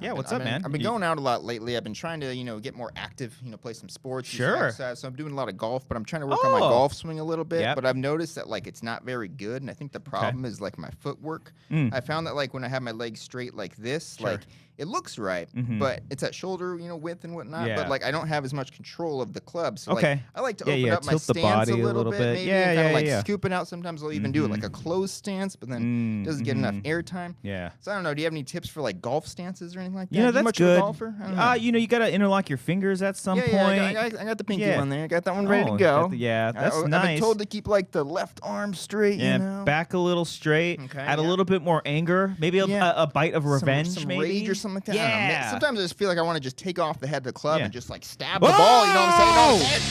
Yeah, what's up, man? I've been going out a lot lately. I've been trying to, get more active, play some sports. Sure. So I'm doing a lot of golf, but I'm trying to work on my golf swing a little bit. Yep. But I've noticed that, it's not very good, and I think the problem is, my footwork. I found that, when I have my legs straight like this, it looks right, but it's at shoulder, width and whatnot. Yeah. But, I don't have as much control of the club. So, Okay. I like to open up my tilt the stance body a little bit. Maybe, and kind of, scoop it out. Sometimes I'll even do it like a closed stance, but then it doesn't get enough airtime. Yeah. So I don't know. Do you have any tips for golf stances or anything like that? That's much good. Of a golfer? I don't know. You gotta interlock your fingers at some point. Yeah, I got the pinky one there. I got that one ready to go. That's nice. I've been told to keep the left arm straight. Yeah, back a little straight. Okay, add a little bit more anger. Maybe a bite of revenge. Some maybe rage or something like that. Yeah. Sometimes I just feel like I want to just take off the head of the club and just stab the ball. You know what I'm saying?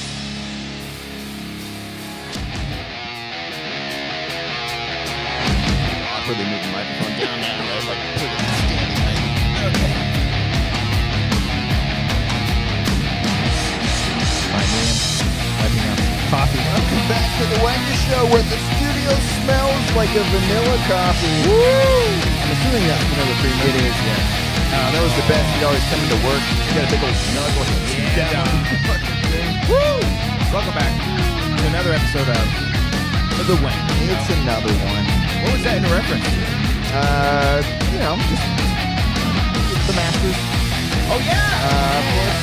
Awkwardly move the microphone down now. Okay. Coffee. Welcome back to the Wanger Show, where the studio smells like a vanilla coffee. Woo! I'm assuming that's vanilla cream. It is, yeah. That was the best. You'd always come into work. You got a big old snug Woo! Welcome back to another episode of The Wanger. It's another one. What was that in reference to? Just the Masters. Oh, yeah! Of course.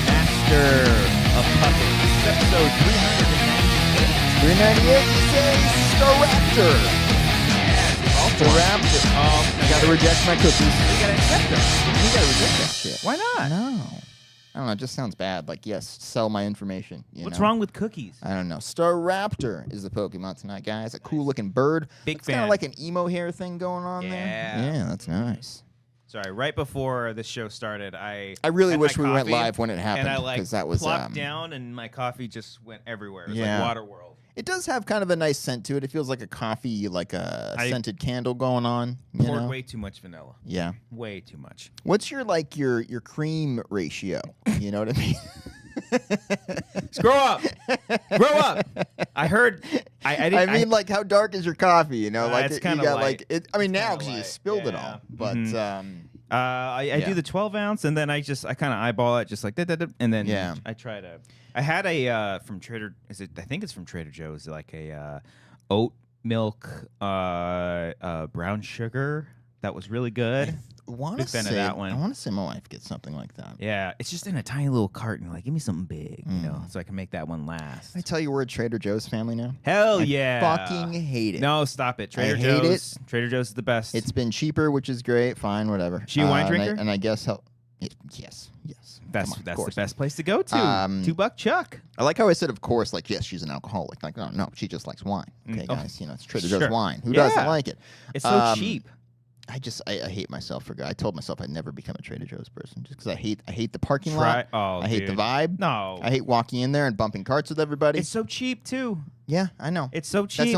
Master of Puppets. Episode 398. 398, you say, Staraptor. Staraptor. I gotta reject my cookies. You gotta accept them. You gotta reject that shit. Why not? No. I don't know, it just sounds bad. Yes, sell my information. What's wrong with cookies? I don't know. Staraptor is the Pokemon tonight, guys. A cool looking bird. Big fan. It's fan. kind of like an emo hair thing going on there. Yeah, that's nice. Sorry, right before the show started, I really had wish my we went coffee, live when it happened. And I that was plopped down, and my coffee just went everywhere. It was like Waterworld. It does have kind of a nice scent to it. It feels like a coffee, like a scented candle going on. Poured way too much vanilla. Yeah, way too much. What's your your cream ratio? You know what I mean? Grow up. Grow up. I heard. I mean, how dark is your coffee? You know, it's kind of light. Now because you spilled it all. But I do the 12 ounce, and then I kind of eyeball it, just like that, and then I try to. I had a from Trader. I think it's from Trader Joe's, like a oat milk brown sugar that was really good. I want to say my wife gets something like that. Yeah, it's just in a tiny little carton. Give me something big, so I can make that one last. I tell you, we're a Trader Joe's family now. Hell I fucking hate it. No, stop it. Trader Joe's is the best. It's been cheaper, which is great. Fine, whatever. She a wine drinker? And I guess yes. That's the best place to go to. $2 Chuck. I like how I said, of course, yes, she's an alcoholic. No, she just likes wine. Okay, guys, it's Trader Joe's wine. Who doesn't like it? It's so cheap. I hate myself for. I told myself I'd never become a Trader Joe's person just because I hate the parking lot. I hate the vibe. No, I hate walking in there and bumping carts with everybody. It's so cheap too. Yeah, I know. It's so cheap. That's the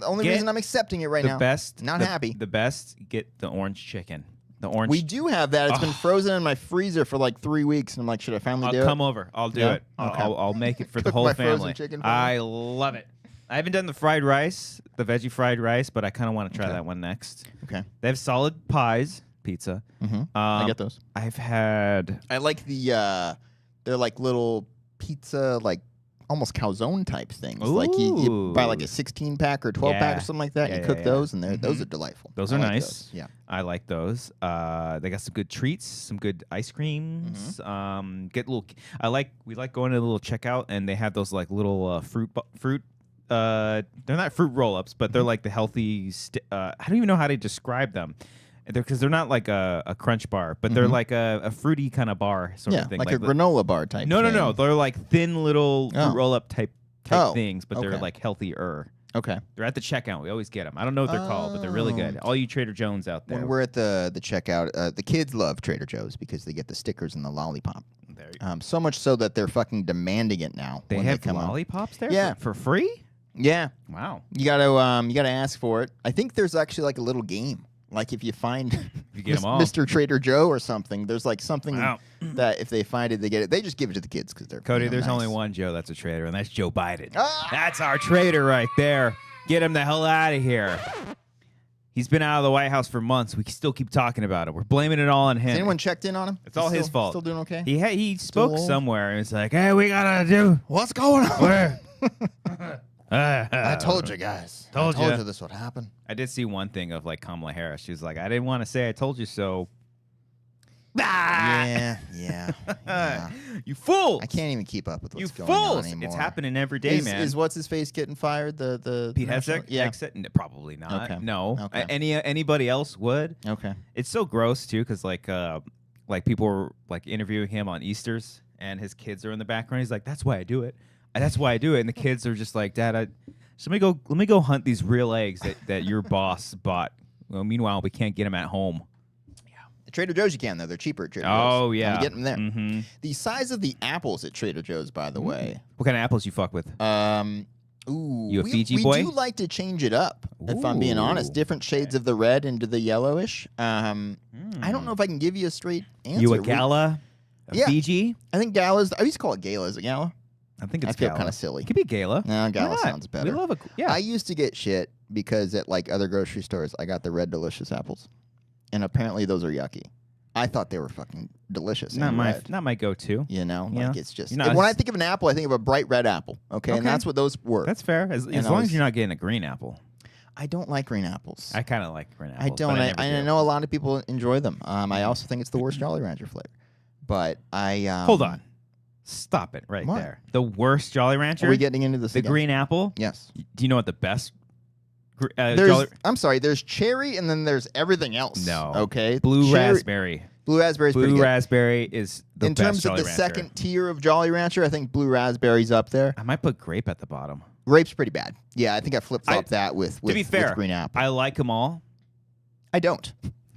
only reason I'm accepting it right now. Not happy. The best. Get the orange chicken. We do have that. It's been frozen in my freezer for 3 weeks, and I'm like, should I finally do it? I'll come over. I'll do it. Okay. I'll make it for the whole family. I love it. I haven't done the fried rice, the veggie fried rice, but I kind of want to try that one next. Okay. They have solid pies, pizza. Mm-hmm. I get those. I've had. I like they're little pizza, almost calzone type things. Ooh. You buy a 16-pack or 12-pack or something like that. You cook those, and those are delightful. Those are nice. Those. Yeah, I like those. They got some good treats, some good ice creams. We like going to the little checkout, and they have those little fruit. They're not fruit roll-ups, but they're the healthy. I don't even know how to describe them. Because they're not like a crunch bar, but they're like a fruity kind of bar sort of thing. Like a granola bar type thing. No. They're thin little roll-up type things, but they're healthier. Okay. They're at the checkout. We always get them. I don't know what they're called, but they're really good. All you Trader Joe's out there. When we're at the checkout, the kids love Trader Joe's because they get the stickers and the lollipop. There you go. So much so that they're fucking demanding it now. They have lollipops there? Yeah. For free? Yeah. Wow. You gotta ask for it. I think there's actually a little game. If you find Mr. Trader Joe or something, there's something that if they find it, they get it. They just give it to the kids because they're Cody. There's nice. only one Joe that's a trader, and that's Joe Biden. That's our trader right there. Get him the hell out of here. He's been out of the White House for months. We still keep talking about it. We're blaming it all on him. Has anyone checked in on him? It's all his fault. Still doing okay? He spoke somewhere and it's like, hey, we gotta do. What's going on? I told you guys. I told you this would happen. I did see one thing of like Kamala Harris. She was like, I didn't want to say I told you so. Yeah. You fool! I can't even keep up with what's going on anymore. It's happening every day, man. Is what's his face getting fired? The Pete Hegseth? Yeah. Probably not. Okay. No. Okay. Anybody else would? Okay. It's so gross too, because like people were like interviewing him on Easter's, and his kids are in the background. He's like, "That's why I do it. That's why I do it." And the kids are just like, "Dad, let me go hunt these real eggs that your boss bought." Well, meanwhile, we can't get them at home. At Trader Joe's you can, though. They're cheaper at Trader Joe's. Oh, yeah. You get them there. Mm-hmm. The size of the apples at Trader Joe's, by the way. What kind of apples you fuck with? You a Fiji boy? We do like to change it up, if I'm being honest. Different shades of the red into the yellowish. I don't know if I can give you a straight answer. You a gala? Fiji? I think galas. I used to call it gala. Is it gala? I think it's I feel gala. kind of silly. It could be gala. No, gala sounds better. We love it. Yeah. I used to get shit because at like other grocery stores, I got the red delicious apples, and apparently those are yucky. I thought they were fucking delicious. Not my go-to. You know, yeah. like it's just when I think of an apple, I think of a bright red apple. Okay, and that's what those were. That's fair. As long as you're not getting a green apple. I don't like green apples. I kind of like green apples. I don't. I know a lot of people enjoy them. I also think it's the worst Jolly Rancher flavor. But I hold on, stop it right there. The worst Jolly Rancher. Are we getting into this? The green apple. Yes. Do you know what the best? I'm sorry. There's cherry, and then there's everything else. No. Okay. Blue raspberry. Blue raspberry. Blue raspberry is the best in terms Jolly of the Rancher. second tier of Jolly Rancher. I think blue raspberry's up there. I might put grape at the bottom. Grape's pretty bad. Yeah, I think I flip-flopped that with to be fair, with green apple. I like them all. I don't.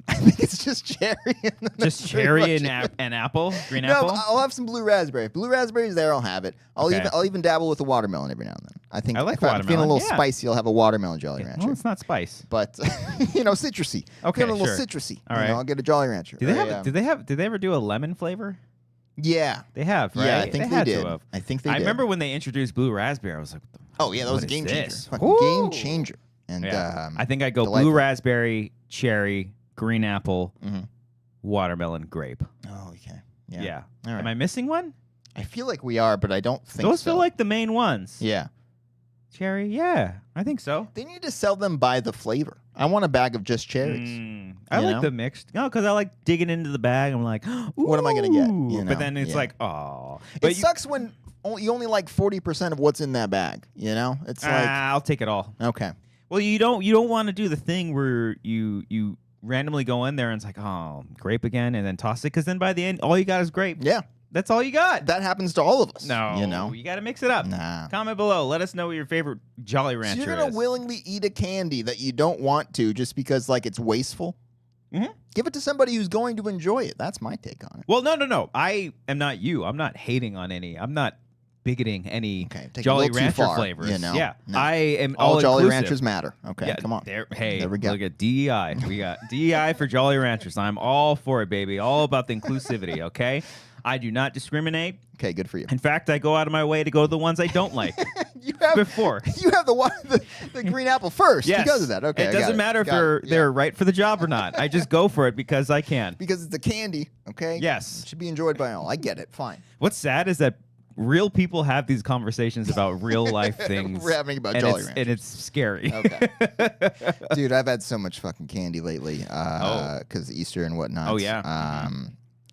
I think it's just cherry. Just cherry and apple? Green apple? No, I'll have some blue raspberry. If blue raspberry's there, I'll have it. I'll even dabble with a watermelon every now and then. I think I like if I'm feeling a little watermelon, spicy, I'll have a watermelon Jolly Rancher. Well, it's not spice. But citrusy. Okay, feeling a little sure. citrusy. All right. I'll get a Jolly Rancher. Did they ever do a lemon flavor? Yeah. They have, right? Yeah, I think they did. I think they did. I remember when they introduced blue raspberry, I was like, oh, yeah, that was a game changer. Fucking game changer. And I think I'd go blue raspberry, cherry, green apple, watermelon, grape. Oh, okay. Yeah. All right. Am I missing one? I feel like we are, but I don't think Those feel like the main ones. Yeah. Cherry, yeah. I think so. They need to sell them by the flavor. I want a bag of just cherries. I like the mixed. No, because I like digging into the bag. I'm like, what am I going to get? You know? But then it's like, oh. It sucks when you only like 40% of what's in that bag. You know? It's like I'll take it all. Okay. Well, you don't want to do the thing where you randomly go in there and it's like, oh, grape again, and then toss it, because then by the end, all you got is grape. Yeah. That's all you got. That happens to all of us. No. You know? You got to mix it up. Nah. Comment below. Let us know what your favorite Jolly Rancher is. So you're going to willingly eat a candy that you don't want to just because, like, it's wasteful? Mm-hmm. Give it to somebody who's going to enjoy it. That's my take on it. Well, no. I am not you. I'm not hating on any. I'm not bigoting any Jolly Rancher flavors. You know? Yeah. No. I am all Jolly inclusive. Ranchers matter. Okay, yeah, come on. There we go. Look at DEI. We got DEI for Jolly Ranchers. I'm all for it, baby. All about the inclusivity, okay? I do not discriminate. Okay, good for you. In fact, I go out of my way to go to the ones I don't like. You have the green apple first because of that. Okay, it doesn't matter if they're right for the job or not. I just go for it because I can. Because it's a candy, okay? Yes. It should be enjoyed by all. I get it. Fine. What's sad is that real people have these conversations about real life things. We're having about Jolly Ranchers. And it's scary. Okay. Dude, I've had so much fucking candy lately because Easter and whatnot. Oh, yeah.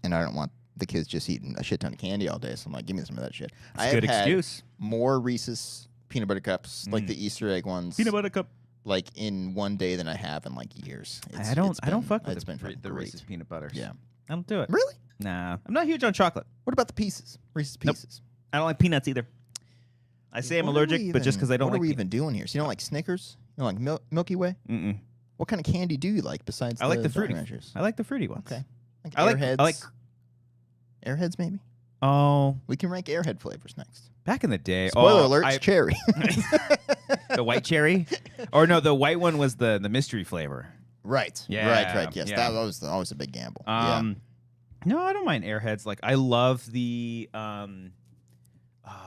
And I don't want the kids just eating a shit ton of candy all day, so I'm like, give me some of that shit. That's a good excuse. More Reese's peanut butter cups, like the Easter egg ones. Peanut butter cup. Like in one day than I have in like years. I don't fuck with the Reese's peanut butters. Yeah. I don't do it. Really? Nah. I'm not huge on chocolate. What about the pieces? Reese's Pieces. Nope. I don't like peanuts either. I say I'm allergic, but just because I don't like. What are we even doing here? So you don't like Snickers? You don't like Milky Way? Mm-mm. What kind of candy do you like besides I like the fruity. Ranchers? I like the fruity ones. Okay. I like Airheads, maybe? Oh. We can rank Airhead flavors next. Back in the day. Spoiler alert, it's cherry. The white cherry? Or no, the white one was the mystery flavor. Right. Yeah. Right. Yes, that was always a big gamble. No, I don't mind Airheads. Like, I love the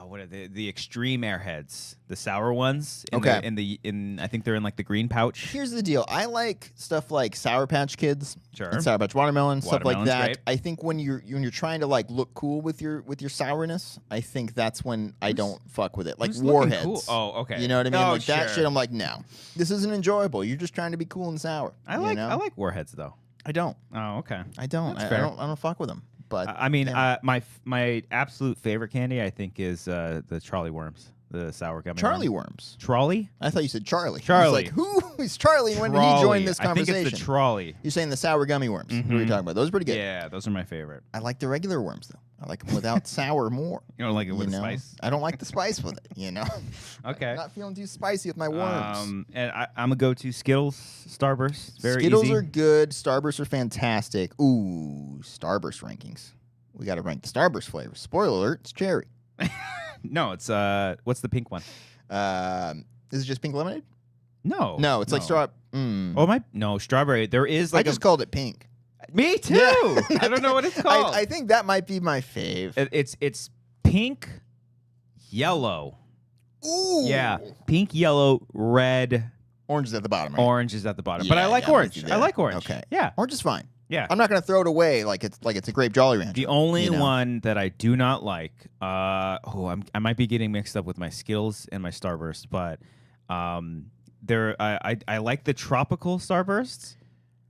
what are the extreme airheads, the sour ones. Okay. I think they're in like the green pouch. Here's the deal. I like stuff like Sour Patch Kids, Sure. and Sour Patch Watermelon, stuff like Watermelon's that. great. I think when you're trying to like look cool with your sourness, I think that's when I don't fuck with it. Like Who's looking Warheads. cool? Oh, okay. You know what I mean? Oh, like that sure. shit. I'm like, no, this isn't enjoyable. You're just trying to be cool and sour. I like Warheads though. I don't. Oh, okay. I don't. That's I fair. don't fuck with them. But I mean, yeah. my absolute favorite candy, I think, is the Charlie Worms, the sour gummy. Charlie Worms. Trolley? I thought you said Charlie. Charlie. I was like, who is Charlie? When did he join this conversation? I think it's the trolley. You're saying the sour gummy worms. What are you talking about? Those are pretty good. Yeah, those are my favorite. I like the regular worms though. I like them without sour more. You don't like it with spice? I don't like the spice with it. You know. Okay. I'm not feeling too spicy with my worms. And I'm a go-to Skittles, Starburst. Very Skittles easy. are good. Starbursts are fantastic. Ooh, Starburst rankings. We got to rank the Starburst flavors. Spoiler alert: it's cherry. No, it's what's the pink one? Is it just pink lemonade? No, It's like straw. No, strawberry. There is like I just called it pink. Me too. Yeah. I don't know what it's called. I think that might be my fave. It's pink, yellow. Ooh. Yeah, pink, yellow, red. Orange is at the bottom. Right? Orange is at the bottom, but I like I'm with orange. you I there. like orange. Okay. Yeah. Orange is fine. Yeah. I'm not gonna throw it away like it's a grape Jolly Rancher. The only you know? one that I do not like, I might be getting mixed up with my Skittles and my Starburst, but I like the tropical Starbursts.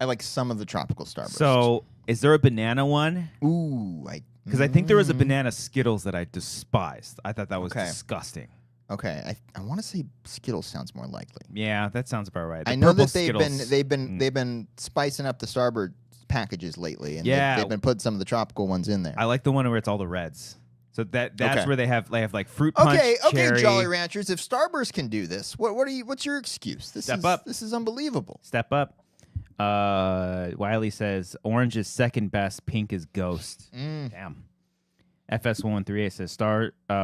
I like some of the tropical Starbursts. So, is there a banana one? Ooh, Because I think there was a banana Skittles that I despised. I thought that was disgusting. Okay, I want to say Skittles sounds more likely. Yeah, that sounds about right. I know that Skittles. they've been spicing up the Starburst packages lately, and they've been putting some of the tropical ones in there. I like the one where it's all the reds. So that's Okay. where they have like fruit punch. Okay, cherry. Jolly Ranchers. If Starburst can do this, what's your excuse? Step up. This is unbelievable. Step up. Wiley says orange is second best, pink is ghost. Damn. FS1138 says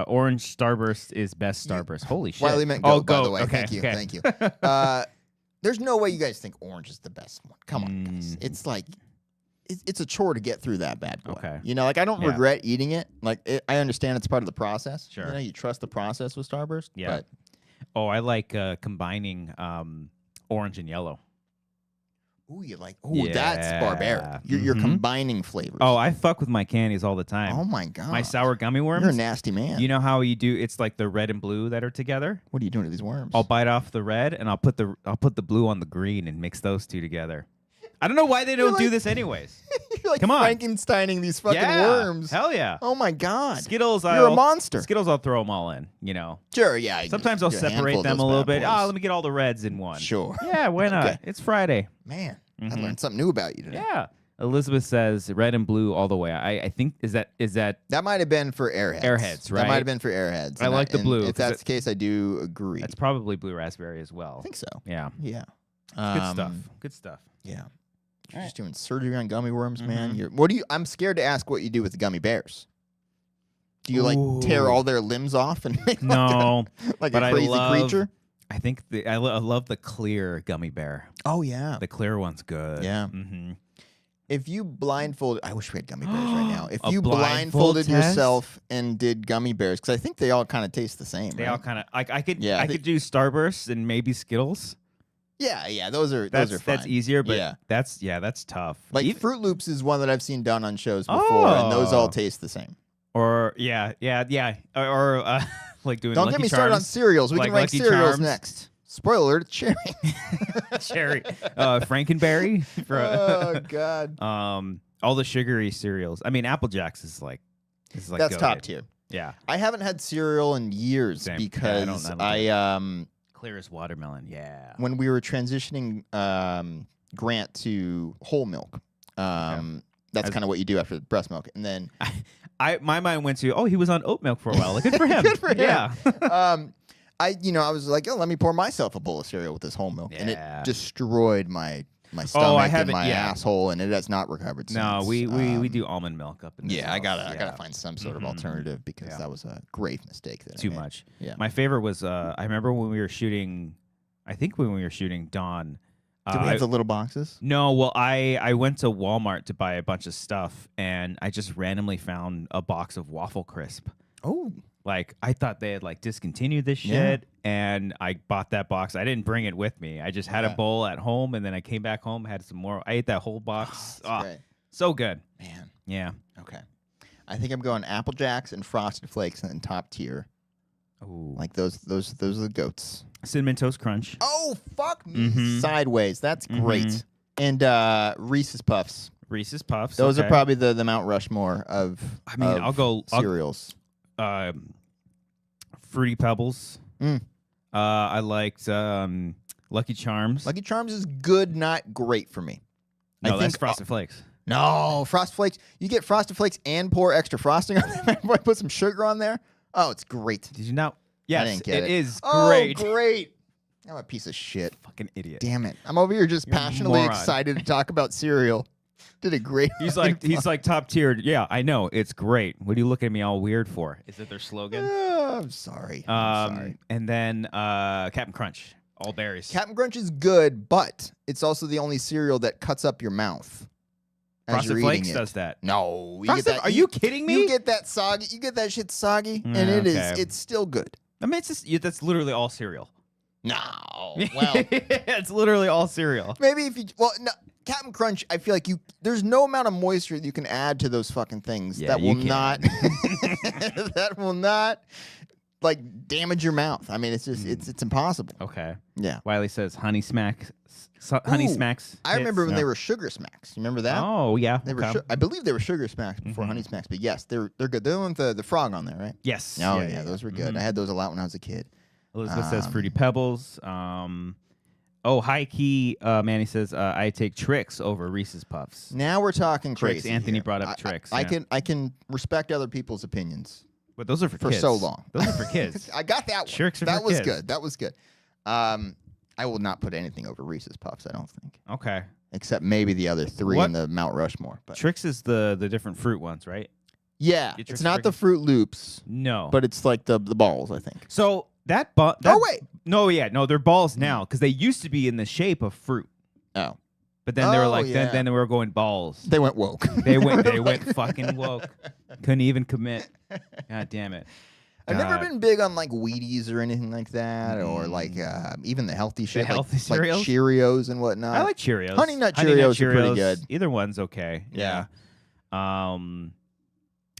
orange Starburst is best Starburst. Holy shit. Wiley meant goat, by the way. Okay, Thank you. There's no way you guys think orange is the best one. Come on, guys. It's like it's a chore to get through that bad boy. Okay. You know, like I don't regret eating it. Like I understand it's part of the process. Sure. You know, you trust the process with Starburst. Yeah. But, I like combining orange and yellow. ooh, that's barbaric. You're combining flavors. Oh, I fuck with my candies all the time. Oh my god. My sour gummy worms. You're a nasty man. You know how you do? It's like the red and blue that are together. What are you doing to these worms? I'll bite off the red and I'll put the blue on the green and mix those two together. I don't know why they don't do this anyways. You're like Come on. Frankensteining these fucking worms. Hell yeah. Oh my god. Skittles. You're a monster. Skittles, I'll throw them all in. You know. Sure. Yeah. Sometimes I'll separate them a little bit. Let me get all the reds in one. Sure. Yeah. Why not? Okay. It's Friday. Man, I learned something new about you today. Yeah. Elizabeth says red and blue all the way. I think is that That might have been for Airheads. Airheads, right? That might have been for Airheads. I like the blue, If 'cause that's the case, I do agree. that's probably blue raspberry as well. I think so. Yeah. Yeah. Good stuff. Good stuff. Yeah. You're just doing surgery on gummy worms, man. I'm scared to ask what you do with the gummy bears. Do you like tear all their limbs off and make No, like but a crazy creature? I think I love the clear gummy bear. Oh yeah. The clear one's good. Yeah. Mm-hmm. If you blindfolded, I wish we had gummy bears right now. If A you blindfold blindfolded test? yourself and did gummy bears, because I think they all kind of taste the same. They right? all kind of like I could Yeah, could do Starburst and maybe Skittles. Yeah, those are That's fine. that's easier, but Yeah. that's tough. Like Even- Fruit Loops is one that I've seen done on shows before, and those all Oh. taste the same. or or like doing Don't Lucky get me started on Charms. cereals. We like can rank Lucky cereals Charms. next. Spoiler alert, it's cherry. Cherry, Frankenberry. Oh God, all the sugary cereals. I mean, Apple Jacks is like that's top goated. tier. Yeah, I haven't had cereal in years Same. Yeah, because I don't I clear as watermelon. Yeah. when we were transitioning Grant to whole milk. That's kind of what you do after breast milk, and then My mind went to he was on oat milk for a while. Like, good for him. Good for him. Yeah. I was like, let me pour myself a bowl of cereal with this whole milk, and it Yeah. destroyed my stomach and my yeah. asshole, and it has not recovered since. No, we do almond milk up in this Yeah, I house. gotta find some sort of alternative because that was a grave mistake. That Too I made. much. Yeah. My favorite was I remember when we were shooting. I think when we were shooting Dawn. Did we have the little boxes? No, well, I went to Walmart to buy a bunch of stuff, and I just randomly found a box of Waffle Crisp. Oh, Like, I thought they had like discontinued this shit, and I bought that box. I didn't bring it with me. I just had a bowl at home, and then I came back home, had some more. I ate that whole box. Great. So good. Man. Yeah. Okay. I think I'm going Apple Jacks and Frosted Flakes and then top tier. Ooh. Like those are the goats. Cinnamon Toast Crunch. Oh, fuck me. Sideways. That's great. And Reese's Puffs. Reese's Puffs. Those are probably the Mount Rushmore of I'll go cereals. Fruity Pebbles. I liked Lucky Charms. Lucky Charms is good, not great for me. No, that's Frosted Flakes. No, Frosted Flakes. You get Frosted Flakes and pour extra frosting on there. Put some sugar on there. Oh, it's great. Did you know? Yes, I didn't get it. It is great. Oh, great. I'm a piece of shit. Fucking idiot. Damn it. I'm over here just passionately excited to talk about cereal. Did a great. He's like top tiered. Yeah, I know. It's great. What are you looking at me all weird for? Is it their slogan? I'm sorry. I'm sorry. And then Captain Crunch. All berries. Captain Crunch is good, but it's also the only cereal that cuts up your mouth. Frosted Flakes does that. No. Are you kidding me? You get that soggy. You get that shit soggy, and it's still good. I mean, that's literally all cereal. No. Well, it's literally all cereal. Maybe if you no, Captain Crunch, I feel like there's no amount of moisture that you can add to those fucking things that will not that will not like damage your mouth. I mean, it's just it's impossible. Okay. Yeah. Wiley says Honey Smacks. Honey Smacks. I remember when they were Sugar Smacks. You remember that? Oh yeah. They were. I believe they were Sugar Smacks before Honey Smacks. But yes, they're good. They're the one with the frog on there, right? Yes. Oh yeah, those were good. I had those a lot when I was a kid. Elizabeth says Fruity Pebbles. High key. Manny says I take Trix over Reese's Puffs. Now we're talking Trix. crazy. Anthony here. brought up Trix. I can respect other people's opinions. But those are for kids. So long. Those are for kids. I got that one. Trix are that for was kids. good. That was good. I will not put anything over Reese's Puffs, I don't think. Okay. Except maybe the other three in the Mount Rushmore. But Trix is the different fruit ones, right? Yeah. It's not the Fruit Loops. No. But it's like the balls, I think. So that wait. No, they're balls now because they used to be in the shape of fruit. Oh. But then they were like then they were going balls. They went woke. They went fucking woke. Couldn't even commit. God damn it. I've never been big on like Wheaties or anything like that, or like even the healthy shit, the healthy like Cheerios and whatnot. I like Cheerios. Honey Nut Cheerios are pretty good. Either one's okay. Yeah.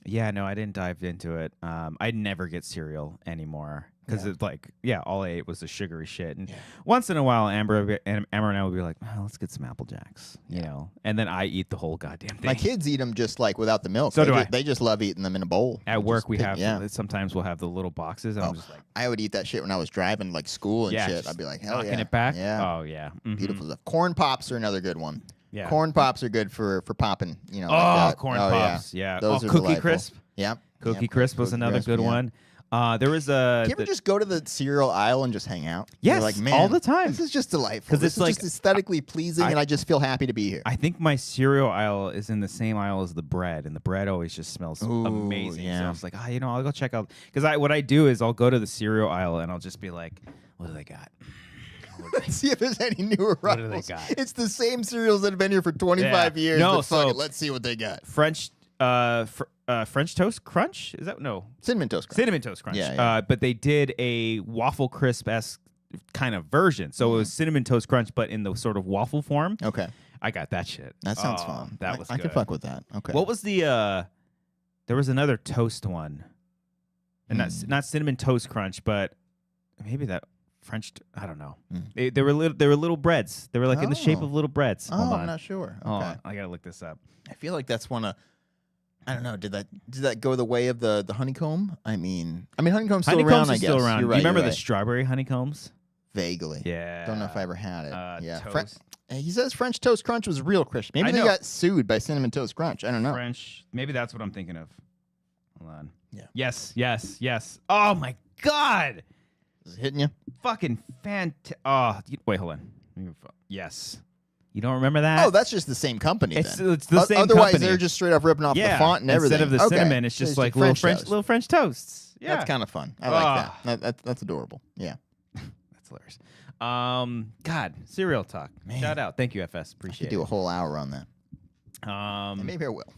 Yeah, no, I didn't dive into it. I never get cereal anymore because it's like, all I ate was the sugary shit. And once in a while, Amber and I would be like, let's get some Apple Jacks, you know. And then I eat the whole goddamn thing. My kids eat them just like without the milk. So do I. They just love eating them in a bowl. At work, we have sometimes we'll have the little boxes. And I'm just like, I would eat that shit when I was driving like school and shit. I'd be like, hell knocking it back. Yeah. Oh yeah. Beautiful stuff. Corn Pops are another good one. Yeah. Corn Pops are good for popping. You know. Oh, like that. Corn Pops. Yeah. Those are Cookie delightful. Crisp. Yep. Cookie Crisp was another good one. There was a. Do you ever just go to the cereal aisle and just hang out? Yes, you're like, man, all the time. This is just delightful. Because it's like just aesthetically pleasing, and I just feel happy to be here. I think my cereal aisle is in the same aisle as the bread, and the bread always just smells amazing. Yeah. So I was like, I'll go check out. Because what I do is I'll go to the cereal aisle and I'll just be like, what do they got? See if there's any newer What do they rivals. got? It's the same cereals that have been here for 25 years. No, but fuck so it, let's see what they got. French Toast Crunch? Is that no? Cinnamon Toast Crunch. Cinnamon Toast Crunch. Yeah. But they did a waffle crisp-esque kind of version. So it was Cinnamon Toast Crunch, but in the sort of waffle form. Okay. I got that shit. That sounds fun. That was I good. can fuck with that. Okay. What was the there was another toast one. And not Cinnamon Toast Crunch, but maybe that French, I don't know. They were little breads. They were like in the shape of little breads. Oh, I'm not sure. Okay. I gotta look this up. I feel like that's one of. I don't know. Did that go the way of the honeycomb? I mean, honeycomb's still around. I guess. Still around. You're Do right, you remember you're the right. strawberry honeycombs? Vaguely. Yeah. Don't know if I ever had it. Yeah. Toast. He says French Toast Crunch was real crisp. Maybe they got sued by Cinnamon Toast Crunch. I don't know. French. Maybe that's what I'm thinking of. Hold on. Yeah. Yes. Oh my God. Is it hitting you? Fucking fantastic. Oh, wait, hold on. Yes. You don't remember that? Oh, that's just the same company. It's then. the same Otherwise, company. they're just straight up ripping off the font and everything. Instead of the cinnamon, it's just like little French toasts. Yeah. That's kind of fun. I like that. That's adorable. Yeah. That's hilarious. God, cereal talk. Man. Shout out. Thank you, FS. Appreciate it. Do a whole hour on that. Maybe I will.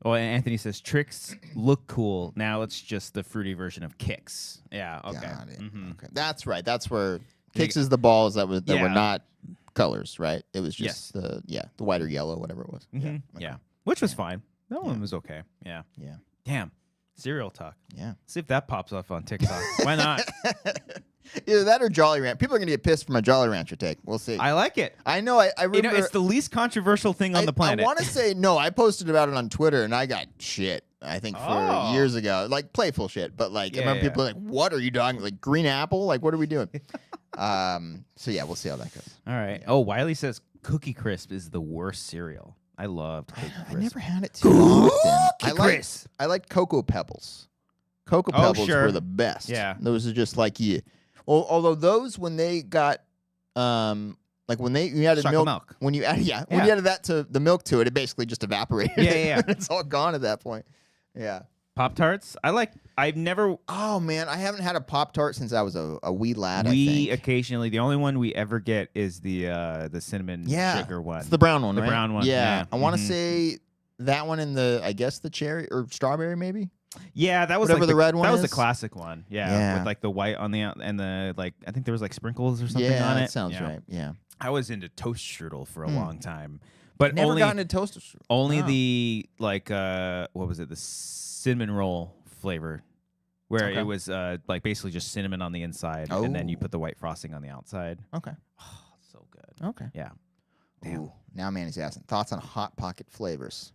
Oh, and Anthony says tricks look cool. Now it's just the fruity version of Kicks. Yeah. Okay. Got it. Okay. That's right. That's where Kicks is the balls that were not colors, right? It was just the white or yellow, whatever it was. Yeah. Okay. Which was fine. That one was okay. Yeah. Yeah. Damn. Cereal talk. Yeah. See if that pops up on TikTok. Why not? Either that or Jolly Rancher. People are going to get pissed from a Jolly Rancher take. We'll see. I like it. I know. I remember. It's the least controversial thing on the planet. I want to say, no, I posted about it on Twitter, and I got shit, I think, for years ago. Like, playful shit. But, like, I remember people like, what are you doing? Like, green apple? Like, what are we doing? So, yeah, we'll see how that goes. All right. Yeah. Oh, Wiley says Cookie Crisp is the worst cereal. I loved Cookie Crisp. I never had it too often. I liked Cocoa Pebbles. Cocoa Pebbles were the best. Yeah. Those are just like you. Well, although those, when they got, like when you added milk, when you added that to the milk to it, it basically just evaporated. Yeah. It's all gone at that point. Yeah. Pop Tarts. I've never. Oh man, I haven't had a Pop Tart since I was a wee lad. We occasionally, the only one we ever get is the cinnamon sugar one. It's the brown one. The right? brown one. Yeah. I want to say that one and the cherry or strawberry maybe. Yeah, that was whatever like the red one. That was is. the classic one. Yeah, with like the white on the and the like. I think there was like sprinkles or something on it. That sounds right. Yeah. I was into toast strudel for a long time, but never gotten into toast strudel. Only the like what was it? The cinnamon roll flavor, where it was like basically just cinnamon on the inside, and then you put the white frosting on the outside. Okay. Oh, so good. Okay. Yeah. Damn. Ooh, now Manny's asking thoughts on Hot Pocket flavors.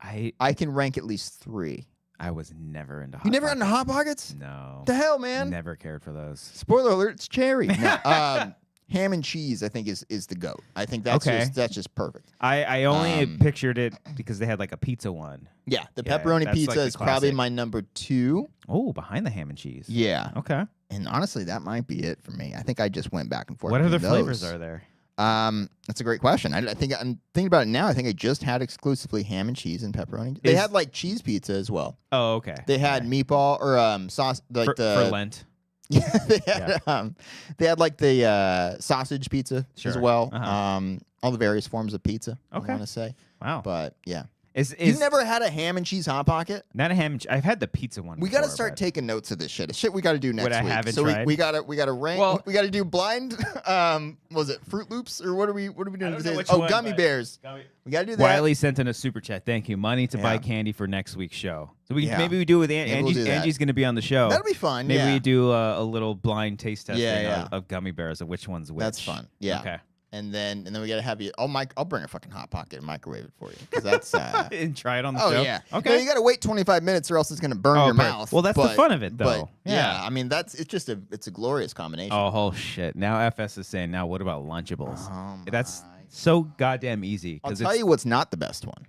I can rank at least 3. I was never into Hot Pockets. You never into Hot Pockets? No. The hell, man? Never cared for those. Spoiler alert, it's cherry. No, ham and cheese, I think, is the GOAT. I think that's just perfect. I only pictured it because they had like a pizza one. Yeah, the pepperoni pizza is probably my number 2. Oh, behind the ham and cheese. Yeah. Okay. And honestly, that might be it for me. I think I just went back and forth. What other flavors are there? That's a great question. I think I'm thinking about it now. I think I just had exclusively ham and cheese and pepperoni. They had like cheese pizza as well. Oh, okay. They had meatball or sauce like for Lent. Yeah, they had like the sausage pizza as well. All the various forms of pizza. Okay. I want to say. Wow. But yeah. You've never had a ham and cheese Hot Pocket? Not a ham and cheese. I've had the pizza one. We got to start taking notes of this shit. It's shit we got to do next week. I haven't so tried. we got to rank. Well, we got to do blind. Was it Fruit Loops or what are we doing today? Gummy bears. We got to do that. Wiley sent in a super chat. Thank you. Money to buy candy for next week's show. So maybe we do it with Angie. Angie's going to be on the show. That'll be fun. Maybe we do a little blind taste testing of gummy bears of which one's which. That's fun. Yeah. Okay. And then we gotta have you. I'll bring a fucking Hot Pocket and microwave it for you because that's. And try it on the show. Oh yeah. Okay. No, you gotta wait 25 minutes or else it's gonna burn your mouth. Well, that's the fun of it, though. But yeah, I mean it's a glorious combination. Oh shit! Now FS is saying, now what about Lunchables? That's so goddamn easy. I'll tell you what's not the best one.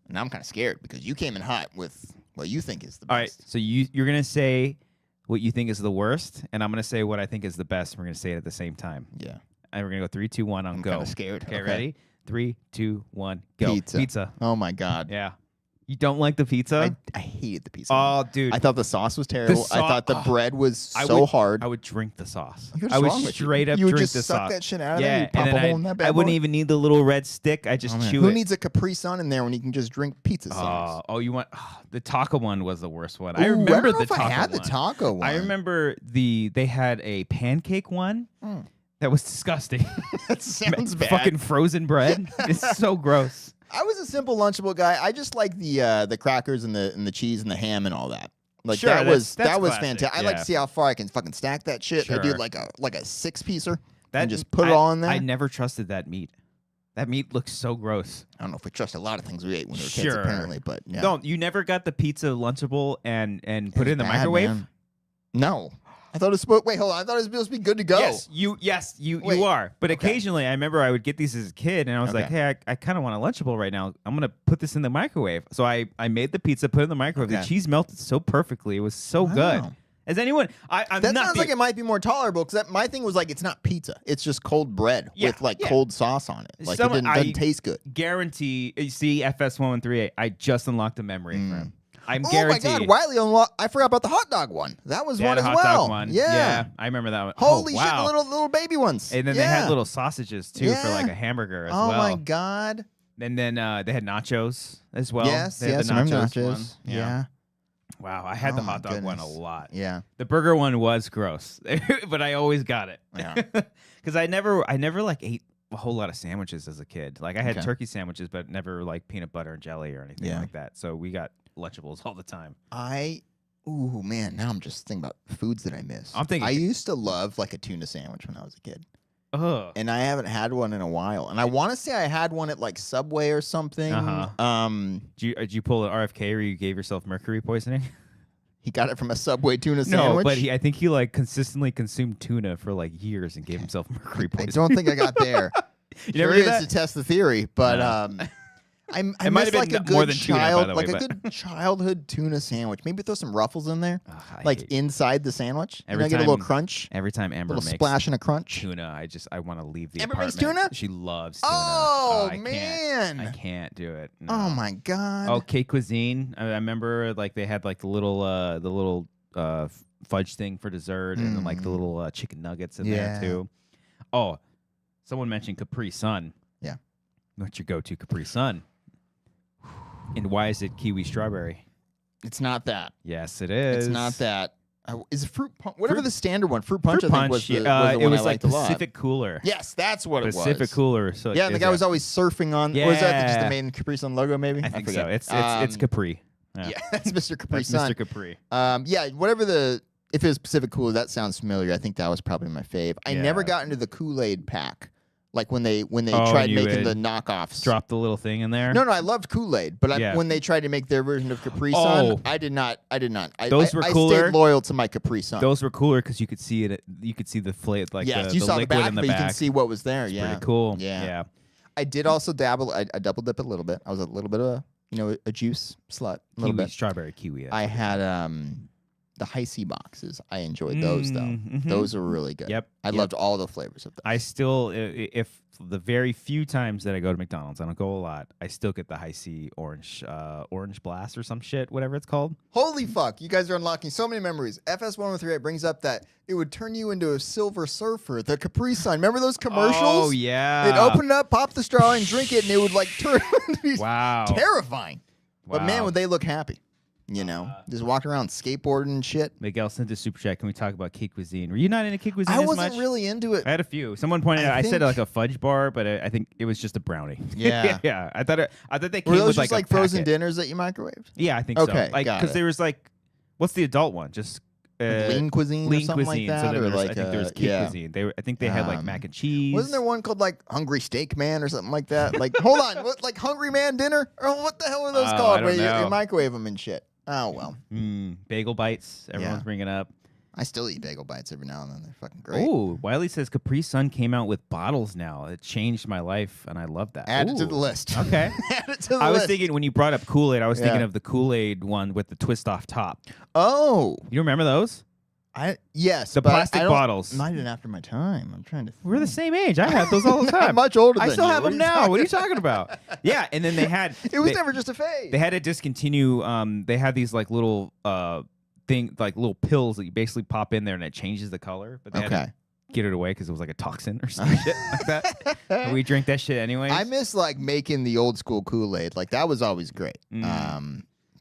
And I'm kind of scared because you came in hot with what you think is the best. All right. So you're gonna say what you think is the worst, and I'm gonna say what I think is the best. We're gonna say it at the same time. Yeah. And we're gonna go 3, 2, 1 on go. I'm kind of scared. Okay, ready? 3, 2, 1, go. Pizza. Oh my god. Yeah. You don't like the pizza? I hated the pizza. Oh, dude. I thought the sauce was terrible. I thought the bread was so hard. I would drink the sauce. I would straight up drink the sauce. You would just suck that shit out of there. You pop and a hole in that bad I wouldn't boy? even need the little red stick. I just chew it. Who needs a Capri-Sun in there when you can just drink pizza sauce? You want the taco one was the worst one. Ooh, I remember the taco one. I had one. the taco one. I remember they had a pancake one. That was disgusting. That sounds bad. Fucking frozen bread. It's so gross. I was a simple Lunchable guy. I just like the crackers and the cheese and the ham and all that. Like that was fantastic. I like to see how far I can fucking stack that shit. Sure. I do like a 6-piecer and just put it all in there. I never trusted that meat. That meat looks so gross. I don't know if we trust a lot of things we ate when we were kids, apparently, but yeah. Don't you never got the pizza Lunchable and put it in the microwave? Man. No. I thought it was supposed. Wait, hold on. I thought it was supposed to be good to go. You are. But occasionally, I remember I would get these as a kid, and I was like, "Hey, I kind of want a Lunchable right now. I'm gonna put this in the microwave." So I made the pizza, put it in the microwave. The cheese melted so perfectly. It was so good. Has anyone? I'm that not sounds like it might be more tolerable because my thing was like it's not pizza. It's just cold bread with cold sauce on it. Like it doesn't taste good. Guarantee. You see, FS1138. I just unlocked a memory for him. I'm guaranteed. Oh my God, Wiley! I forgot about the hot dog one. That was one as well. Dog one. Yeah, I remember that one. Holy shit, the little baby ones. And then they had little sausages too for like a hamburger as well. Oh my God. And then they had nachos as well. Yes, they had the remember nachos. nachos. One. Yeah. Wow, I had the hot dog one a goodness. lot. Yeah. The burger one was gross, but I always got it. Yeah. Because I never like ate a whole lot of sandwiches as a kid. Like I had Okay. turkey sandwiches, but never like peanut butter and jelly or anything Yeah. like that. So we got Lunchables all the time. Ooh, man, now I'm just thinking about foods that I miss. I'm thinking- I used to love like a tuna sandwich when I was a kid. Ugh. And I haven't had one in a while. And I want to say I had one at like Subway or something. Did you pull an RFK where you gave yourself mercury poisoning? He got it from a Subway tuna No, sandwich. but I think he like consistently consumed tuna for like years and gave himself mercury I poisoning. don't think I got there. You never Curious did that? to test the theory, but No. I It might miss have been like a more good than tuna, by the way, like a but- good childhood tuna sandwich. Maybe throw some ruffles in there, Ugh, I like hate- inside the sandwich. Every I get a little time- crunch, every time a Amber little makes splash and a crunch. tuna, I want to leave the Amber makes apartment. tuna? She loves tuna. Oh, I man. can't. I can't do it. No. Oh my god. Oh, Cake Cuisine. I remember like they had like the little fudge thing for dessert and then, like the little chicken nuggets in there too. Oh, someone mentioned Capri Sun. Yeah. What's your go-to Capri Sun? And why is it kiwi strawberry? It's not that. Yes, it is. It's not that. Is it fruit punch? Whatever Fruit- the standard one. Fruit punch. Fruit I think Punch. was the, Yeah, was the it one was I like liked a lot. Pacific Cooler. Yes, that's what it was. Pacific Cooler. So Yeah, and the guy was always surfing on. Yeah. Was that just the main Capri Sun logo? Maybe I think forget. so. It's Capri. Yeah, that's Mr. Capri That's Sun. Mr. Capri. Yeah, whatever the. If it was Pacific Cooler, that sounds familiar. I think that was probably my fave. I never Yeah. got into the Kool-Aid pack, like when they Oh, tried you making would the knockoffs. Drop the little thing in there. No, I loved Kool-Aid, but Yeah. when they tried to make their version of Capri Oh. Sun, I did not. Those were I cooler. stayed loyal to my Capri Sun. Those were cooler because you could see it. You could see the flavor, like yes, the, you the saw the liquid back, in the but back. you can see what was there. Yeah, Pretty cool. Yeah. Yeah. I did also dabble. I double dip a little bit. I was a little bit of a juice slut. A little Kiwi, bit. strawberry kiwi. I had the high C boxes. I enjoyed those though. Mhm. Those were really good. Yep. I loved all the flavors of those. I still, if the very few times that I go to McDonald's, I don't go a lot. I still get the high C orange blast or some shit, whatever it's called. Holy fuck! You guys are unlocking so many memories. FS1038 brings up that it would turn you into a Silver Surfer. The Capri Sun. Remember those commercials? Oh yeah. They'd open it up, pop the straw, and drink it, and it would like turn. Wow. Terrifying. But man, Wow. would they look happy? Just walking around skateboarding and shit. Miguel sent a super chat. Can we talk about Cake Cuisine? Were you not into Cake Cuisine I as wasn't much? really into it. I had a few. Someone pointed out. I said think- like a fudge bar, but I think it was just a brownie. Yeah. yeah. I thought they came Were those with just like like frozen packet. dinners that you microwaved? Yeah, I think Okay, so. Like got because it. there was like, what's the adult one? Just Lean cuisine or lean something cuisine. like that? So there or was, like I think there was Cake yeah. Cuisine. I think they had like mac and cheese. Wasn't there one called like Hungry Steak Man or something like that? Like, hold on, what, like Hungry Man Dinner? Or what the hell are those Oh, I called? don't Where you know. microwave them and shit. Oh well, Bagel bites. Everyone's Yeah. bringing up. I still eat bagel bites every now and then. They're fucking great. Oh, Wiley says Capri Sun came out with bottles now. It changed my life, and I love that. Add it to Ooh. the list. Okay. Add it to the I was list. thinking when you brought up Kool-Aid, I was thinking Yeah. of the Kool-Aid one with the twist off top. Oh, You remember those? yes. The but plastic I don't- bottles. Might have been after my time. I'm trying to. We're the think. same age. I have those all the Not time. much older I than still you. have What them are you now. What are you talking about? Yeah, and then they had. It was they, never just a phase. They had to discontinue. They had these like little like little pills that you basically pop in there and it changes the color. But they had to get it away because it was like a toxin or some shit like that. And we drink that shit anyways. I miss like making the old school Kool-Aid. Like that was always great.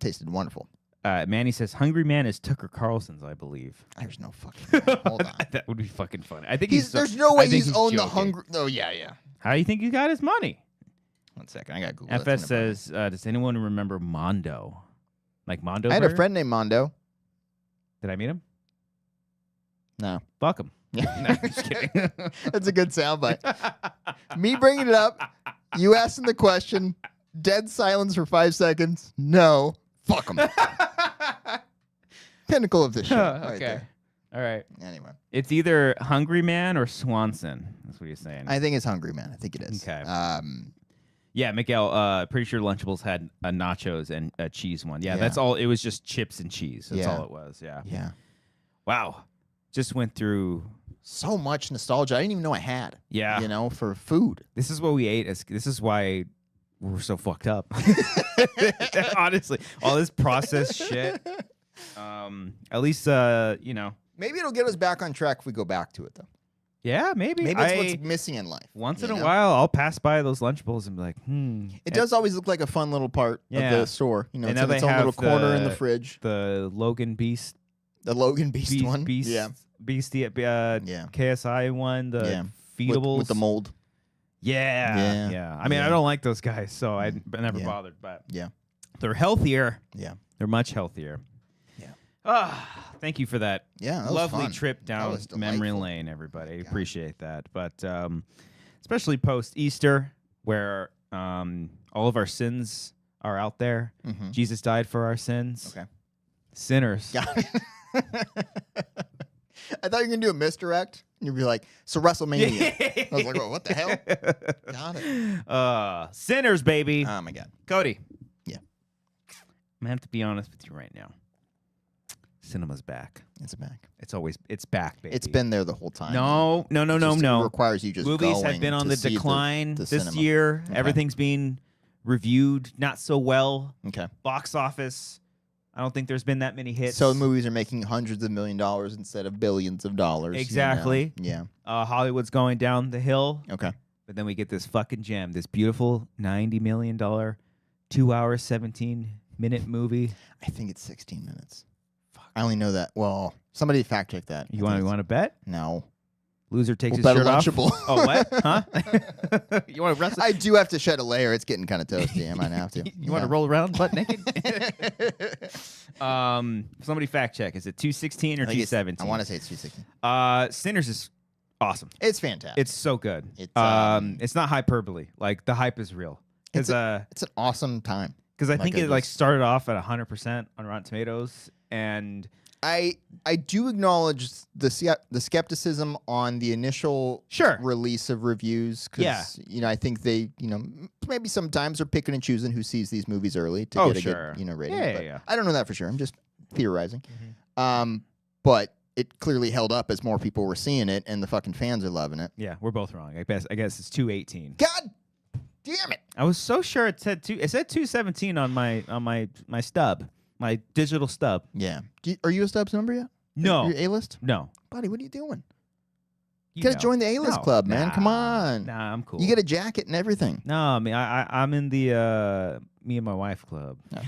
Tasted wonderful. Manny says Hungry Man is Tucker Carlson's, I believe. There's no fucking. Hold on. That would be fucking funny. I think There's no way I think he's owned the joking. hungry. Oh yeah. How do you think he got his money? 1 second, I got Google. it. FS says, does anyone remember Mondo? Like Mondo? I had a Burger? friend named Mondo. Did I meet him? No. Fuck him. Yeah. No, I'm just kidding. That's a good soundbite. Me bringing it up, you asking the question, dead silence for 5 seconds. No. Fuck him. Pinnacle of the show. Right Okay. there. All right. Anyway, It's either Hungry Man or Swanson. That's what you're saying. I think it's Hungry Man. I think it is. Okay. Yeah, Miguel, pretty sure Lunchables had a nachos and a cheese one. Yeah, Yeah. that's all. It was just chips and cheese. That's Yeah. all it was. Yeah. Yeah. Wow. Just went through. So much nostalgia. I didn't even know I had. Yeah. You know, for food. This is what we ate. This is why we're so fucked up. Honestly, all this processed shit. At least, Maybe it'll get us back on track if we go back to it, though. Yeah, maybe. Maybe it's what's missing in life. Once in a while, I'll pass by those Lunchables and be like, It does always look like a fun little part of the store. You know, and it's in its own little corner in the fridge. The Logan Beast. The Logan Beast one? Yeah. Beastie, KSI one, the feedables. With the mold. Yeah. I mean, I don't like those guys, so I never bothered. But they're healthier. Yeah. They're much healthier. Thank you for that. Yeah, that lovely was trip down memory lane, everybody. Appreciate that. But especially post Easter, where all of our sins are out there. Jesus died for our sins. Okay. Sinners. I thought you were gonna do a misdirect. And you'd be like, so WrestleMania. I was like, well, what the hell? Got it. Sinners, baby. Oh my God. Cody. Yeah. I'm gonna have to be honest with you right now. Cinema's back. It's back. It's back, baby. It's been there the whole time. No. It requires you just movies have been on the decline the this cinema. year. Okay. Everything's being reviewed not so well. Okay. Box office, I don't think there's been that many hits. So movies are making hundreds of $1 million instead of billions of dollars. Exactly. You know? Yeah. Hollywood's going down the hill. Okay. But then we get this fucking gem, this beautiful $90 million, 2 hour, 17-minute movie. I think it's 16 minutes. I only know that. Well, somebody fact check that. You want to bet? No. Loser takes his bet shirt Lunchable. off. Oh, what? Huh? You want to wrestle? I do have to shed a layer. It's getting kind of toasty. I might have to. You want to roll around butt naked? Somebody fact check. Is it 216 or 217? I want to say it's 216. Sinners is awesome. It's fantastic. It's so good. It's not hyperbole. Like the hype is real. It's an awesome time. Because I think it started off at 100% on Rotten Tomatoes, and I do acknowledge the skepticism on the initial release of reviews. Because I think they maybe sometimes are picking and choosing who sees these movies early to get a good rating. Yeah. I don't know that for sure. I'm just theorizing. But it clearly held up as more people were seeing it, and the fucking fans are loving it. Yeah, we're both wrong. I guess it's 218. God damn it! I was so sure it said 217 on my stub, my digital stub. Yeah. Are you a Stubbs member yet? No. You're A-list? No. Buddy, what are you doing? You gotta join the A-list club, man. Come on. Nah, I'm cool. You get a jacket and everything. No, I mean I'm in the me and my wife club. No.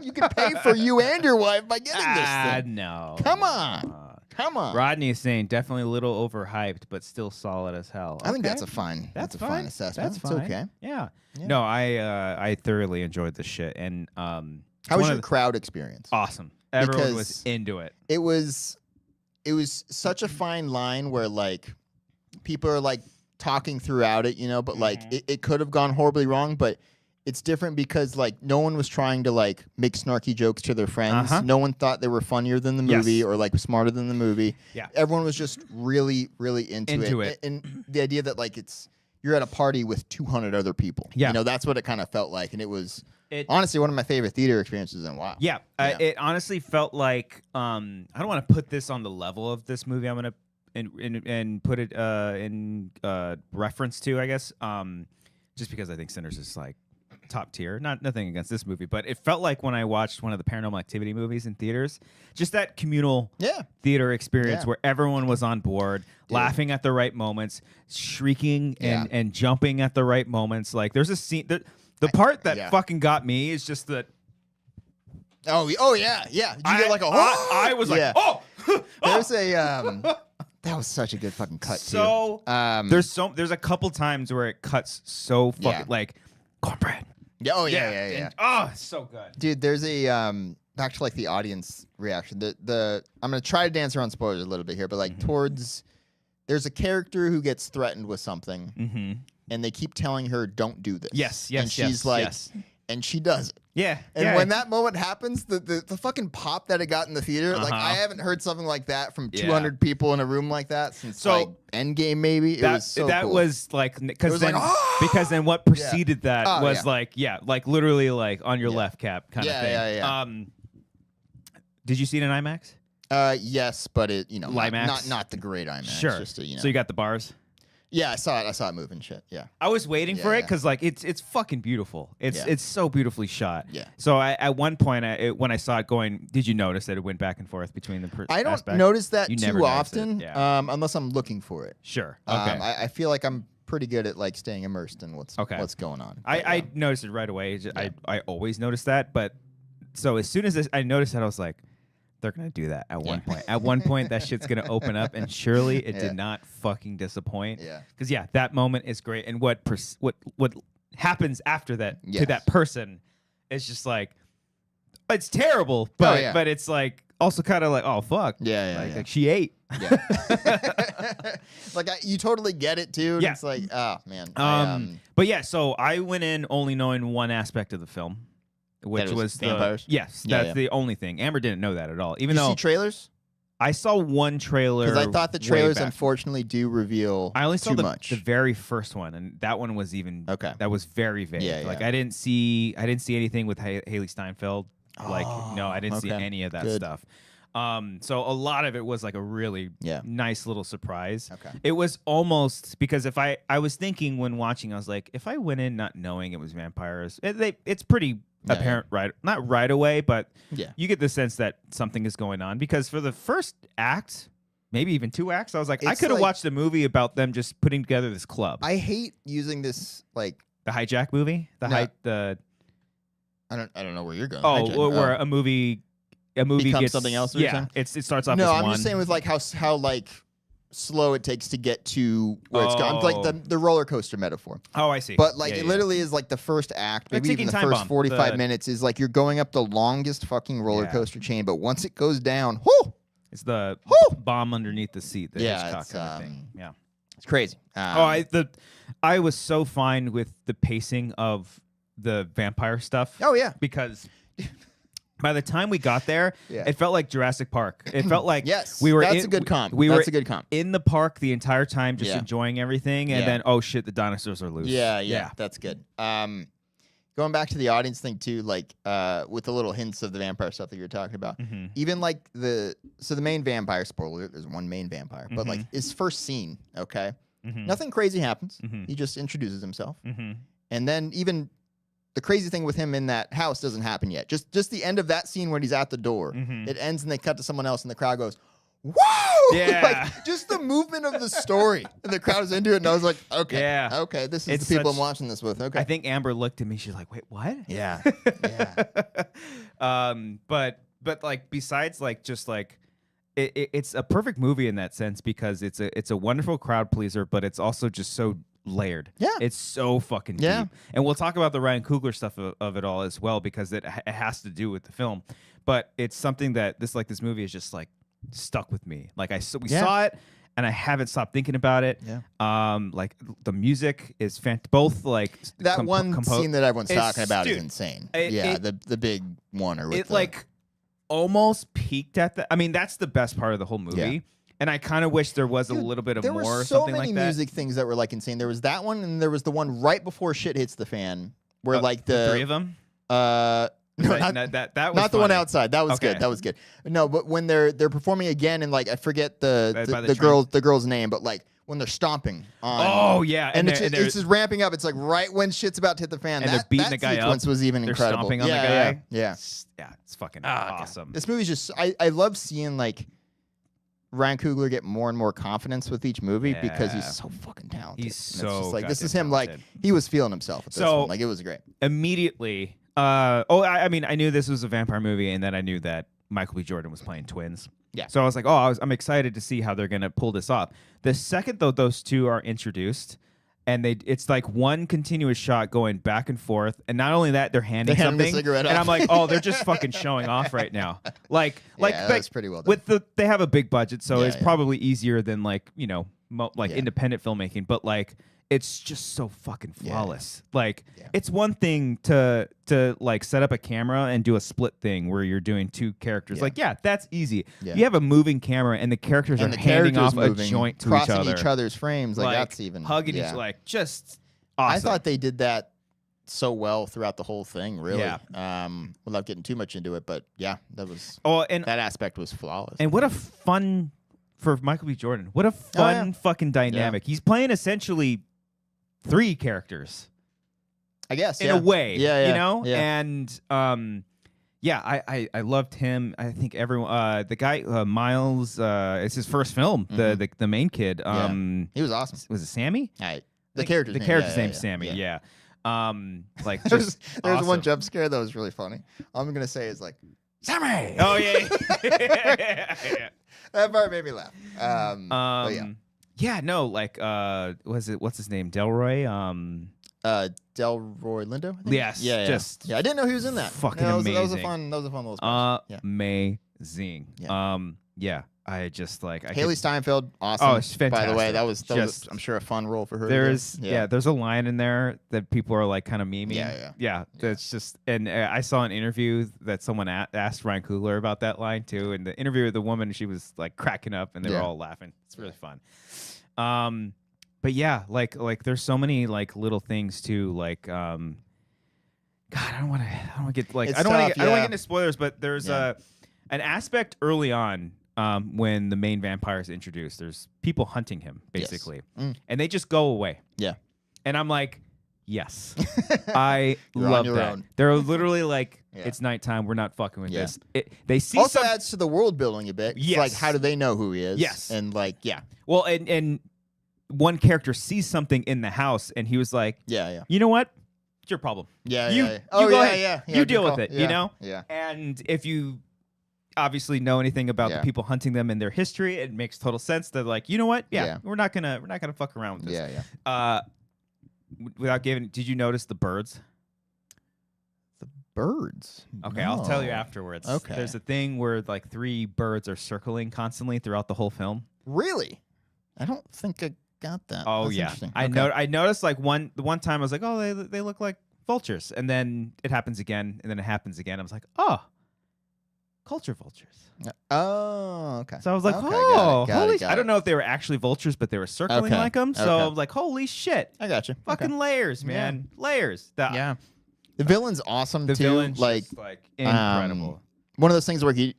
You can pay for you and your wife by getting this thing. No. Come on. Come on. Rodney is saying definitely a little overhyped, but still solid as hell. I think that's a fine. That's a fine assessment. That's fine. It's okay. Yeah. No, I thoroughly enjoyed the shit, and how was your crowd experience? Awesome. Everyone was into it. It was such a fine line where like people are like talking throughout it, but like it could have gone horribly wrong, but it's different because like no one was trying to like make snarky jokes to their friends. No one thought they were funnier than the movie or like smarter than the movie. Yeah. Everyone was just really, really into it. And the idea that like you're at a party with 200 other people. Yeah. That's what it kind of felt like. And it was honestly one of my favorite theater experiences in a while. Yeah. It honestly felt like I don't want to put this on the level of this movie. I'm gonna and put it in reference to, I guess. Just because I think Sinners is like top tier. Nothing against this movie, but it felt like when I watched one of the Paranormal Activity movies in theaters, just that communal theater experience where everyone was on board, laughing at the right moments, shrieking and jumping at the right moments. Like there's a scene the part that fucking got me is just that. Oh yeah. You get like a I was like, oh. There's a that was such a good fucking cut too. There's a couple times where it cuts so fucking like cornbread. Yeah. Oh yeah. Oh, it's so good, dude. There's a back to like the audience reaction. I'm gonna try to dance around spoilers a little bit here, but like there's a character who gets threatened with something, and they keep telling her, "Don't do this." Yes. And she's like, and she does it. Yeah. And when that moment happens, the fucking pop that it got in the theater, like I haven't heard something like that from 200 people in a room like that since like Endgame maybe. It was so cool. Was like because then what preceded that was like literally like on your left cap kind of thing. Yeah. Did you see it in IMAX? Yes, but it IMAX? not the great IMAX. Sure. Just So you got the bars. Yeah, I saw it moving shit. Yeah. I was waiting for it because like it's fucking beautiful. It's so beautifully shot. Yeah. So at one point when I saw it going, did you notice that it went back and forth between the I don't aspects? notice that You never too noticed it. often, Yeah. unless I'm looking for it. Sure. Okay. I feel like I'm pretty good at like staying immersed in what's going on. I noticed it right away. I always noticed that, but so as soon as I noticed that, I was like, they're gonna do that at one point. At one point, that shit's gonna open up, and surely it did not fucking disappoint. Yeah. Because that moment is great, and what happens after that to that person is just like, it's terrible, but it's like also kind of like, oh fuck, like she ate. Yeah. Like you totally get it too. And it's like, oh man. But yeah, so I went in only knowing one aspect of the film. Which was vampires? Yes, that's the only thing. Amber didn't know that at all. Even though see trailers? I saw one trailer. Because I thought the trailers unfortunately do reveal I only saw too much. the very first one, and that one was even that was very vague. Like I didn't see anything with Haley Steinfeld. Like no, I didn't see any of that stuff. So a lot of it was like a really nice little surprise. Okay. It was almost because if I was thinking when watching, I was like, if I went in not knowing it was vampires, it's pretty apparent right, not right away, but you get the sense that something is going on because for the first act, maybe even 2 acts, I was like, I could have watched a movie about them just putting together this club. I hate using this like the hijack movie. I don't know where you're going. Where a movie becomes gets something else. It starts off. No, as I'm one. just saying with like how like slow it takes to get to where it's gone. Like the roller coaster metaphor. Oh, I see. But like it literally is like the first act, maybe even the first 45 minutes is like you're going up the longest fucking roller coaster chain. But once it goes down, whoo! It's the bomb underneath the seat. The Hitchcock kind of thing. Yeah, it's crazy. I was so fine with the pacing of the vampire stuff. Oh yeah, because by the time we got there, it felt like Jurassic Park. It felt like we were. That's a good comp. That's a good comp. In the park the entire time, just enjoying everything, and then oh shit, the dinosaurs are loose. Yeah, that's good. Going back to the audience thing too, like with the little hints of the vampire stuff that you're talking about, even like the main vampire, spoiler alert, there's one main vampire, but like his first scene, nothing crazy happens. He just introduces himself, and then even the crazy thing with him in that house doesn't happen yet. Just the end of that scene when he's at the door, it ends and they cut to someone else, and the crowd goes, "Whoa!" Yeah, like just the movement of the story, and the crowd is into it. And I was like, "Okay, this is the people I'm watching this with." Okay, I think Amber looked at me. She's like, "Wait, what?" Yeah. But like besides like just like it's a perfect movie in that sense because it's a wonderful crowd pleaser, but it's also just so layered. Yeah, it's so fucking deep. And we'll talk about the Ryan Coogler stuff of it all as well because it has to do with the film. But it's something that this movie is just like stuck with me. Like we saw it and I haven't stopped thinking about it. Yeah. Like the music is both like that one scene that everyone's talking about is insane. The big one or it like almost peaked at the. I mean, that's the best part of the whole movie. Yeah. And I kind of wish there was a little bit of more or something like that. There were so many music things that were like insane. There was that one, and there was the one right before shit hits the fan, where like the 3 of them. No, that was not the one outside. That was good. That was good. No, but when they're performing again, and like I forget the girl's name, but like when they're stomping on. Oh yeah, and it's just ramping up. It's like right when shit's about to hit the fan. And they're beating the guy sequence up. was even they're incredible. Stomping on the guy. Yeah, it's fucking awesome. God. This movie's just. I love seeing like Ryan Coogler get more and more confidence with each movie because he's so fucking talented. He's so just like this is him talented. Like he was feeling himself with this one. Like it was great. Immediately, I mean I knew this was a vampire movie, and then I knew that Michael B. Jordan was playing twins. Yeah. So I was like, I'm excited to see how they're gonna pull this off. The second though those two are introduced, and it's like one continuous shot going back and forth, and not only that, they're handing something, and I'm like, they're just fucking showing off right now. Like that's pretty well done. They have a big budget, so it's probably easier than like independent filmmaking, but like it's just so fucking flawless. Like it's one thing to like set up a camera and do a split thing where you're doing 2 characters. Like that's easy. You have a moving camera and the characters are handing off a joint to crossing each other's frames. Like that's even hugging each like just awesome. I thought they did that so well throughout the whole thing, really. Without getting too much into it, but that was that aspect was flawless. And what a fun for Michael B. Jordan. What a fun fucking dynamic. He's playing essentially 3 characters. I guess in a way. Yeah. You know? Yeah. And I loved him. I think everyone the guy Miles it's his first film, the main kid. He was awesome. Was it Sammy? The character's name's Sammy, yeah. Like there's awesome. one jump scare that was really funny. All I'm gonna say is like, Sammy. Oh yeah. That part made me laugh. But yeah. Yeah, no, like what's his name? Delroy? Delroy Lindo? I think? Yes. Yeah, I didn't know he was in that. Fucking amazing. That was a fun little spot. Amazing. Yeah. I just like Haley Steinfeld, awesome. Oh, it's fantastic. By the way, that was I'm sure a fun role for her. There's a line in there that people are like kind of memeing. Yeah. That's just, and I saw an interview that someone asked Ryan Coogler about that line too, and the interview with the woman, she was like cracking up, and they were all laughing. It's really fun. But yeah, like there's so many like little things too, like God, I don't want to get like I don't want to get into spoilers, but there's an aspect early on. When the main vampire is introduced, there's people hunting him, basically. Yes. And they just go away. Yeah. And I'm like, yes. I love that. Own. They're literally like, it's nighttime. We're not fucking with this. They see also adds to the world building a bit. Yes. It's like, how do they know who he is? Yes. And like, Well, and one character sees something in the house, and he was like, you know what? It's your problem. You go ahead. You deal with it, you know? Yeah. And if you obviously know anything about the people hunting them and their history, it makes total sense. They're like, you know what? We're not gonna fuck around with this. Without giving, did you notice the birds? The birds? Okay, no. I'll tell you afterwards. Okay. There's a thing where like 3 birds are circling constantly throughout the whole film. Really? I don't think I got that. Oh, That's I noticed like one time I was like, oh, they look like vultures, and then it happens again, and then it happens again. I was like, oh. Culture vultures. Oh, okay. So I was like, holy shit. I don't know if they were actually vultures, but they were circling like them. So I was like, holy shit. I got you. Fucking layers, man. Layers. The villain's awesome, too. The villain's like incredible. One of those things where you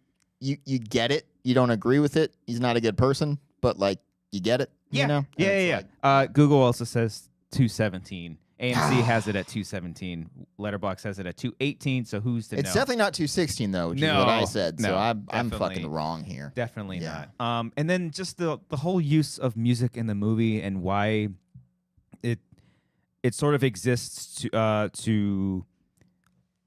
get it. You don't agree with it. He's not a good person, but like you get it. Yeah. You know? Like, Google also says 217. AMC has it at 217. Letterboxd has it at 218. So who's to know? It's definitely not 216 though, which is what I said. So I'm fucking wrong here. Definitely not. And then just the whole use of music in the movie and why it sort of exists to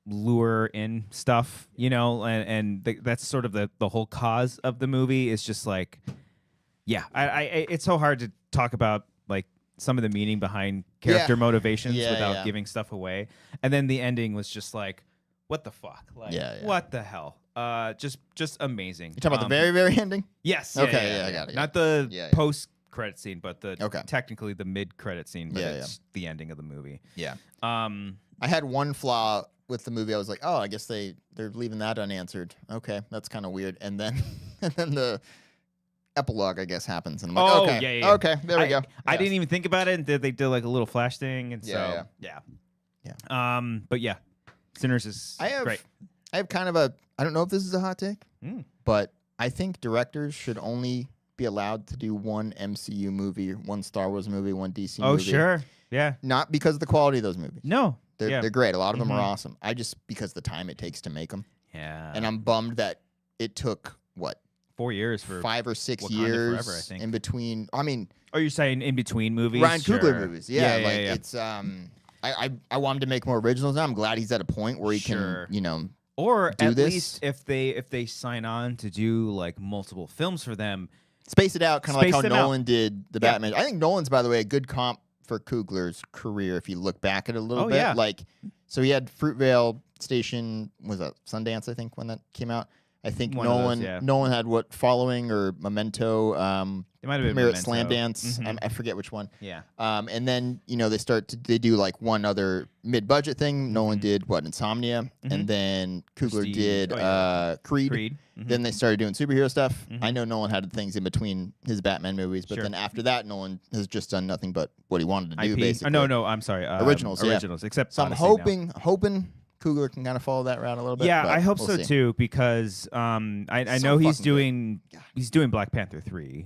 lure in stuff, you know, and that's sort of the whole cause of the movie. Is just like, it's so hard to talk about like some of the meaning behind character motivations without giving stuff away. And then the ending was just like, what the fuck? Like, what the hell? Just amazing. You talking about the very, very ending? Yes. Okay, I got it. Not the post-credit scene, but technically the mid-credit scene, but it's the ending of the movie. Yeah. I had one flaw with the movie. I was like, oh, I guess they're leaving that unanswered. Okay, that's kind of weird. And then the epilogue, I guess, happens, and I'm like, okay, there we go. I didn't even think about it, and they did like a little flash thing, and but yeah, Sinners is great. I have kind of I don't know if this is a hot take, but I think directors should only be allowed to do one MCU movie, one Star Wars movie, one DC movie. Oh, sure, yeah. Not because of the quality of those movies. No, they're great. A lot of them are awesome. Because the time it takes to make them. Yeah, and I'm bummed that it took 4 years for 5 or 6 Wakanda years Forever, I think. in between. I mean, you're saying in between movies? Ryan Coogler movies, It's I want him to make more originals. Now I'm glad he's at a point where he can, or do at this. least if they sign on to do like multiple films for them, space it out, kind of like how Nolan did the Batman. I think Nolan's, by the way, a good comp for Coogler's career if you look back at it a little bit. Yeah. Like, so he had Fruitvale Station, was that Sundance, I think, when that came out. I think Nolan had Following or Memento. It might have been Memento. Slam Dance. I forget which one. Yeah. And then they do like one other mid-budget thing. Nolan did Insomnia, and then Coogler did Creed. Then they started doing superhero stuff. I know Nolan had things in between his Batman movies, but then after that, Nolan has just done nothing but what he wanted to do, basically. No, I'm sorry. Originals, except so I'm Odyssey hoping Coogler can kind of follow that route a little bit. Yeah, but I hope we'll so see. too, because I So know he's fucking doing Black Panther 3.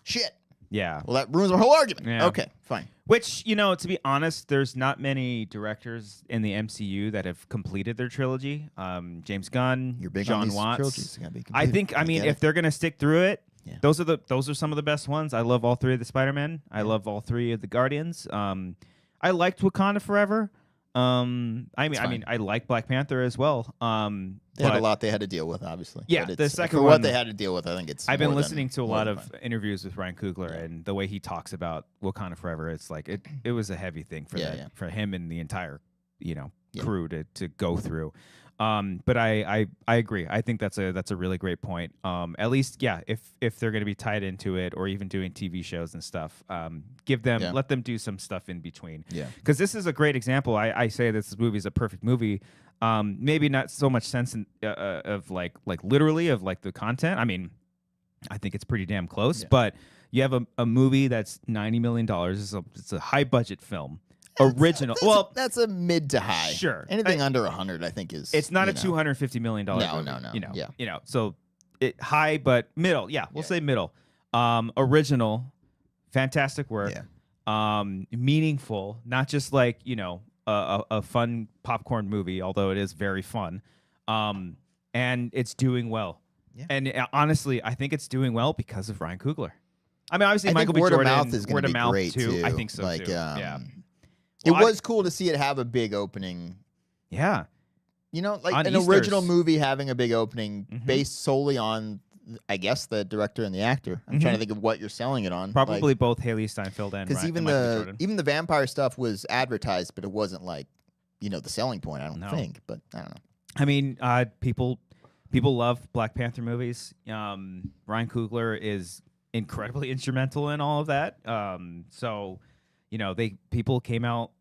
Shit. Yeah. Well, that ruins my whole argument. Yeah. Okay, fine. Which, to be honest, there's not many directors in the MCU that have completed their trilogy. James Gunn, You're big John on these Watts. trilogies. They gotta be I completed. think, I mean, get if it. they're gonna stick through it, Yeah. those are some of the best ones. I love all 3 of the Spider-Men. I love all 3 of the Guardians. I liked Wakanda Forever. I mean, I like Black Panther as well. They had a lot they had to deal with, obviously. Yeah, but the it's, second for one, what they had to deal with, I think it's. I've been more listening than- to a more lot than of fine. interviews with Ryan Coogler, and the way he talks about Wakanda Forever, it's like it was a heavy thing for for him and the entire crew to go through. But I agree. I think that's a really great point. At least, if they're going to be tied into it or even doing TV shows and stuff, let them do some stuff in between. Yeah. Because this is a great example. I say this movie is a perfect movie. Maybe not so much sense of like literally of like the content. I mean, I think it's pretty damn close. But you have a movie that's $90 million. It's a high budget film. Original. That's a mid to high. Sure. Anything under 100, I think is. It's not a $250 million movie. No. So it high but middle. Yeah, we'll say middle. Original, fantastic work. Yeah. Meaningful, not just like a fun popcorn movie, although it is very fun. And it's doing well. Yeah. And honestly, I think it's doing well because of Ryan Coogler. I mean, obviously, Michael B. Word Jordan, of mouth is going to be great too. I think so too. Yeah. It was cool to see it have a big opening. Yeah. Like on an Easter's. original movie having a big opening based solely on, I guess, the director and the actor. I'm trying to think of what you're selling it on. Probably both Haley Steinfeld and because even the vampire stuff was advertised, but it wasn't like the selling point. I don't think, but I don't know. I mean, people love Black Panther movies. Ryan Coogler is incredibly instrumental in all of that. So. People came out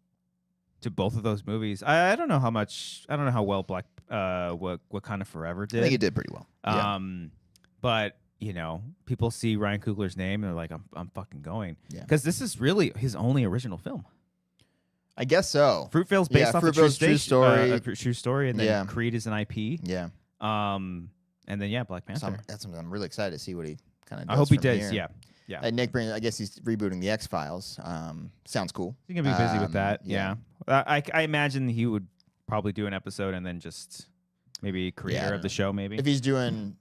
to both of those movies. I don't know how well Wakanda Forever did. I think it did pretty well. But people see Ryan Coogler's name and they're like, I'm fucking going. Yeah. Because this is really his only original film. I guess so. Fruitvale's based off a true story, and then Creed is an IP. Yeah. And then Black Panther. I'm really excited to see what he kind of does. I hope he from does. here. Yeah. Nick Breen, I guess he's rebooting the X-Files. Sounds cool. He's going to be busy with that. Yeah. I imagine he would probably do an episode and then just maybe creator of the show, maybe. If he's doing...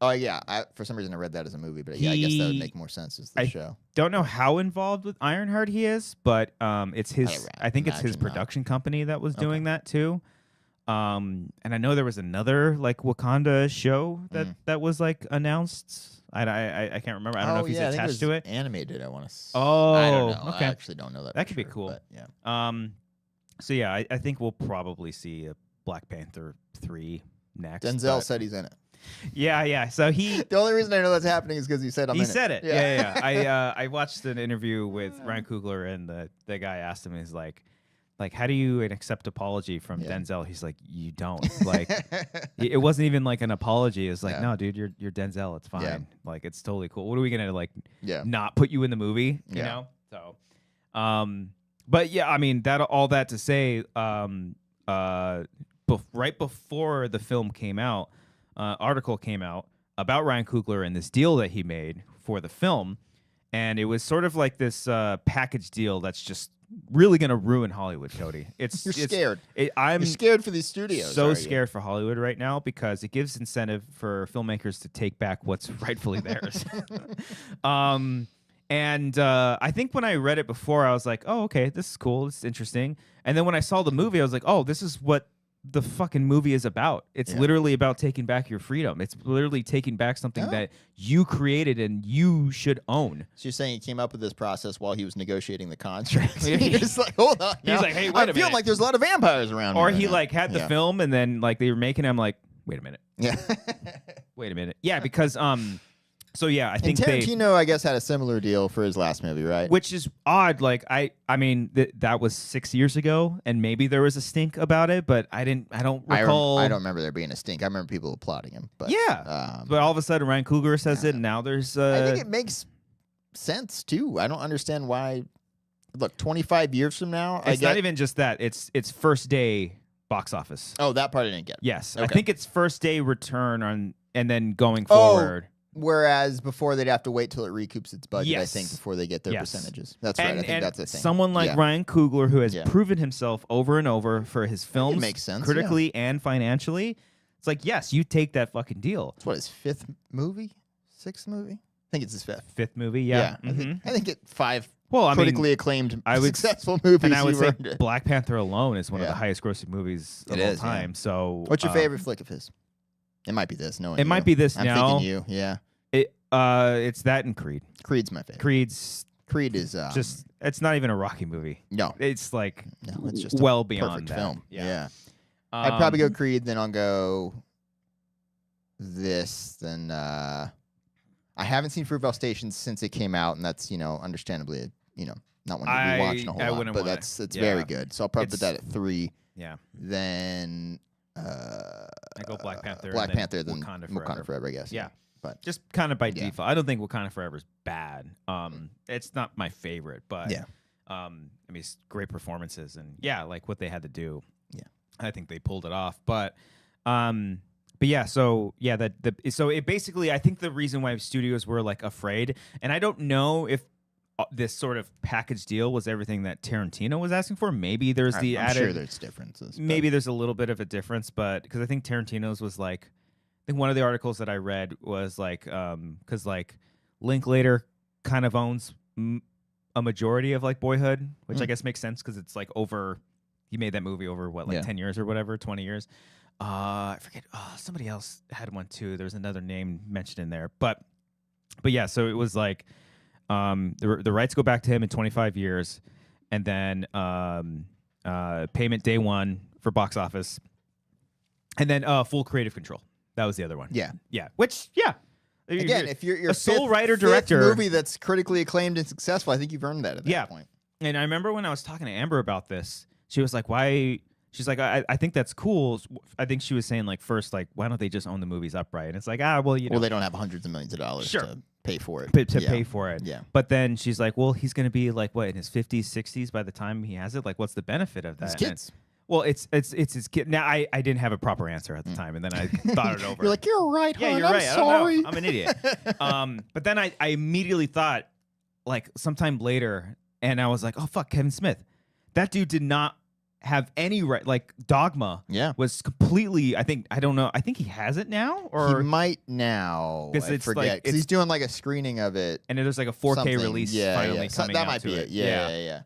Oh, yeah. For some reason, I read that as a movie, but I guess that would make more sense as the show. Don't know how involved with Ironheart he is, but it's his... I think it's his production company that was doing that, too. And I know there was another, like, Wakanda show that was, like, announced... I can't remember. I don't know if he's attached to it. Animated, I want to. Oh, I don't know. Okay. I actually don't know that. That could be cool. But, yeah. So I think we'll probably see a Black Panther 3 next. Denzel said he's in it. Yeah. So he. The only reason I know that's happening is because he said he said it. Yeah. I watched an interview with Ryan Coogler, and the guy asked him, he's like, how do you accept apology from Denzel? He's like, you don't. Like, it wasn't even like an apology. It's like, no, dude, you're Denzel. It's fine. Yeah. Like, it's totally cool. What are we gonna not put you in the movie? You know? So, but I mean, all that to say, right before the film came out, article came out about Ryan Coogler and this deal that he made for the film, and it was sort of like this package deal that's just really gonna ruin Hollywood, Cody. You're scared. I'm You're scared for these studios. So scared for Hollywood right now because it gives incentive for filmmakers to take back what's rightfully theirs. And I think when I read it before, I was like, oh, okay, this is cool. This is interesting. And then when I saw the movie, I was like, oh, this is what the fucking movie is about. It's literally about taking back your freedom. It's literally taking back something that you created and you should own. So you're saying he came up with this process while he was negotiating the contract? He's like, hold on. He's like, hey, wait a minute. I feel like there's a lot of vampires around. Or he had the film and then they were making him like, wait a minute. Yeah. Wait a minute. Yeah, because so I think Tarantino, I guess, had a similar deal for his last movie, right? Which is odd. Like I mean, that was 6 years ago, and maybe there was a stink about it, but I don't recall. I don't remember there being a stink. I remember people applauding him. But but all of a sudden Ryan Coogler says it, and now there's. I think it makes sense too. I don't understand why. Look, 25 years from now, it's not even just that. It's first day box office. Oh, that part I didn't get. Yes, Okay. I think it's first day return on, and then going forward. Whereas before they'd have to wait till it recoups its budget, Yes. I think, before they get their Yes. percentages. That's right. I think that's a thing. Someone like Ryan Coogler, who has Yeah. proven himself over and over for his films, makes sense, critically and financially, it's like, yes, you take that fucking deal. It's what, his 5th movie? 6th movie? I think it's his 5th. 5th movie, yeah. I think it 5 well, critically acclaimed I would, successful movies. And I would you've say earned it. Black Panther alone is one of the highest grossing movies of all time. So, what's your favorite flick of his? It might be this. It might be this I'm now. thinking you. Yeah. It's that and Creed. Creed's my favorite. Creed is just. It's not even a Rocky movie. No. It's like it's just well a beyond perfect that. film. Yeah. I'd probably go Creed, then I'll go this. Then I haven't seen Fruitvale Station since it came out, and that's understandably not one to be watching a whole lot, but it's very good. So I'll probably put that at 3. Yeah. Then I go Black Panther. Black Panther, then Wakanda Forever, I guess. Yeah. But just kind of by default. I don't think Wakanda Forever is bad. It's not my favorite, but I mean, it's great performances and like what they had to do. Yeah, I think they pulled it off. But yeah. So so it basically, I think the reason why studios were like afraid, and I don't know if this sort of package deal was everything that Tarantino was asking for. Maybe there's the I'm added. sure there's differences. Maybe there's a little bit of a difference, but because I think Tarantino's was like. I think one of the articles that I read was like, because like Linklater kind of owns a majority of like Boyhood, which I guess makes sense because it's like he made that movie over what, like 10 years or whatever, 20 years. I forget. Somebody else had one too. There's another name mentioned in there, but yeah. So it was like the rights go back to him in 25 years, and then payment day one for box office, and then full creative control. That was the other one. Yeah. Which, again, if you're a sole fifth, writer director movie that's critically acclaimed and successful, I think you've earned that at that point. And I remember when I was talking to Amber about this, she was like, "Why?" She's like, "I think that's cool." I think she was saying like first, like, why don't they just own the movies upright? And it's like, well, they don't have hundreds of millions of dollars to pay for it. Pay for it. Yeah. But then she's like, well, he's going to be like what in his 50s, 60s by the time he has it. Like, what's the benefit of that? His kids. Well, it's his kid. Now, I didn't have a proper answer at the time, and then I thought it over. You're like, you're right, hon. Yeah, you're I'm right. sorry. I don't know. I'm an idiot. But then I immediately thought, like, sometime later, and I was like, oh, fuck, Kevin Smith. That dude did not have any right. Like, Dogma was completely, I don't know. I think he has it now. Or he might now. I forget. Because he's doing, like, a screening of it. And there's, like, a 4K release finally coming out. That might be it. Yeah.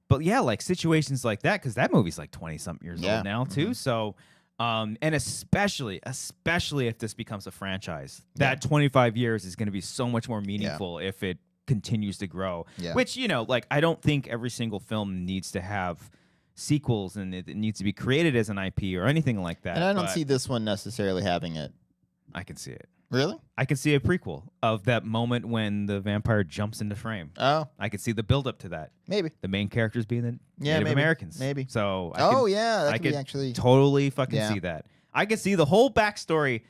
But yeah, like situations like that, because that movie's like 20-something years old now too. So, and especially if this becomes a franchise, that 25 years is going to be so much more meaningful if it continues to grow. Yeah. Which like I don't think every single film needs to have sequels and it needs to be created as an IP or anything like that. And I don't see this one necessarily having it. I can see it. Really? I can see a prequel of that moment when the vampire jumps into frame. Oh. I can see the build up to that. Maybe. The main characters being the Native Americans. Maybe. So I could actually totally fucking see that. I could see the whole backstory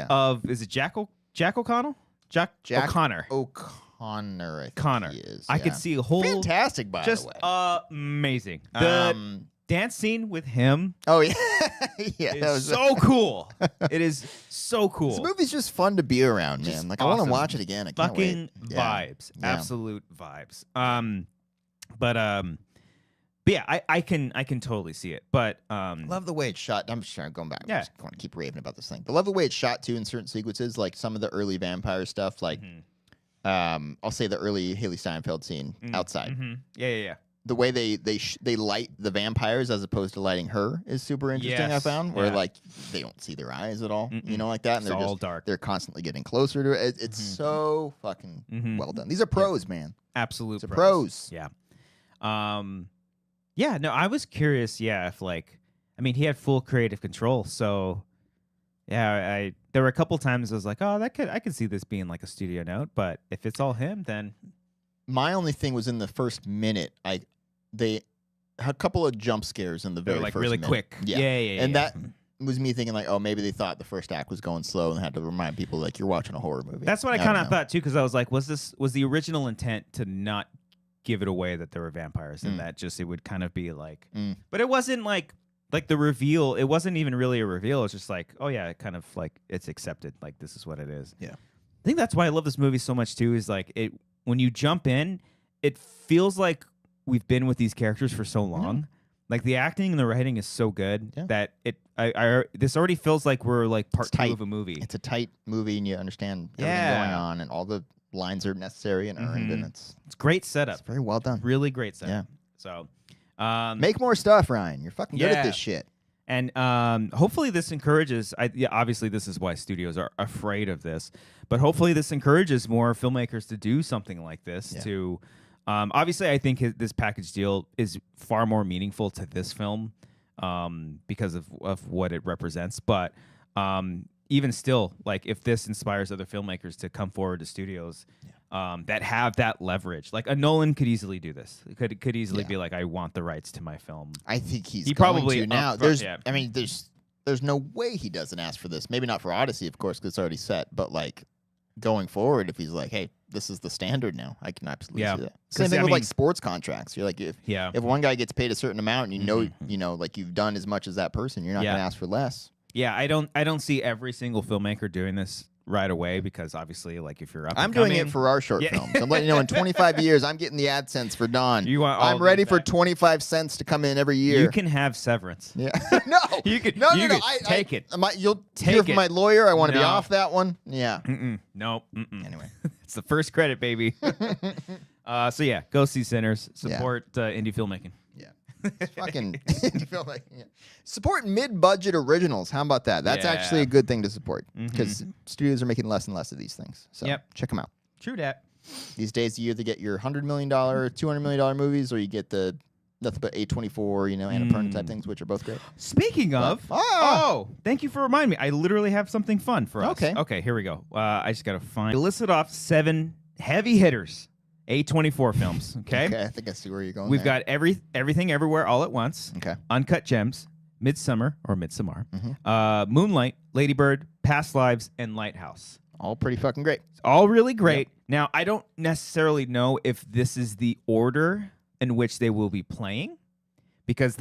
of is it Jack O'Connell? Jack O'Connor. O'Connor, I think he is. I could see a whole fantastic by the way. Amazing. The dance scene with him. Oh yeah, yeah, that was so cool. It is so cool. This movie's just fun to be around, man. Like awesome. I want to watch it again. I can't fucking wait. Vibes, absolute vibes. But yeah, I can totally see it. But love the way it's shot. I'm just going back. Yeah, I'm just going to keep raving about this thing. But love the way it's shot too in certain sequences, like some of the early vampire stuff, like I'll say the early Haley Steinfeld scene outside. Yeah. The way they light the vampires as opposed to lighting her is super interesting. I found where like they don't see their eyes at all, like that, and they're all dark. They're constantly getting closer to it. It's so fucking well done. These are pros, man. Absolute pros. Yeah. Yeah. No, I was curious. Yeah, if like, I mean, he had full creative control, so yeah, there were a couple times I was like, oh, I could see this being like a studio note, but if it's all him, then. My only thing was in the first minute, they had a couple of jump scares in the very like first really minute. quick. Yeah. And that was me thinking like, oh, maybe they thought the first act was going slow and had to remind people like you're watching a horror movie. That's what I kind of thought too, because I was like, was the original intent to not give it away that there were vampires and that just it would kind of be like, but it wasn't like like the reveal, it wasn't even really a reveal. It's just like, oh yeah, it kind of like it's accepted. Like this is what it is. Yeah. I think that's why I love this movie so much too. Is like it when you jump in, it feels like we've been with these characters for so long. Like the acting and the writing is so good that this already feels like we're like part two of a movie. It's a tight movie, and you understand everything going on, and all the lines are necessary and earned, and it's great setup. It's very well done. Really great setup. Yeah. So, make more stuff, Ryan. You're fucking good at this shit. And hopefully this encourages. Obviously this is why studios are afraid of this, but hopefully this encourages more filmmakers to do something like this. To obviously, I think this package deal is far more meaningful to this film because of what it represents. But even still, like if this inspires other filmmakers to come forward to studios that have that leverage, like a Nolan could easily do this. It could easily be like, I want the rights to my film. I think he probably to now. I mean, there's no way he doesn't ask for this. Maybe not for Odyssey, of course, because it's already set. But like going forward, if he's like, hey, this is the standard now, I can absolutely see that. Same thing with like sports contracts. You're like, if one guy gets paid a certain amount, and you know, like you've done as much as that person, you're not going to ask for less. Yeah, I don't see every single filmmaker doing this right away because obviously, like if you're up, I'm doing it for our short films. I'm letting you know, in 25 years, I'm getting the AdSense for Dawn. I'm ready for 25 cents to come in every year. You can have severance. Yeah, no, you can. No, take it. You'll hear from my lawyer. I want to be off that one. Yeah. Nope. Anyway, it's the first credit, baby. So yeah, go see Sinners. Support indie filmmaking. It's fucking support mid-budget originals. How about that? That's actually a good thing to support because studios are making less and less of these things. So check them out. True that. These days, you either get your $100 million, $200 million movies, or you get the nothing but A24, Annapurna type things, which are both great. Speaking of, thank you for reminding me. I literally have something fun for us. Okay, here we go. I just gotta find. I listed off 7 heavy hitters. A24 films, okay? Okay, I think I see where you're going. We've got Everything Everywhere All at Once. Okay. Uncut Gems, Midsommar, Moonlight, Lady Bird, Past Lives, and Lighthouse. All pretty fucking great. All really great. Yep. Now, I don't necessarily know if this is the order in which they will be playing, because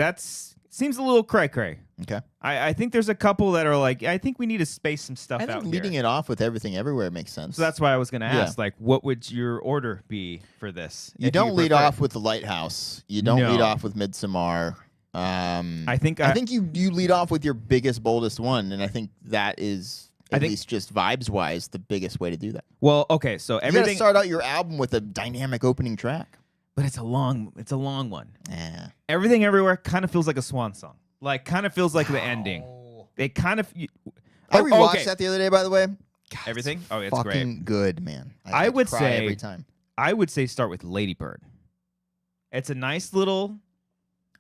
seems a little cray-cray. Okay. I think there's a couple that are like, I think we need to space some stuff out. I think leading it off with Everything Everywhere makes sense. So that's why I was going to ask, like, what would your order be for this? You don't lead off with The Lighthouse. You don't lead off with Midsommar. I think you lead off with your biggest, boldest one, and I think that is at least just vibes-wise the biggest way to do that. Well, okay, so everything. You got to start out your album with a dynamic opening track. But it's a long one. Yeah. Everything Everywhere kind of feels like a swan song. Like, kind of feels like the ending. It kind of. I rewatched that the other day, by the way. God, Everything? Oh, it's fucking great. Good, man. I would cry say every time. I would say start with Lady Bird. It's a nice little.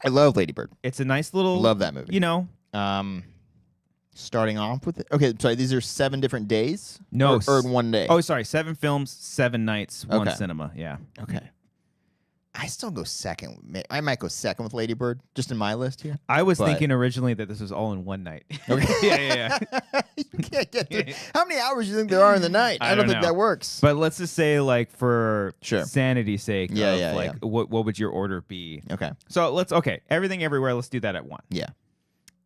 I love Lady Bird. It's a nice little. Love that movie. Starting off with it. Okay, sorry. These are 7 different days. No, or in one day. Oh, sorry. 7 films, 7 nights, 1 cinema. Yeah. Okay. I still go second. I might go second with Lady Bird, just in my list here. I was thinking originally that this was all in one night. Okay. yeah. You can't get through. How many hours do you think there are in the night? I don't think that works. But let's just say, like, for sanity's sake, what would your order be? Okay. So Everything Everywhere, let's do that at 1. Yeah.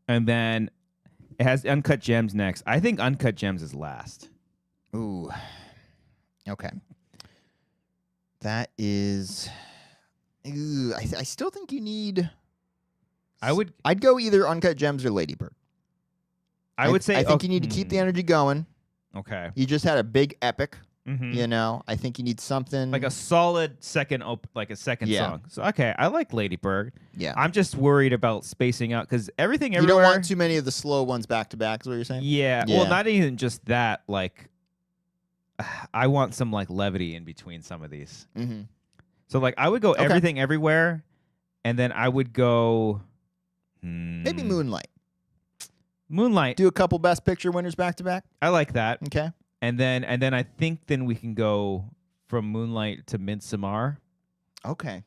And then it has Uncut Gems next. I think Uncut Gems is last. Ooh. Okay. That is... I still think you need... I'd go either Uncut Gems or Lady Bird. I would say... I think you need to keep the energy going. Okay. You just had a big epic. I think you need something... Like a solid second song. So, okay, I like Lady Bird. Yeah. I'm just worried about spacing out, because Everything Everywhere... You don't want too many of the slow ones back-to-back, is what you're saying? Yeah. Well, not even just that. Like, I want some, like, levity in between some of these. Mm-hmm. So, like, I would go Everything Everywhere, and then I would go... Maybe Moonlight. Do a couple Best Picture winners back-to-back. I like that. Okay. And then I think we can go from Moonlight to Midsommar. Okay.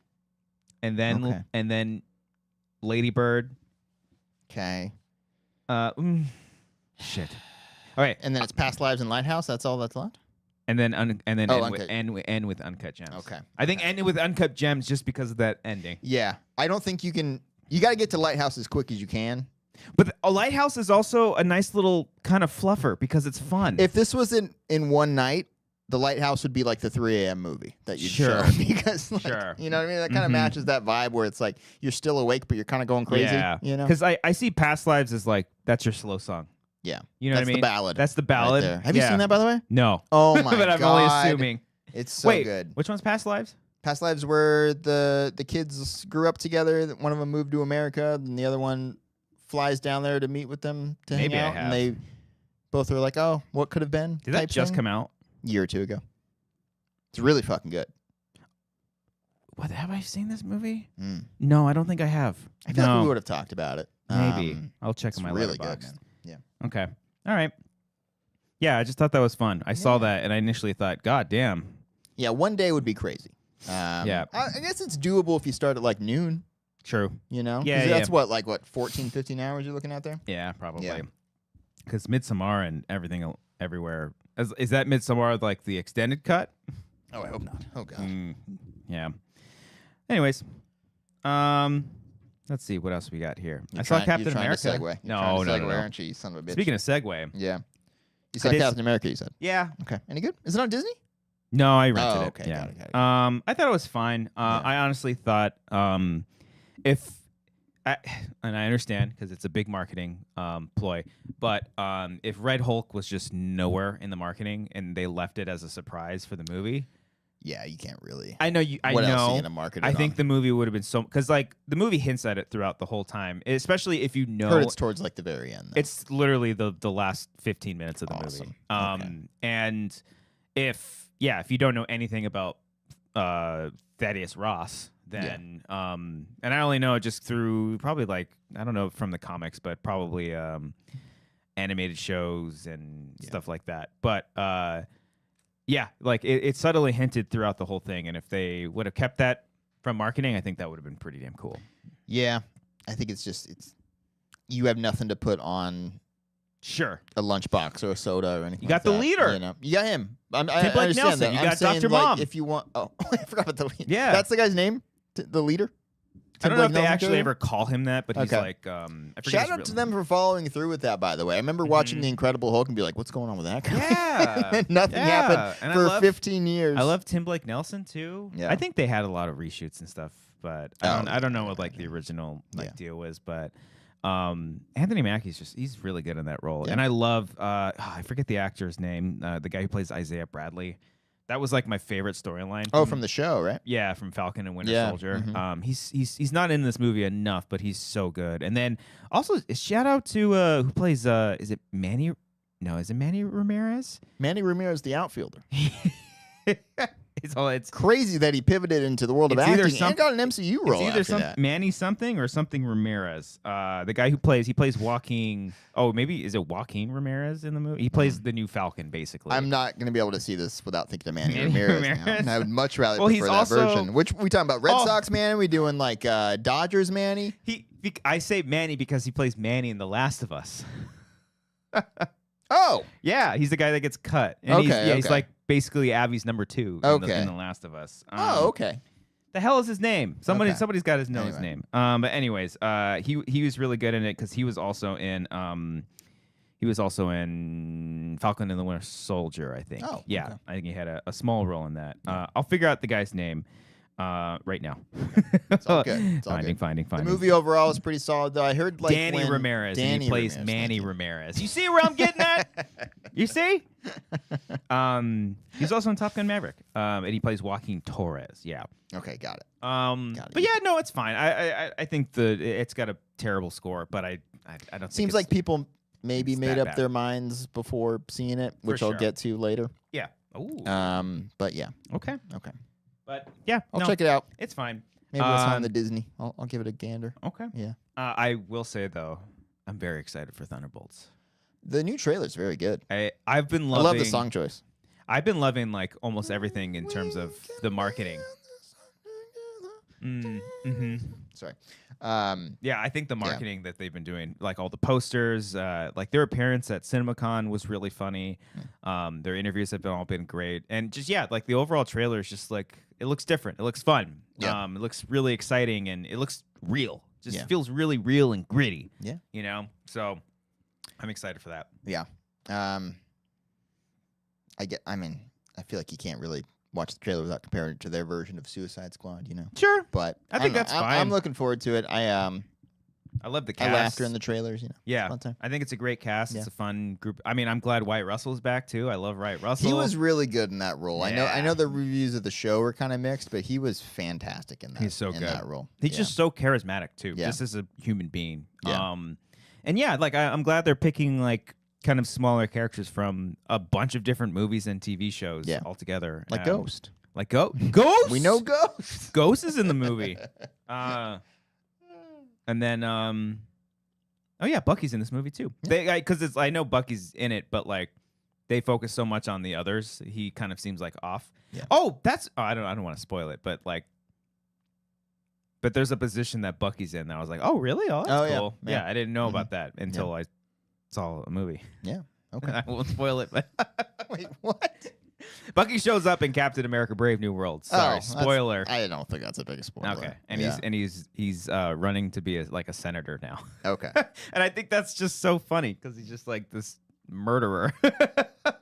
And then Lady Bird. Okay. Shit. All right. And then it's Past Lives and Lighthouse. That's all that's left? And then end with Uncut Gems. Okay. I think end with Uncut Gems just because of that ending. Yeah. I don't think you can You got to get to Lighthouse as quick as you can. But a Lighthouse is also a nice little kind of fluffer because it's fun. If this was in one night, the Lighthouse would be like the 3 a.m. movie that you'd show. Because, like, you know what I mean? That kind of matches that vibe where it's like you're still awake, but you're kind of going crazy. Yeah. You know? Because I see Past Lives as like, that's your slow song. Yeah. You know what I mean? That's the ballad. That's the ballad. Right there. Have you seen that, by the way? No. Oh, my God. But I'm only assuming. It's so good. Which one's Past Lives? Past Lives where the kids grew up together. One of them moved to America, and the other one flies down there to meet with them to hang out. And they both are like, oh, what could have been? Did that just come out? A year or two ago. It's really fucking good. What, have I seen this movie? No, I don't think I have. I feel like we would have talked about it. Maybe. I'll check on my really Letterboxd. Good, man. Yeah. Okay. All right. Yeah, I just thought that was fun. I saw that, and I initially thought, God damn. Yeah, one day would be crazy. Yeah. I guess it's doable if you start at like noon. True. You know? Yeah, that's what 14, 15 hours you're looking at there? Yeah, probably. Because Midsommar and everything everywhere. Is that Midsommar like the extended cut? Oh, I hope not. Oh, God. Yeah. Anyways, let's see what else we got here. I saw Captain America. Segue. No, aren't you, you son of a bitch? Speaking of segue. Yeah. You saw Captain America, you said? Yeah. Okay. Any good? Is it on Disney? No, I rented it. Okay. Yeah. Got it. I thought it was fine. I honestly thought and I understand because it's a big marketing ploy, but if Red Hulk was just nowhere in the marketing and they left it as a surprise for the movie, yeah, you can't really. I know you. What else are you gonna market it I think on? the movie would have been so because like the movie hints at it throughout the whole time, especially if you know. Heard it's towards like the very end. Though. It's literally the last 15 minutes of the movie. And if you don't know anything about Thaddeus Ross, then and I only know it just through probably like I don't know from the comics, but probably animated shows and stuff like that. But yeah, like it subtly hinted throughout the whole thing, and if they would have kept that from marketing, I think that would have been pretty damn cool. Yeah, I think it's you have nothing to put on. Sure, a lunchbox or a soda or anything. You got the leader. You know, you got him. I Blake Nelson. That. You I'm got saying, Dr. like, Mom. If you want, I forgot about the leader. Yeah, that's the guy's name. The leader. I don't know if they actually ever call him that, but he's like, I forget shout out to them for following through with that, by the way. I remember watching The Incredible Hulk and be like, what's going on with that guy? Yeah. Nothing happened and for 15 years. I love Tim Blake Nelson, too. Yeah. I think they had a lot of reshoots and stuff, but I don't know what like the original deal was, but Anthony Mackie's he's really good in that role. Yeah. And I love, I forget the actor's name, the guy who plays Isaiah Bradley. That was like my favorite storyline. From the show, right? Yeah, from Falcon and Winter Soldier. Mm-hmm. He's not in this movie enough, but he's so good. And then also shout out to who plays is it Manny? No, is it Manny Ramirez? Manny Ramirez, the outfielder. It's crazy that he pivoted into the world of acting and got an MCU role. It's either Manny something or something Ramirez. The guy who plays Joaquin. Oh, maybe is it Joaquin Ramirez in the movie? He plays the new Falcon, basically. I'm not going to be able to see this without thinking of Manny Ramirez. Now. I would much rather prefer that also, version. Which we talking about? Red Sox Manny? We doing like Dodgers Manny? I say Manny because he plays Manny in The Last of Us. Oh, yeah, he's the guy that gets cut. And he's like basically Abby's number 2 in the Last of Us. Okay. The hell is his name? Somebody's got his name. But anyways, he was really good in it because he was also in Falcon and the Winter Soldier, I think. Oh, yeah, okay. I think he had a small role in that. I'll figure out the guy's name right now. It's all good. It's all finding. The movie overall is pretty solid, though. I heard like Danny Ramirez. He plays Manny Ramirez. You see where I'm getting at? You see? He's also in Top Gun Maverick, and he plays Joaquin Torres. Yeah. Okay, got it. But yeah, no, it's fine. I think it's got a terrible score, but I don't. Seems like people maybe made up their minds before seeing it, which I'll get to later. Yeah. Ooh. But yeah. Okay. But yeah, I'll check it out. It's fine. Maybe it's on the Disney. I'll give it a gander. Okay. Yeah. I will say though, I'm very excited for Thunderbolts. The new trailer's very good. I've been loving. I love the song choice. I've been loving like almost everything in terms of the marketing. Sorry. Yeah, I think the marketing that they've been doing, like all the posters, like their appearance at CinemaCon was really funny. Their interviews have all been great, and just like the overall trailer is just like it looks different. It looks fun. Yeah. It looks really exciting, and it looks real. Just feels really real and gritty. Yeah. You know? So I'm excited for that. Yeah. I feel like you can't really watch the trailer without comparing it to their version of Suicide Squad, you know? Sure. But I think that's fine. I'm looking forward to it. I love the cast. I laughed during the trailers, you know. Yeah. I think it's a great cast. Yeah. It's a fun group. I mean, I'm glad Wyatt Russell's back too. I love Wyatt Russell. He was really good in that role. Yeah. I know the reviews of the show were kind of mixed, but he was fantastic in that. He's so in good. That role. He's just so charismatic too, just as a human being. Yeah. And yeah, like I'm glad they're picking like kind of smaller characters from a bunch of different movies and TV shows all together. Like Ghost. Like Ghost? We know Ghost. Ghost is in the movie. And then oh yeah, Bucky's in this movie too. Because I know Bucky's in it, but like they focus so much on the others, he kind of seems like off. Yeah. Oh, I don't want to spoil it, but like, but there's a position that Bucky's in that I was like, oh really? Oh, that's cool. Yeah, I didn't know about that until I saw a movie. Yeah. Okay. I won't spoil it, but wait, what? Bucky shows up in Captain America: Brave New World. Sorry, spoiler. I don't think that's a big spoiler. Okay, and he's running to be a senator now. Okay, and I think that's just so funny because he's just like this murderer.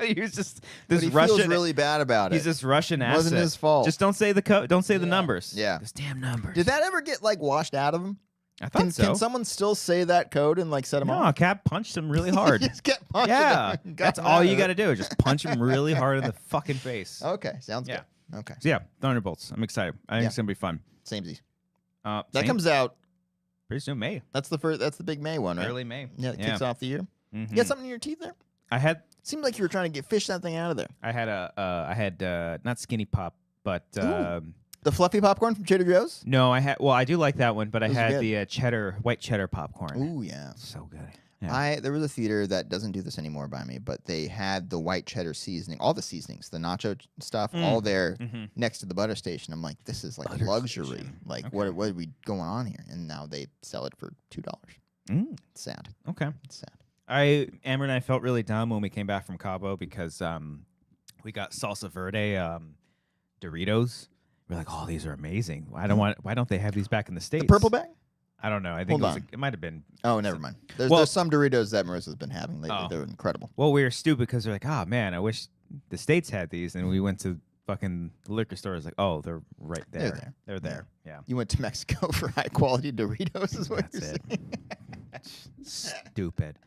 He was just this Russian. Feels really bad about it. He's this Russian asset. It wasn't his fault. Just don't say the code. Don't say the numbers. Yeah, those damn numbers. Did that ever get like washed out of him? I thought so. Can someone still say that code and like set him off? No, Cap punched him really hard. Just get punched. Yeah, that's all you got to do. Just punch him really hard in the fucking face. Okay, sounds good. Okay. So yeah, Thunderbolts. I'm excited. I think it's gonna be fun. Samesies. That comes out pretty soon, May. That's the first. That's the big May one, right? Early May. Yeah, it kicks off the year. Mm-hmm. You got something in your teeth there? I had. Seemed like you were trying to fish that thing out of there. I had not Skinny Pop, but the fluffy popcorn from Trader Joe's. No, I had. Well, I do like that one, but I had the white cheddar popcorn. Ooh yeah, so good. Yeah. There was a theater that doesn't do this anymore by me, but they had the white cheddar seasoning, all the seasonings, the nacho stuff, all there next to the butter station. I'm like, this is like butter luxury. Station. Like, what are we going on here? And now they sell it for $2. It's sad. Okay, it's sad. Amber and I felt really dumb when we came back from Cabo because we got salsa verde Doritos. We're like, oh, these are amazing. Why don't they have these back in the States? The purple bag? I don't know. I think it might have been. Oh, never mind. There's some Doritos that Marissa's been having lately. They're incredible. Well, we were stupid because they're like, oh man, I wish the States had these, and we went to fucking liquor stores. Like, oh, they're right there. They're there. Yeah. You went to Mexico for high quality Doritos, is what you're saying. Stupid.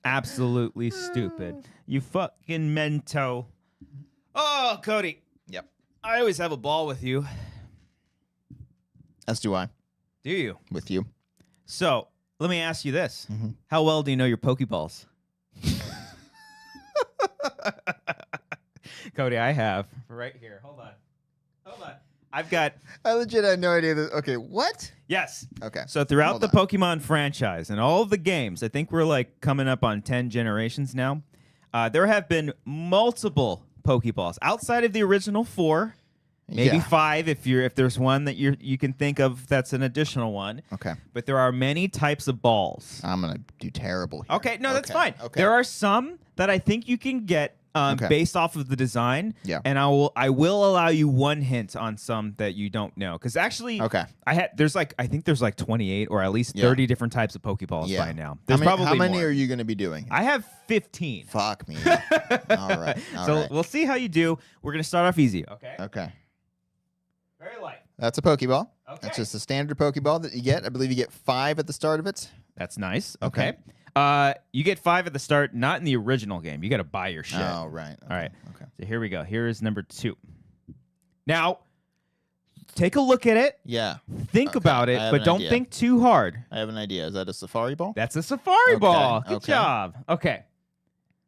Absolutely stupid. You fucking mento. Oh, Cody. Yep. I always have a ball with you. As do I. Do you? With you. So, let me ask you this. How well do you know your Pokeballs? Cody, I have. Right here. Hold on. I legit had no idea that. Okay, what? Yes. Okay. So throughout the Pokemon franchise and all of the games, I think we're like coming up on 10 generations now. There have been multiple Pokeballs outside of the original 4, maybe 5 if there's one that you can think of that's an additional one. Okay. But there are many types of balls. I'm gonna do terrible here. Okay, no, that's fine. Okay. There are some that I think you can get based off of the design. Yeah. And I will allow you one hint on some that you don't know. Because actually, I think there's like 28 or at least 30 different types of Pokeballs by now. There's how many are you going to be doing? I have 15. Fuck me. All right. We'll see how you do. We're going to start off easy. Okay. Okay. Very light. That's a Pokeball. Okay. That's just a standard Pokeball that you get. I believe you get 5 at the start of it. That's nice. Okay. You get 5 at the start, not in the original game. You got to buy your shit. Oh, right. Okay. All right. Okay. So here we go. Here is number 2. Now, take a look at it. Yeah. Think about it, but don't think too hard. I have an idea. Is that a Safari Ball? That's a Safari Ball. Good job. Okay.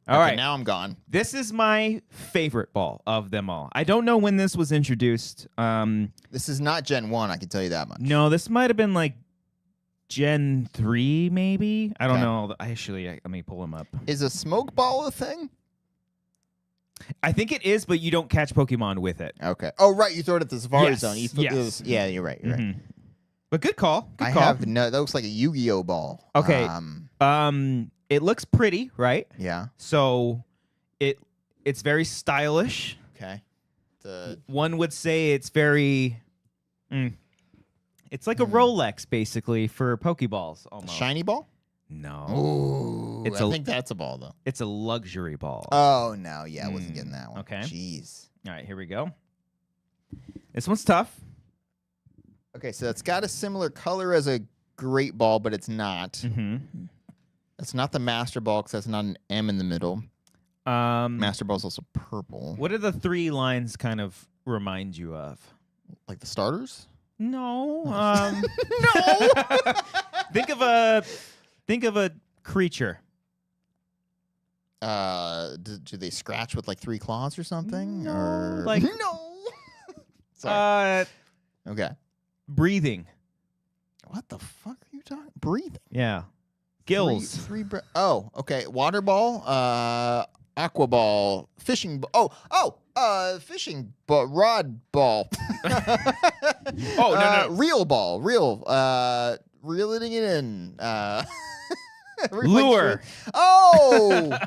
All right. Now I'm gone. This is my favorite ball of them all. I don't know when this was introduced. This is not Gen 1, I can tell you that much. No, this might have been like Gen 3, maybe? I don't know. Let me pull them up. Is a smoke ball a thing? I think it is, but you don't catch Pokemon with it. Okay. Oh, right. You throw it at the Safari Zone. Yes. Yeah, you're right. You're right. But good call. Good call. Have no. That looks like a Yu-Gi-Oh ball. Okay. It looks pretty, right? Yeah. So, it's very stylish. Okay. One would say it's very. It's like a Rolex, basically, for Pokeballs, almost. Shiny ball? No. Ooh, I think that's a ball, though. It's a luxury ball. Oh, no. Yeah, I wasn't getting that one. Okay. Jeez. All right, here we go. This one's tough. Okay, so it's got a similar color as a great ball, but it's not. Mm-hmm. It's not the Master Ball because that's not an M in the middle. Master Ball's also purple. What do the 3 lines kind of remind you of? Like the starters? No. No. Think of a creature. Do they scratch with like 3 claws or something? No, or like no. Sorry. Okay. Breathing. What the fuck are you talking? Breathing. Yeah. Gills. Oh, okay. Water ball, aqua ball, fishing ball. Fishing rod ball. No. Reel ball. Reeling it in. Lure. Oh,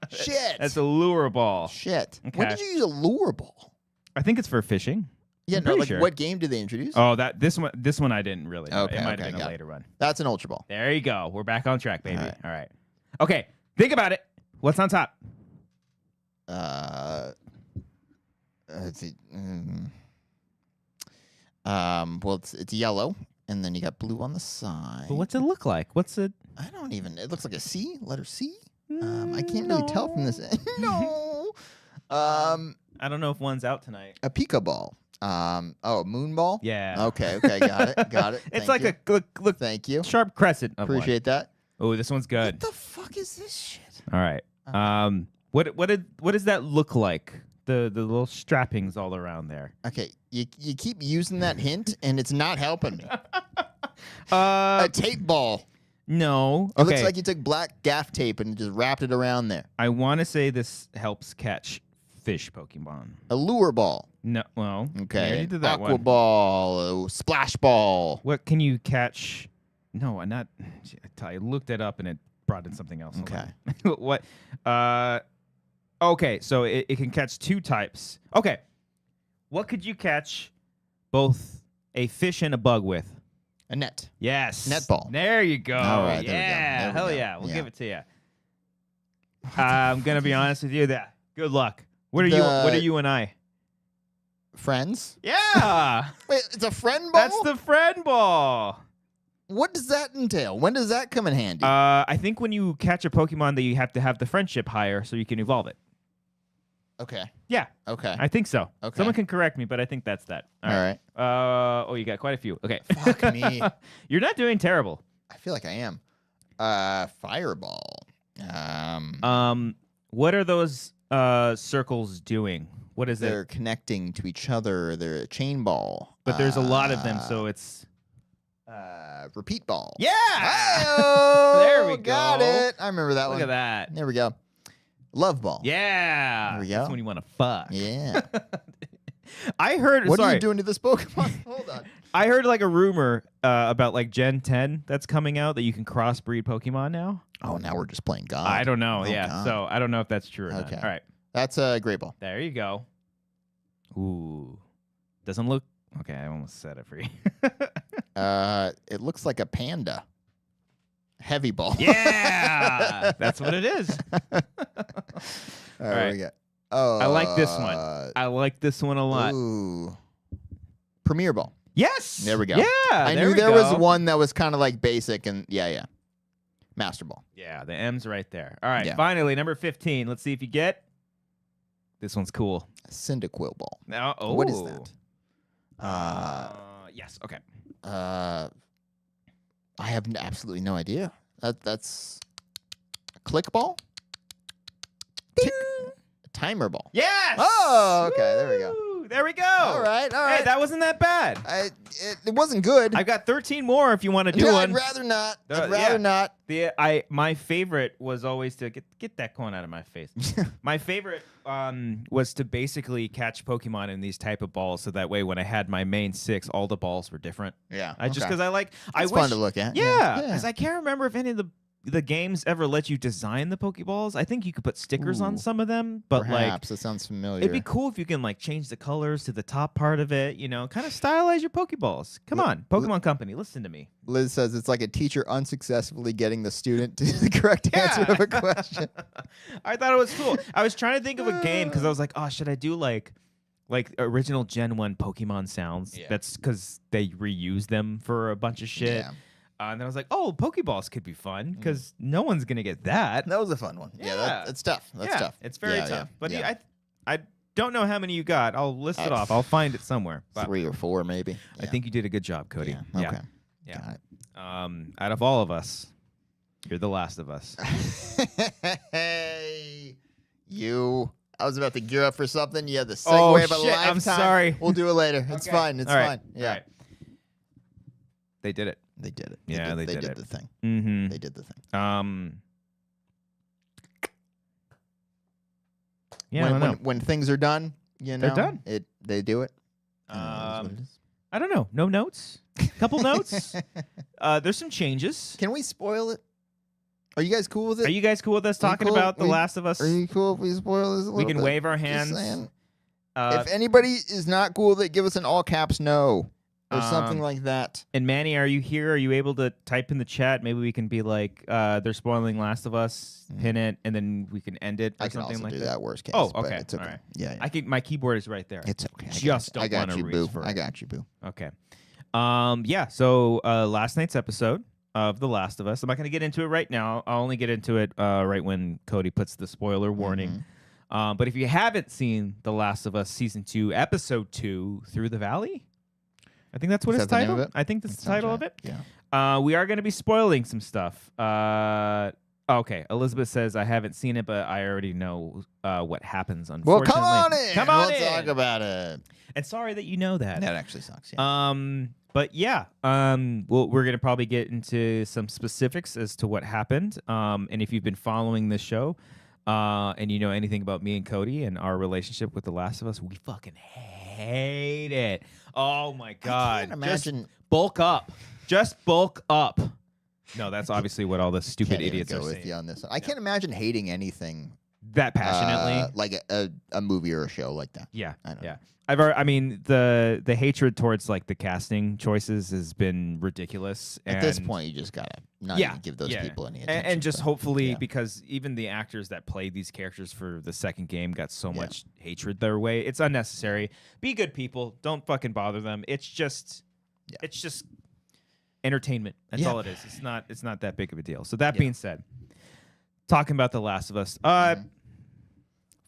shit. That's a lure ball. Shit. Okay. When did you use a lure ball? I think it's for fishing. Yeah, I'm no, pretty like sure. what game did they introduce? Oh, this one I didn't really know. Okay, It might okay, have been a got it. later run. That's an Ultra Ball. There you go. We're back on track, baby. All right. All right. Okay. Think about it. What's on top? Let's see. Well, it's yellow, and then you got blue on the side. But what's it look like? What's it? I don't even. It looks like a C, letter C. I can't really tell from this. No. I don't know if one's out tonight. A Pika ball. A moon ball. Yeah. Okay. Got it. It's Thank like you. a look Thank you. sharp crescent. Of Appreciate that. Oh, this one's good. What the fuck is this shit? All right. What does that look like? The little strappings all around there. Okay, you keep using that hint, and it's not helping me. A A tape ball. No. It Okay. looks like you took black gaff tape and just wrapped it around there. I want to say this helps catch fish Pokemon. A lure ball. No. Well. Okay. I already did that Aqua one. ball. A splash ball. What can you catch? No, I'm not. I looked it up and it brought in something else. Hold Okay. on. What? Okay, so it can catch 2 types. Okay. What could you catch both a fish and a bug with? A net. Yes. Netball. There you go. All right, there we go. Yeah. There we Hell go. yeah. We'll Yeah. give it to you. I'm gonna be honest with you. Good luck. What are you and I? Friends. Yeah. Wait, it's a friend ball? That's the friend ball. What does that entail? When does that come in handy? I think when you catch a Pokemon that you have to have the friendship higher so you can evolve it. Okay. Yeah. Okay. I think so. Okay. Someone can correct me, but I think that's that. All right. Oh, you got quite a few. Okay. Fuck me. You're not doing terrible. I feel like I am. Fireball. What are those circles doing? What is They're it? connecting to each other. They're a chain ball. But there's a lot of them, so it's repeat ball. yeah. Hi-oh! There we Got go. it. I remember that Look one. at that. There we go. Love ball. Yeah. There we That's go. when you want to fuck. Yeah. I heard. What are sorry. you doing to this Pokemon? Hold on. I heard like a rumor about like Gen 10 that's coming out that you can crossbreed Pokemon now. Oh, now we're just playing God. I don't know. Oh, Yeah. God. So I don't know if that's true or Okay. not. All right. That's a great ball. There you go. Ooh. Doesn't look. Okay. I almost said it for you. It looks like a panda. Heavy ball. Yeah. That's what it is. All right. right. We got. Oh, I like this one. I like this one a lot. Ooh. Premier ball. Yes. There we go. Yeah. I knew there was one that was kind of like basic and yeah. Master ball. Yeah, the M's right there. All right, Yeah. finally, number 15. Let's see if you get. This one's cool. Cyndaquil ball. Now, oh. What is that? Yes, okay. I have absolutely no idea. That's a click ball? Tick. A timer ball. Yes! Oh, okay, there we go. Woo! There we go. All right. Hey, that wasn't that bad. It wasn't good. I've got 13 more if you want to do No, one. I'd rather not. I'd yeah. rather not. My favorite was always to get that corn out of my face. My favorite was to basically catch Pokemon in these type of balls, so that way when I had my main 6, all the balls were different. Yeah. Just because I like. It's fun to look at. Yeah, because I can't remember if any of the the games ever let you design the Pokeballs, I think you could put stickers on some of them. But perhaps that sounds familiar. it'd be cool if you can like change the colors to the top part of it. Kind of stylize your Pokeballs. Come on, Pokemon Company, listen to me. Liz says it's like a teacher unsuccessfully getting the student to the correct answer of a question. I thought it was cool. I was trying to think of a game because I was like, oh, should I do like original Gen 1 Pokemon sounds? Yeah. That's because they reuse them for a bunch of shit. Yeah. And then I was like, oh, Pokeballs could be fun because no one's going to get that. That was a fun one. Yeah, that's tough. That's tough. It's very tough. But I don't know how many you got. I'll list it off. I'll find it somewhere. 3 or 4 maybe. I think you did a good job, Cody. Yeah. Okay. Yeah. Got it. Out of all of us, you're the last of us. Hey, you. I was about to gear up for something. You had the segue of a lifetime. I'm sorry. We'll do it later. It's fine. It's fine. Yeah. Right. They did it. They did it. Yeah, they did the thing. Mm-hmm. They did the thing. Yeah, when things are done, they're done. They do it. I don't know. No notes. Couple notes. There's some changes. Can we spoil it? Are you guys cool with it? Are you guys cool with us talking about The Last of Us? Are you cool if we spoil this a little bit? We can wave our hands. If anybody is not cool with it, give us an all caps no. Or something like that. And Manny, are you here? Are you able to type in the chat? Maybe we can be like, they're spoiling Last of Us, pin it, and then we can end it or something like that. I can also do that worst case. Oh, okay. It's okay. All right. Yeah. My keyboard is right there. It's okay. I got you, boo. I got you, boo. Okay. So last night's episode of The Last of Us. I'm not going to get into it right now. I'll only get into it right when Cody puts the spoiler warning. But if you haven't seen The Last of Us Season 2, Episode 2, Through the Valley, I think that's what it's titled. I think that's the title of it. Yeah. We are going to be spoiling some stuff. Okay. Elizabeth says, I haven't seen it, but I already know what happens, unfortunately. Well, come on in. We'll talk about it. And sorry that you know that. That actually sucks, yeah. But yeah, we're going to probably get into some specifics as to what happened. And if you've been following this show and you know anything about me and Cody and our relationship with The Last of Us, we fucking hate it. Oh my God. I can't imagine. Just bulk up. No, that's obviously what all the stupid idiots are with saying. You on this one. I can't imagine hating anything that passionately, like a movie or a show like that. Yeah, I know. Yeah. I mean, the hatred towards like the casting choices has been ridiculous. At this point, you just gotta not even give those people any attention. And just hopefully, because even the actors that played these characters for the second game got so much hatred their way. It's unnecessary. Be good people. Don't fucking bother them. It's just entertainment. That's all it is. It's not that big of a deal. So that being said, talking about The Last of Us.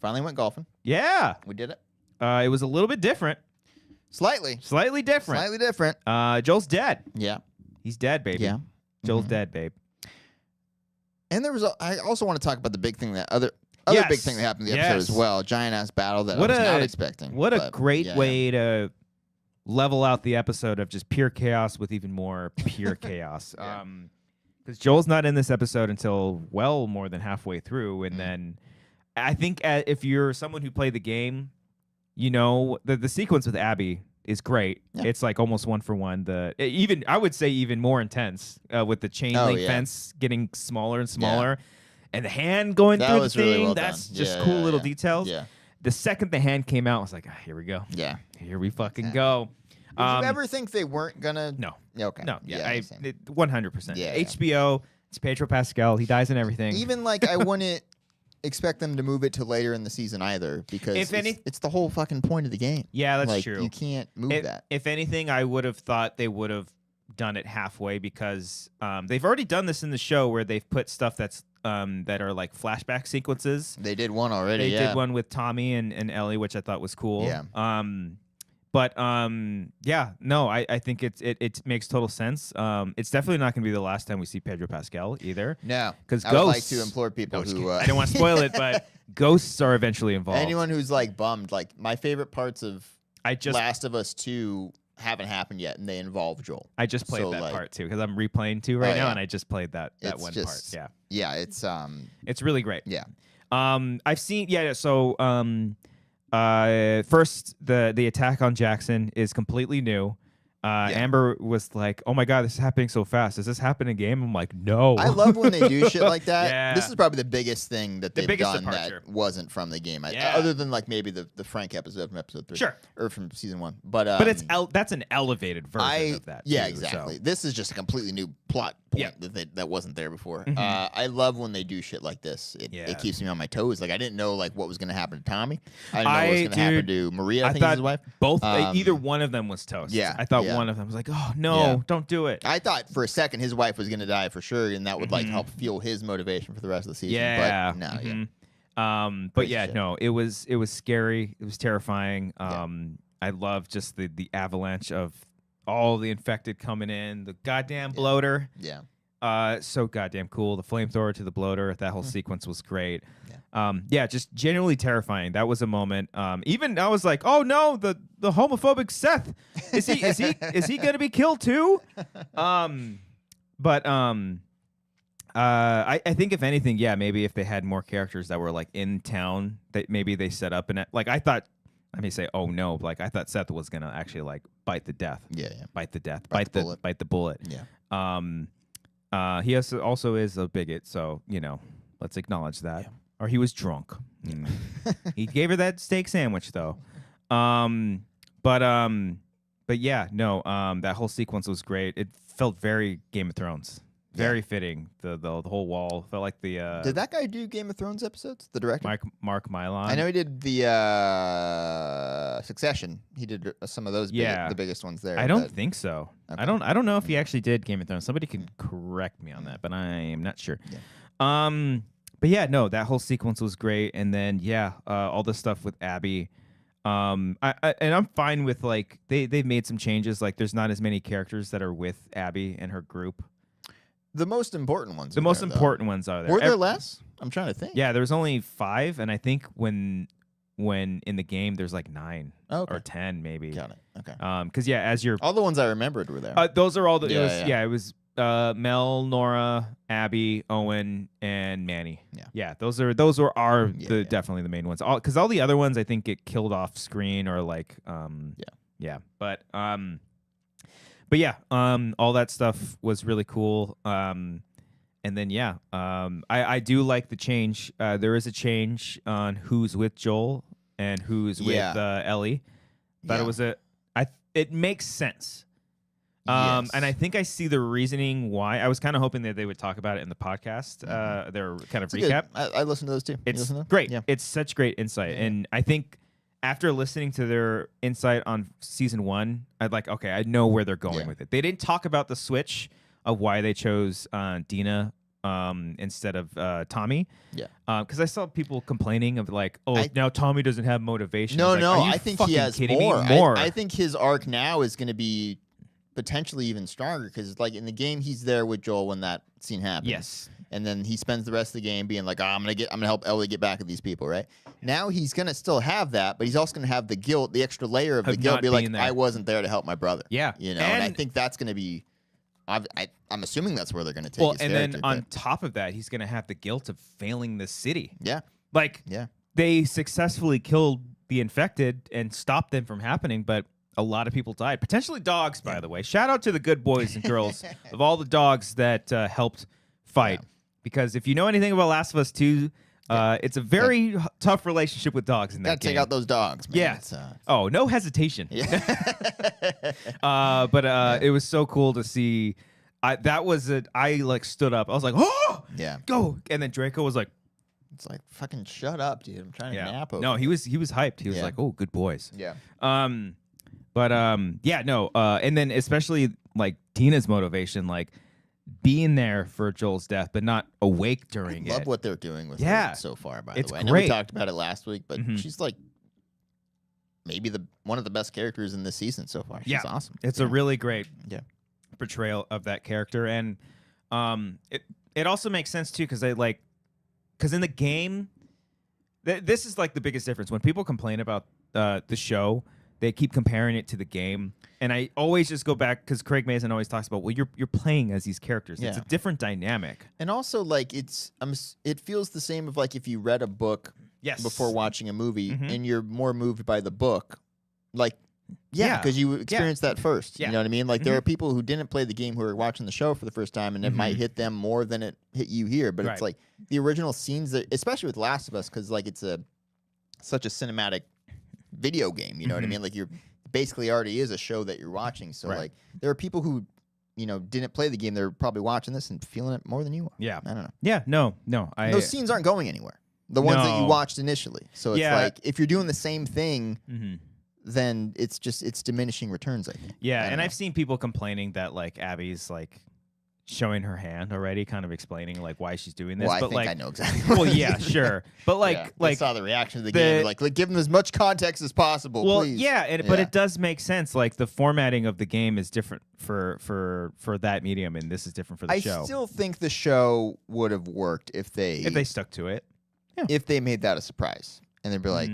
Finally went golfing. Yeah. We did it. It was a little bit different. Slightly different. Joel's dead. Yeah. He's dead, baby. Yeah. Joel's dead, babe. And there was I also want to talk about the big thing other big thing that happened in the episode as well. Giant ass battle that I was not expecting. What a great way to level out the episode of just pure chaos with even more pure chaos. Because Joel's not in this episode until well more than halfway through, and then I think if you're someone who played the game, you know the sequence with Abby is great. Yeah. It's like almost one for one. I would say even more intense with the chain link fence getting smaller and smaller, and the hand going through the thing. Really well that's done. just cool little details. Yeah. The second the hand came out, I was like, here we go. Yeah. Here we fucking go. Did you ever think they weren't gonna? No. Okay. No. Yeah. 100%. Yeah. HBO. It's Pedro Pascal. He dies in everything. Even like I wouldn't expect them to move it to later in the season either, because it's the whole fucking point of the game. Yeah, that's true. You can't move that. If anything, I would have thought they would have done it halfway, because they've already done this in the show where they've put stuff that's that are like flashback sequences. They did one already. They did one with Tommy and Ellie, which I thought was cool. Yeah. I think it makes total sense. It's definitely not going to be the last time we see Pedro Pascal either. No, because I would like to implore people who I don't want to spoil it, but ghosts are eventually involved. Anyone who's like bummed, like my favorite parts of Last of Us 2 haven't happened yet, and they involve Joel. I just played that part too, because I'm replaying 2 right now, and I just played that one part. Yeah, yeah, it's really great. Yeah, I've seen so. First, the attack on Jackson is completely new. Amber was like, "Oh my god, this is happening so fast. Does this happen in game?" I'm like, "No." I love when they do shit like that. Yeah. This is probably the biggest thing that they've done departure. that wasn't from the game. Yeah. Other than like maybe the Frank episode from episode 3. Sure. Or from season 1. But it's that's an elevated version of that. Yeah, too, exactly. So. This is just a completely new plot point that wasn't there before. I love when they do shit like this. It keeps me on my toes. Like I didn't know like what was going to happen to Tommy. I didn't know what was going to happen to Maria. I think is his wife. Both either one of them was toast. Yeah, I thought one of them was like, "Oh no, don't do it." I thought for a second his wife was going to die for sure, and that would like help fuel his motivation for the rest of the season. Yeah, but no, but yeah, no, it was scary. It was terrifying. I love just the avalanche of all the infected coming in. The goddamn bloater. Yeah. So goddamn cool. The flamethrower to the bloater. That whole sequence was great. Yeah. Just genuinely terrifying. That was a moment. Even I was like, oh no, the homophobic Seth. Is he gonna be killed too? But I think if anything, maybe if they had more characters that were like in town, that maybe they set up and like I thought. Let me say, oh no! Like I thought Seth was gonna actually like bite the death. Bite the death. Bite the bullet. Yeah. He also is a bigot, so let's acknowledge that. Or he was drunk. He gave her that steak sandwich though. But yeah, no. That whole sequence was great. It felt very Game of Thrones. Very fitting. The whole wall felt like the. Did that guy do Game of Thrones episodes? The director, Mark Mylon. I know he did the Succession. He did some of those. The biggest ones there. I don't think so. Okay. I don't know if he actually did Game of Thrones. Somebody can correct me on that, but I am not sure. But yeah, no, that whole sequence was great, and then all the stuff with Abby. And I'm fine with like they've made some changes. Like there's not as many characters that are with Abby and her group. The most important ones. The most important ones are there. Were there less? I'm trying to think. Yeah, there was only 5, and I think when in the game there's like 9 or 10 maybe. Got it. Okay. Because as you're all the ones I remembered were there. Those are all the. It was Mel, Nora, Abby, Owen, and Manny. Yeah. Those are definitely the main ones. Because all the other ones I think get killed off screen or like But yeah, all that stuff was really cool. And then I do like the change. There is a change on who's with Joel and who's with Ellie. But it makes sense. And I think I see the reasoning why. I was kind of hoping that they would talk about it in the podcast. Their kind of recap. I listened to those too. It's great. Yeah. It's such great insight, and I think. After listening to their insight on season 1, I'd like, okay, I know where they're going with it. They didn't talk about the switch of why they chose Dina instead of Tommy. Yeah. Because I saw people complaining of like, now Tommy doesn't have motivation. No, like, I think he has more. I think his arc now is going to be potentially even stronger because like in the game he's there with Joel when that scene happens. Yes. And then he spends the rest of the game being like, I'm gonna help Ellie get back at these people, right? Now he's gonna still have that, but he's also gonna have the guilt, the extra layer of the guilt, be like, I wasn't there to help my brother. Yeah. And I think that's gonna be I'm assuming that's where they're gonna take his and character, then on top of that, he's gonna have the guilt of failing the city. Yeah. Like they successfully killed the infected and stopped them from happening, but a lot of people died. Potentially dogs, by the way. Shout out to the good boys and girls of all the dogs that helped fight. Yeah. Because if you know anything about Last of Us 2, it's a very tough relationship with dogs in that game. Gotta take out those dogs, man. Yeah. No hesitation. Yeah. But it was so cool to see. I like stood up. I was like, oh! Yeah. Go! And then Draco was like, it's like, fucking shut up, dude. I'm trying to nap over. No, he was hyped. He was like, oh, good boys. Yeah. And then especially like Tina's motivation, like being there for Joel's death, but not awake during it. I love what they're doing with her so far, by the way. I know great. we talked about it last week, but she's like maybe one of the best characters in this season so far. She's awesome. It's a really great portrayal of that character. And it also makes sense too, because in the game, this is like the biggest difference. When people complain about the show, they keep comparing it to the game, and I always just go back because Craig Mazin always talks about, well, you're playing as these characters. Yeah. It's a different dynamic, and also like it feels the same of like if you read a book before watching a movie, and you're more moved by the book. Like Yeah, because you experienced that first. Yeah. You know what I mean? Like there are people who didn't play the game who are watching the show for the first time, and it might hit them more than it hit you here. But it's like the original scenes that, especially with Last of Us, because like it's such a cinematic video game. You know what I mean? Like you're basically already is a show that you're watching. So like there are people who didn't play the game. They're probably watching this and feeling it more than you are. Yeah, I don't know. Yeah, no. Those scenes aren't going anywhere. The ones that you watched initially. So it's like if you're doing the same thing. Then it's diminishing returns, I think. Yeah, and I've seen people complaining that like Abby's like showing her hand already, kind of explaining like why she's doing this. Well, but I think like, I know exactly. Well, yeah, sure, but like I saw the reaction of the game. Like give them as much context as possible. Well, please. But it does make sense. Like the formatting of the game is different for that medium, and this is different for the show. I still think the show would have worked if they stuck to it. Yeah. If they made that a surprise. And they'd be like,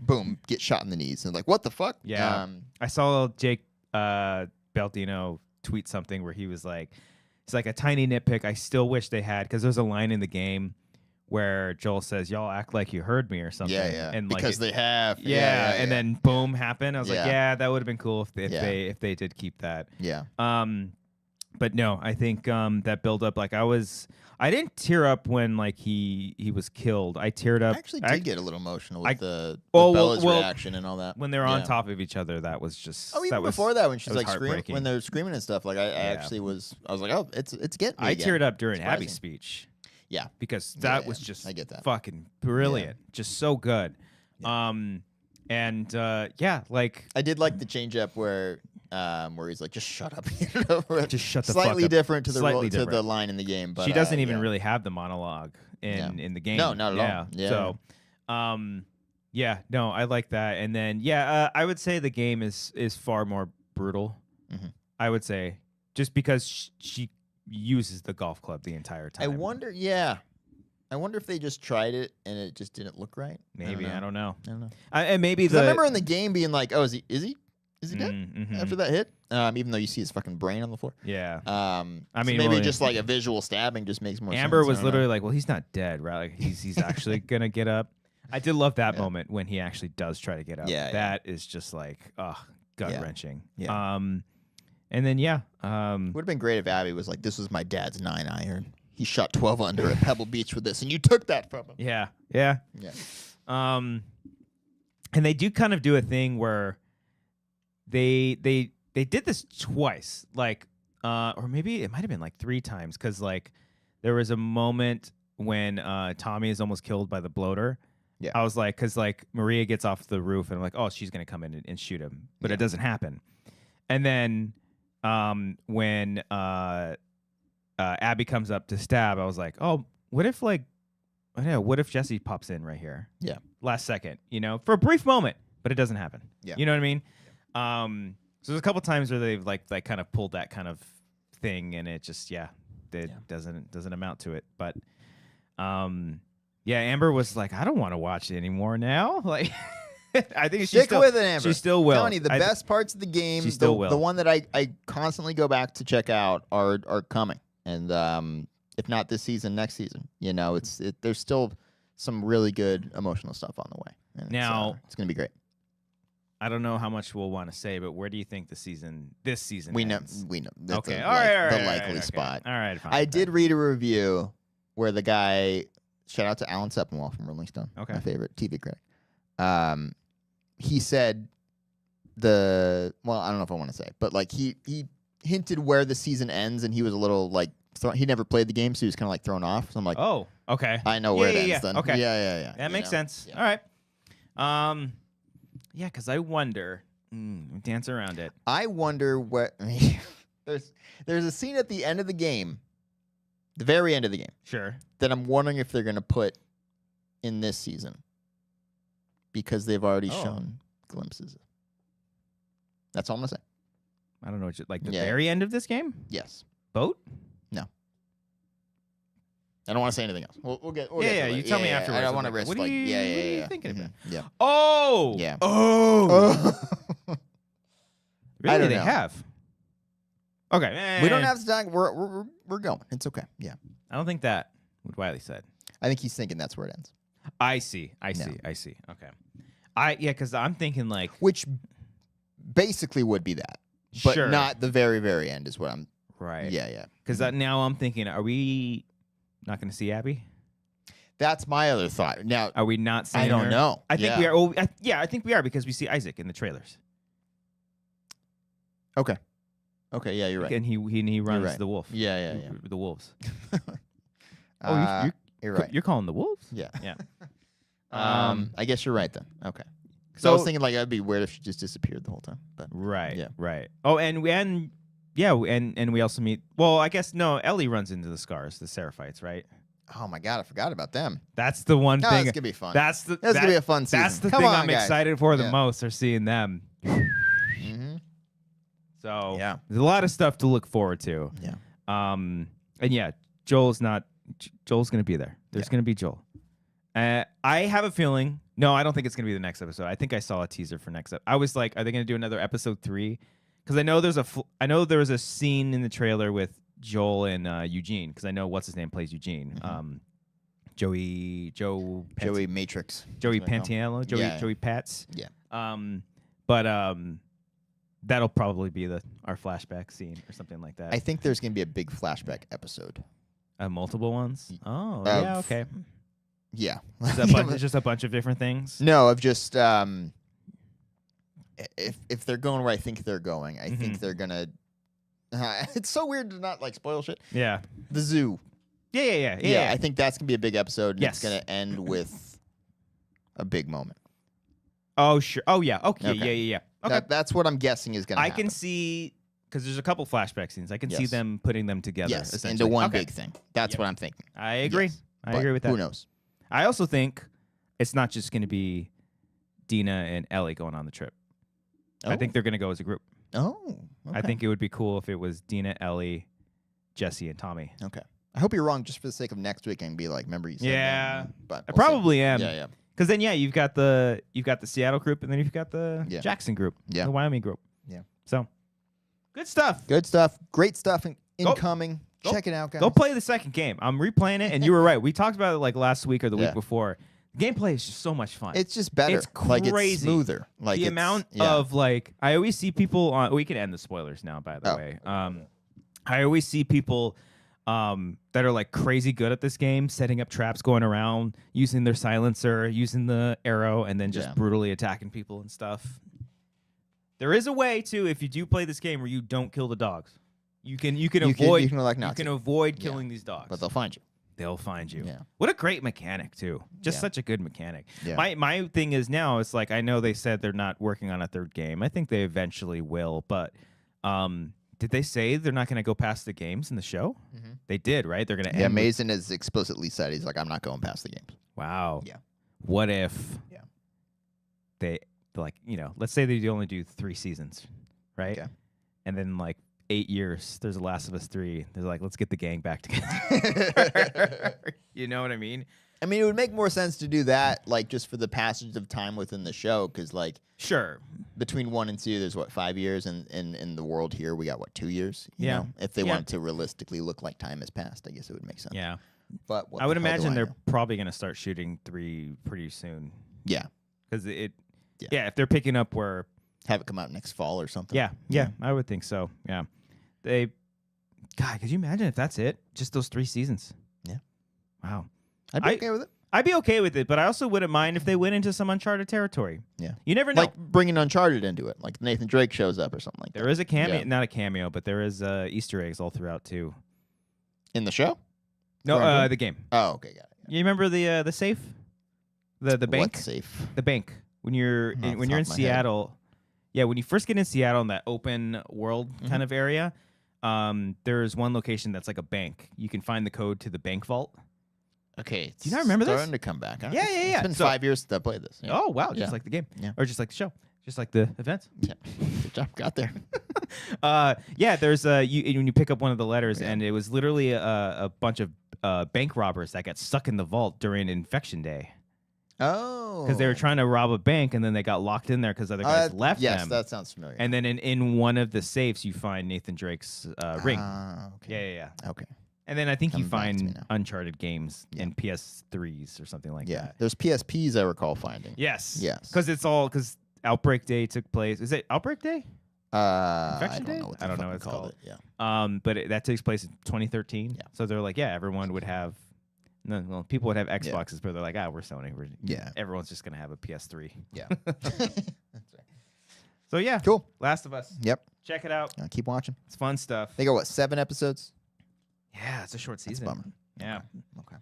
boom, get shot in the knees. And like, what the fuck? Yeah. I saw Jake Baldino tweet something where he was like, it's like a tiny nitpick I still wish they had, because there's a line in the game where Joel says, y'all act like you heard me or something. Yeah. And because they have. Yeah. And then boom happened. I was like, yeah, that would have been cool if they did keep that. Yeah. But no, I think that build up, like I didn't tear up when like he was killed. I teared up. I actually did get a little emotional with the Bella's reaction and all that. When they're on top of each other, that was just. Oh, even before that, when she's like screaming, when they're screaming and stuff, like I actually was. I was like, oh, it's getting me I again. teared up during Abby's speech. Yeah, because that was just I get that. Fucking brilliant, just so good. Yeah. Like I did like the change up where he's like, just shut up. Just shut the slightly fuck up. different to the line in the game, but she doesn't even really have the monologue in the game. No, not at all. Yeah. So, no, I like that. And then I would say the game is far more brutal. I would say just because she uses the golf club the entire time. I wonder if they just tried it and it just didn't look right. Maybe I don't know. And maybe I remember in the game being like, "Oh, is he dead after that hit?" Even though you see his fucking brain on the floor. Yeah. I mean, maybe just like a visual stabbing just makes more sense. Amber was literally like, "Well, he's not dead, right? Like he's actually gonna get up." I did love that moment when he actually does try to get up. Yeah. That is just like, gut wrenching. Yeah. And then would have been great if Abby was like, "This was my dad's 9-iron. He shot 12 under at Pebble Beach with this, and you took that from him." Yeah. And they do kind of do a thing where they did this twice, like, or maybe it might have been like 3 times, because like there was a moment when Tommy is almost killed by the bloater. Yeah, I was like, because like Maria gets off the roof, and I'm like, oh, she's gonna come in and shoot him, but it doesn't happen. And then when Abby comes up to stab, I was like, oh, what if Jesse pops in right here? Yeah. Last second, for a brief moment, but it doesn't happen. Yeah. You know what I mean? So there's a couple times where they've like kind of pulled that kind of thing, and it just doesn't amount to it. But Amber was like, I don't want to watch it anymore now. Like I think stick with it, Amber. She still will. I'm telling you, the best parts of the game, she still will. The one that I constantly go back to check out are coming. And if not this season, next season. There's still some really good emotional stuff on the way. And now it's gonna be great. I don't know how much we'll want to say, but where do you think this season we ends? We know. That's okay, the, all right, the likely spot. All right, fine. I did read a review where the guy, shout out to Alan Sepinwall from Rolling Stone, my favorite TV critic. He said I don't know if I want to say, but like he hinted where the season ends, and he was a little like he never played the game, so he was kind of like thrown off. So I'm like, oh, okay, I know where it ends then. Okay, yeah. That makes sense. Yeah. All right. Because I wonder. Dance around it. I wonder what. There's a scene at the end of the game, the very end of the game. Sure. That I'm wondering if they're gonna put in this season, because they've already shown glimpses. That's all I'm gonna say. I don't know what like the very end of this game. Yes. Boat. No. I don't want to say anything else. We'll get. You tell me afterwards. I don't want to risk. What are you thinking about? Yeah. Oh. Yeah. Oh. Really? I don't they know. have. Okay. We don't have to talk. We're going. It's okay. Yeah. I don't think that what Wiley said. I think he's thinking that's where it ends. I see. Okay. Because I'm thinking like which basically would be that, but Sure. not the very, very end is what I'm. Right. Yeah. Because now I'm thinking, are we not going to see Abby? That's my other thought. Now, Are we not seeing I don't her? know. I think we are. Oh, I think we are because we see Isaac in the trailers. Okay, yeah, you're right. And he runs right. the wolf. Yeah. The wolves. You're right. You're calling the wolves? Yeah. Yeah. I guess you're right then. Okay. So So I was thinking like it'd be weird if she just disappeared the whole time. But right. Yeah. Right. Oh, and we also meet. Well, I guess no. Ellie runs into the Scars, the Seraphites, right? oh my god, I forgot about them. That's the one No, thing. that's gonna be fun. That's gonna be a fun season. That's the Come thing on, I'm guys. excited for the Yeah. most. Are seeing them. Mm-hmm. So Yeah. there's a lot of stuff to look forward to. Yeah. And yeah, Joel's gonna be there. There's gonna be Joel. I have a feeling. No, I don't think it's gonna be the next episode. I think I saw a teaser for next episode. I was like, are they gonna do another episode 3? Because I know there was a scene in the trailer with Joel and Eugene. Because I know what's his name plays Eugene. Mm-hmm. Joey Matrix. Joey That's what they call him. Pantiello. Yeah. Joey Pats. Yeah. But that'll probably be our flashback scene or something like that. I think there's gonna be a big flashback episode. Multiple ones. Oh, yeah. Okay. Yeah. Just a bunch of different things. No, of just if they're going where I think they're going, I think they're gonna. It's so weird to not like spoil shit. Yeah. The zoo. Yeah. I think that's gonna be a big episode. And Yes. It's gonna end with a big moment. Oh sure. Oh yeah. Okay. Okay. Yeah. Okay. That's what I'm guessing is gonna. I happen. can see because there's a couple flashback scenes. I can see Yes. them putting them together. Yes, essentially. into one Okay. big thing. That's Yep. what I'm thinking. I agree. Yes. I But agree with that. Who knows? I also think it's not just going to be Dina and Ellie going on the trip. I think they're going to go as a group. Oh. Okay. I think it would be cool if it was Dina, Ellie, Jesse, and Tommy. Okay. I hope you're wrong, just for the sake of next week, and be like, remember you said Yeah. that. But I we'll see. probably am. Yeah. Because then, you've got the Seattle group, and then you've got the Yeah. Jackson group, Yeah. the Wyoming group. Yeah. So, good stuff. Good stuff. Great stuff incoming. Go- Check it out, guys. Go play the second game. I'm replaying it, and you were right. We talked about it like last week or the Yeah. week before. The gameplay is just so much fun. It's just better. It's Like, crazy. it's smoother. Like the it's- amount yeah. of like I always see people on. We can end the spoilers now, by the way. I always see people that are like crazy good at this game, setting up traps, going around, using their silencer, using the arrow, and then just Yeah. brutally attacking people and stuff. There is a way too, if you do play this game, where you don't kill the dogs. You can avoid killing these dogs, But they'll find you. they'll find you. Yeah. What a great mechanic too. Just Yeah. such a good mechanic. Yeah. My thing is now it's like I know they said they're not working on a third game. I think they eventually will, but did they say they're not going to go past the games in the show? Mhm. They did, right? They're going to Yeah, end. Mason has explicitly said he's like, I'm not going past the games. Wow. Yeah. What if Yeah. they like, let's say they only do 3 seasons, right? Okay. And then like 8 years, there's The Last of Us 3. They're like, let's get the gang back together. You know what I mean? I mean, it would make more sense to do that, like, just for the passage of time within the show, because, like, Sure. between 1 and 2, there's, 5 years, and in the world here, we got, 2 years? You Yeah. know? If they Yeah. wanted to realistically look like time has passed, I guess it would make sense. Yeah. But what I would the hell do imagine I they're know? probably going to start shooting 3 pretty soon. Yeah. Because Yeah. if they're picking up where, Have it come out next fall or something. yeah, I would think so. Yeah, God, could you imagine if that's it? Just those 3 seasons. Yeah. Wow. I'd be okay with it. I'd be okay with it, but I also wouldn't mind if they went into some uncharted territory. Yeah. You never know. Like, bringing Uncharted into it. Like, Nathan Drake shows up or something like There that. is a cameo, Yeah. not a cameo, but there is Easter eggs all throughout too. In the show? No, Right. the game. Oh, okay, got it. You remember the safe, the bank, What safe? the bank when you're Not off when the you're in top of my head. Seattle. Yeah, when you first get in Seattle in that open world Mm-hmm. kind of area, there's one location that's like a bank. You can find the code to the bank vault. Okay. Do you not remember this? Starting to come back. Huh? Yeah, yeah, yeah. It's been So- 5 years since I played this. Yeah. Oh wow, Yeah. just like the game, Yeah. or just like the show, just like the events. Yeah. Good job. Got there. Yeah, there's when you pick up one of the letters, Yeah. and it was literally a bunch of bank robbers that got stuck in the vault during Infection Day Oh. because they were trying to rob a bank, and then they got locked in there because other guys left yes, them. that sounds familiar. And then in one of the safes, you find Nathan Drake's ring. Ah, okay. Yeah. Okay. And then I think you Coming back to me find now. Uncharted games Yeah. in PS3s or something like Yeah. that. There's PSPs I recall finding. Yes. Yes. Because Outbreak Day took place. Is it Outbreak Day? Infection Day? Know what I don't know what it's called called. it. Yeah. But that takes place in 2013. Yeah. So they're like, yeah, everyone would have. No, well, people would have Xboxes, but they're like, we're Sony. Everyone's just gonna have a PS3. Yeah. That's right. So yeah, Cool. Last of Us. Yep. Check it out. Keep watching. It's fun stuff. They got what, 7 episodes? Yeah, it's a short season. That's a bummer. Yeah. Okay.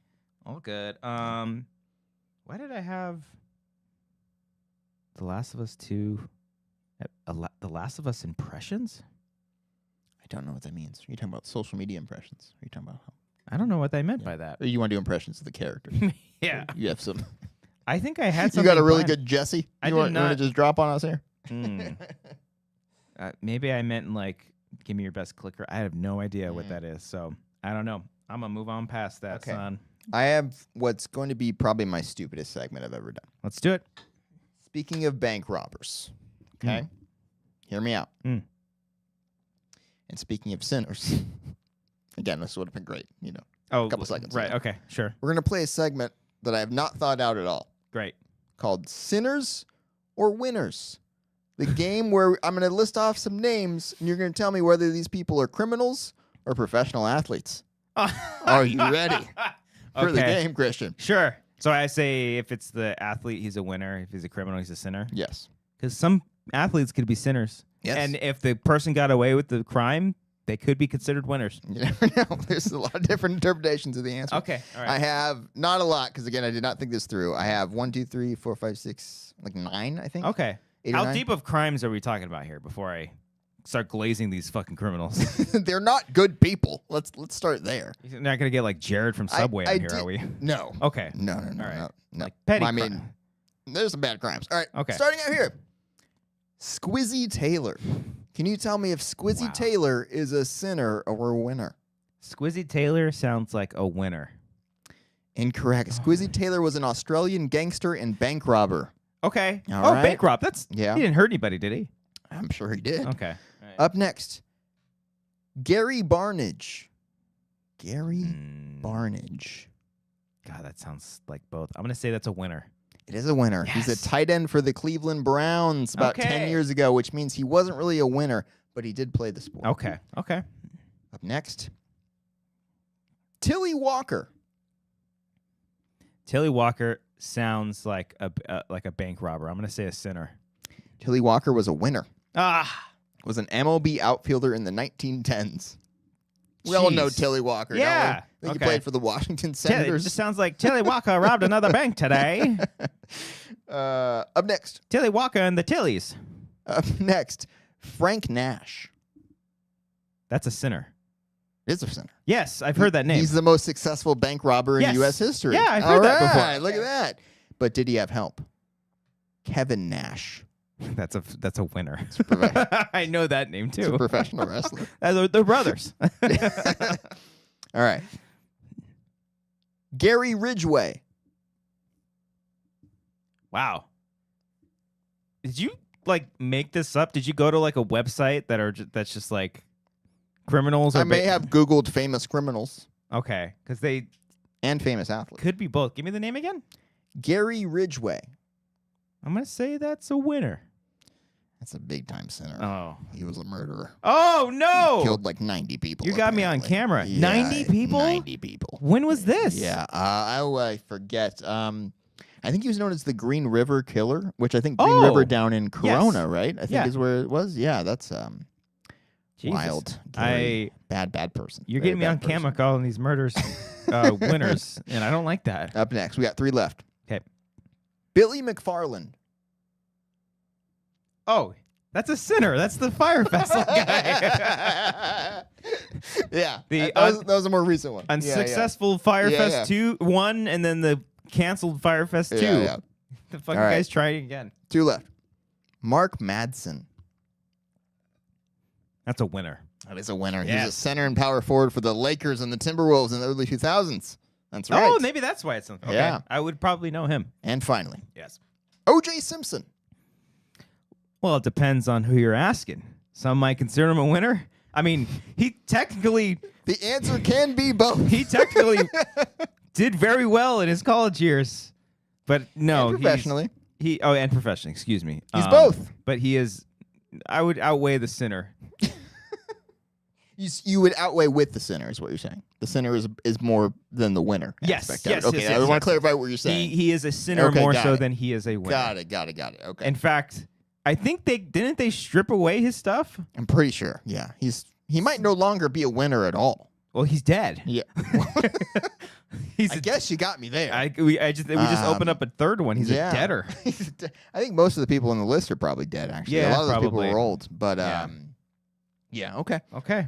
All good. Why did I have The Last of Us 2? The Last of Us impressions? I don't know what that means. Are you talking about social media impressions? Are you talking about how? I don't know what they meant by that. Or you want to do impressions of the character? Yeah. You have some. I think I had You something. got a really planned. good Jesse? I You did want to just drop on us here? Maybe I meant like, give me your best clicker. I have no idea what that is. So I don't know. I'm going to move on past that, son. I have what's going to be probably my stupidest segment I've ever done. Let's do it. Speaking of bank robbers, okay? Hear me out. And speaking of sinners, again, this would have been great, a couple seconds Right, ago. okay, sure. We're going to play a segment that I have not thought out at all Great. called Sinners or Winners. The game where I'm going to list off some names, and you're going to tell me whether these people are criminals or professional athletes. Are you ready for the game, Christian? Sure. So I say if it's the athlete, he's a winner. If he's a criminal, he's a sinner. Yes. Because some athletes could be sinners. Yes. And if the person got away with the crime, they could be considered winners. You never know. There's a lot of different interpretations of the answer. Okay. All right. I have not a lot because, again, I did not think this through. I have 1, 2, 3, 4, 5, 6, like 9, I think. Okay. 8 or How 9? deep of crimes are we talking about here before I start glazing these fucking criminals? They're not good people. Let's start there. You're not going to get like Jared from Subway on here, are we? No. Okay. No. All right. No. Like petty I mean, there's some bad crimes. All right. Okay. Starting out here. Squizzy Taylor. Can you tell me if Squizzy Taylor is a sinner or a winner? Squizzy Taylor sounds like a winner. Incorrect. Squizzy Taylor was an Australian gangster and bank robber. Okay. All right. bank rob. Yeah. He didn't hurt anybody, did he? I'm sure he did. Okay. All right. Up next, Gary Barnage. Gary Barnage. God, that sounds like both. I'm going to say that's a winner. It is a winner. Yes. He's a tight end for the Cleveland Browns about 10 years ago, which means he wasn't really a winner, but he did play the sport. Okay. Up next, Tilly Walker. Tilly Walker sounds like a bank robber. I'm going to say a sinner. Tilly Walker was a winner. Was an MLB outfielder in the 1910s. We all know Tilly Walker. Yeah. Don't we? I think he played for the Washington It Senators. just sounds like Tilly Walker robbed another bank today. Up next. Tilly Walker and the Tillies. Up next, Frank Nash. That's a sinner. Is a sinner. Yes, I've heard that name. He's the most successful bank robber in Yes. U.S. history. Yeah, I've heard that before. Look at that. But did he have help? Kevin Nash. That's a winner. Professional. I know that name too. He's a professional wrestler. They're brothers. All right. Gary Ridgway. Wow. Did you make this up? Did you go to a website that's just like criminals? I may have Googled famous criminals. Okay, because they and famous athletes. Could be both. Give me the name again. Gary Ridgway. I'm gonna say that's a winner. That's a big time sinner. Oh, he was a murderer. Oh no! He killed like 90 people. You got me on camera. Yeah, 90 people. 90 people. When was this? Yeah, I forget. I think he was known as the Green River Killer, which I think Green River down in Corona, right? I think is where it was. Yeah, that's wild. Gary, bad person. You're getting me on camera calling these murders winners, and I don't like that. Up next, we got 3 left. Okay. Billy McFarland. Oh, that's a sinner. That's the Fire Festival guy. Yeah, that was a more recent one. Unsuccessful Fire Fest 1, and then the canceled Fire Fest 2. Yeah. The fucking guy's trying again. 2 left. Mark Madsen. That's a winner. That is a winner. Yes. He's a center and power forward for the Lakers and the Timberwolves in the early 2000s. That's right. Oh, maybe that's why it's something. Okay. Yeah. I would probably know him. And finally. Yes. O.J. Simpson. Well, it depends on who you're asking. Some might consider him a winner. I mean, he technically... The answer can be both. He technically did very well in his college years. But no, professionally. and professional. Excuse me. He's both. But he is. I would outweigh the sinner. You would outweigh with the sinner, is what you're saying. The sinner is more than the winner. Yes. Okay, I want to clarify what you're saying. He is a sinner more so than he is a winner. Got it. Okay. In fact, I think didn't they strip away his stuff? I'm pretty sure. Yeah, he might no longer be a winner at all. Well, he's dead. Yeah. I guess you got me there. We just opened up a third one. He's a deader. I think most of the people on the list are probably dead. Actually, yeah, a lot of those probably. people were old. But yeah. Okay.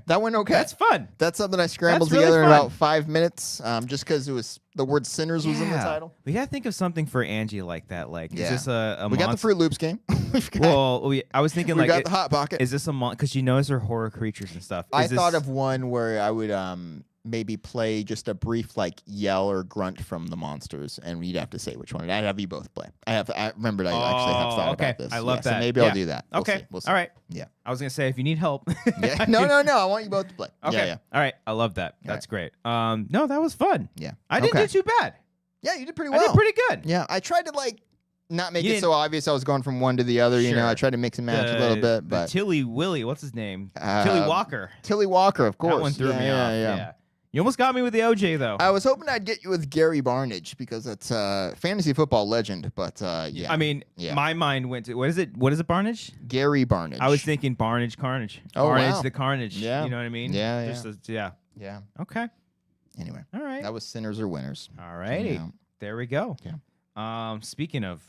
That went okay. That's fun. That's something I scrambled That's really together in fun. about 5 minutes, just because it was the word "sinners" was in the title. We gotta think of something for Angie like that. Like, is this a we got the Fruit Loops game. I was thinking we like got the Hot Pocket. Is this a because she knows her horror creatures and stuff? I thought of one where I would maybe play just a brief like yell or grunt from the monsters, and you'd have to say which one. I'd have you both play. I remembered I actually have thought about this. I love that. So maybe I'll do that. We'll see. All right. Yeah. I was gonna say if you need help. Yeah. No. I want you both to play. Okay. Yeah. All right. I love that. That's great. No, that was fun. Yeah. I didn't do too bad. Yeah, you did pretty well. I did pretty good. Yeah. I tried to not make it so obvious I was going from one to the other. You know, I tried to mix and match a little bit, but Tilly Willie, what's his name? Tilly Walker. Tilly Walker, of course. That one threw me off. Yeah. You almost got me with the OJ though. I was hoping I'd get you with Gary Barnage because that's fantasy football legend. But yeah, I mean, my mind went to what is it? Barnage? Gary Barnage. I was thinking Barnage Carnage. Oh, Barnage wow. the Carnage. Yeah. You know what I mean? Yeah. Yeah. Okay. Anyway, all right. That was sinners or winners. All righty. There we go. Yeah. Speaking of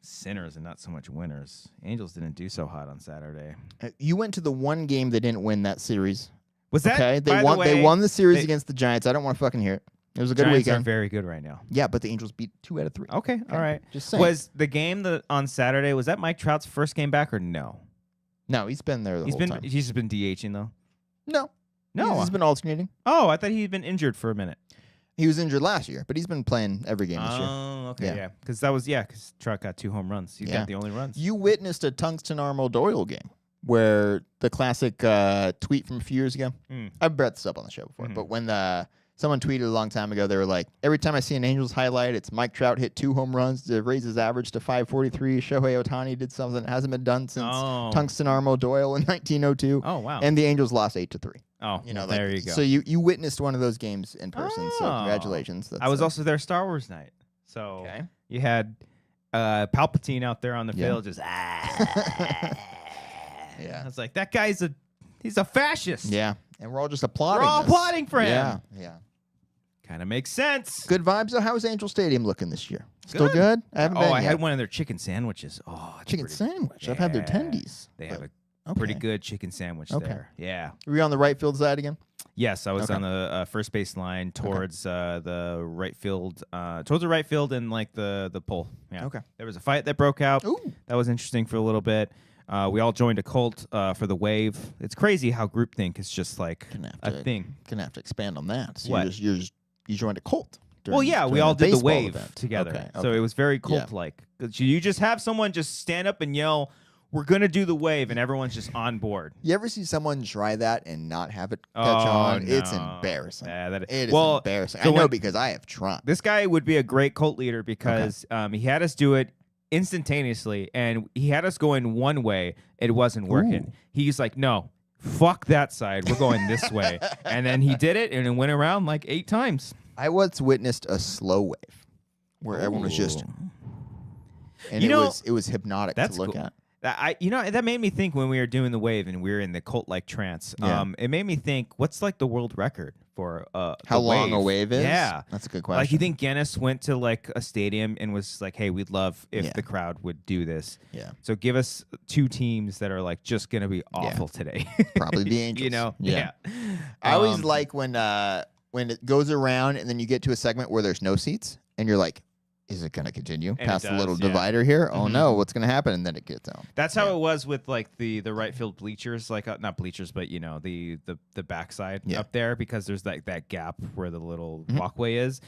sinners and not so much winners, Angels didn't do so hot on Saturday. You went to the one game they didn't win that series. Was that okay? They won the series against the Giants. I don't want to fucking hear it. It was a good Giants weekend. Are very good right now. Yeah, but the Angels beat 2 out of 3. Okay. All right. Just saying. Was the game on Saturday? Was that Mike Trout's first game back or no? No, he's been there the whole time. He's just been DHing though. No, he's been alternating. Oh, I thought he'd been injured for a minute. He was injured last year, but he's been playing every game this year. Oh, okay, yeah. Because Trout got 2 home runs. He got the only runs. You witnessed a Tungsten Armo Doyle game where the classic tweet from a few years ago. I've brought this up on the show before, but when someone tweeted a long time ago, they were like, every time I see an Angels highlight, it's Mike Trout hit 2 home runs to raise his average to 543. Shohei Ohtani did something that hasn't been done since Tungsten Armo Doyle in 1902. Oh, wow. And the Angels lost 8-3. Oh, there you go. So you witnessed one of those games in person. So congratulations. I was also there Star Wars night. So you had Palpatine out there on the field just Yeah. I was like, that guy's he's a fascist. Yeah. And we're all just applauding. We're all applauding for him. Yeah. Kind of makes sense. Good vibes. So how is Angel Stadium looking this year? Still good? I haven't been I yet. had one of their chicken sandwiches. Oh, chicken sandwich. I've had their tendies. They have a pretty good chicken sandwich there. Yeah. Were you on the right field side again? Yes, I was on the first base line towards the right field, and like the pole. Yeah. Okay. There was a fight that broke out. Ooh. That was interesting for a little bit. We all joined a cult for the wave. It's crazy how groupthink is just like a thing. Gonna have to expand on that. So what? You joined a cult. Well, yeah, we all did the wave event together. Okay. So it was very cult-like. You just have someone just stand up and yell, "We're gonna do the wave," and everyone's just on board. You ever see someone try that and not have it catch on? No. It's embarrassing. Yeah, it is embarrassing. I know because I have tried. This guy would be a great cult leader because he had us do it instantaneously, and he had us going one way. It wasn't working. He's like, "No, fuck that side. We're going this way." And then he did it, and it went around like 8 times. I once witnessed a slow wave where everyone was just, and it was hypnotic to look at. That made me think when we were doing the wave and we were in the cult-like trance. It made me think, what's like the world record for how long a wave is? Yeah, that's a good question. Like, you think Guinness went to like a stadium and was like, "Hey, we'd love if the crowd would do this." Yeah. So give us 2 teams that are like just gonna be awful today. Probably the Angels. Yeah. I always like when it goes around and then you get to a segment where there's no seats and you're like, is it going to continue past the little divider here? Oh no, what's going to happen? And then it gets on. That's how it was with like the right field bleachers, like not bleachers, but the backside up there, because there's like that gap where the little walkway is.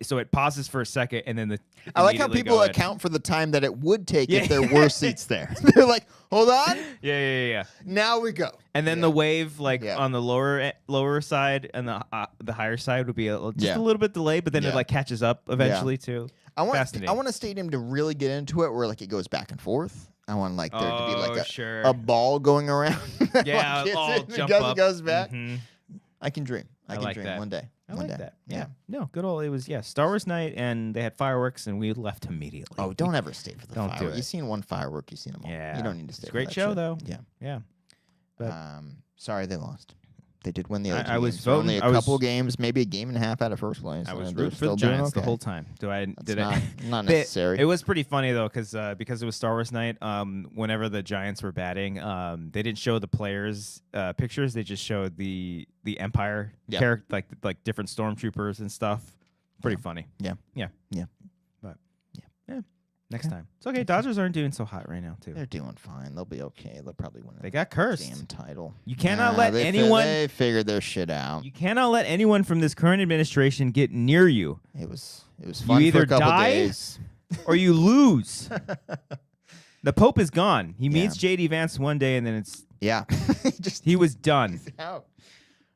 so it pauses for a second, and then I like how people account for the time that it would take if there were seats there. They're like, hold on. Yeah. Now we go. And then the wave, on the lower side and the higher side would be just a little bit delayed, but then it catches up eventually too. I want a stadium to really get into it where it goes back and forth. I want there to be a ball going around. Yeah, all jump up. Goes back. Mm-hmm. I can dream. I can dream that. one day. I like that. Yeah. No, good old. It was Star Wars night, and they had fireworks, and we left immediately. Oh, don't ever stay for the fireworks. You've seen one firework, you've seen them all. Yeah, you don't need to stay. It's a great show, though. Yeah. But sorry they lost. They did win the other I was games. voting. Only a couple games, maybe a game and a half out of first place. I was rooting for the Giants the whole time. Not necessary. It was pretty funny though, because it was Star Wars night. Whenever the Giants were batting, they didn't show the players' pictures. They just showed the Empire character, like different stormtroopers and stuff. Pretty funny. Yeah. But yeah. Next time. It's okay. Dodgers aren't doing so hot right now, too. They're doing fine. They'll be okay. They'll probably win. They got cursed. Damn title. You cannot let anyone. They figured their shit out. You cannot let anyone from this current administration get near you. It was fun. You either for a couple die days. or you lose. The Pope is gone. He meets J.D. Vance one day, and then it's he was done. Out.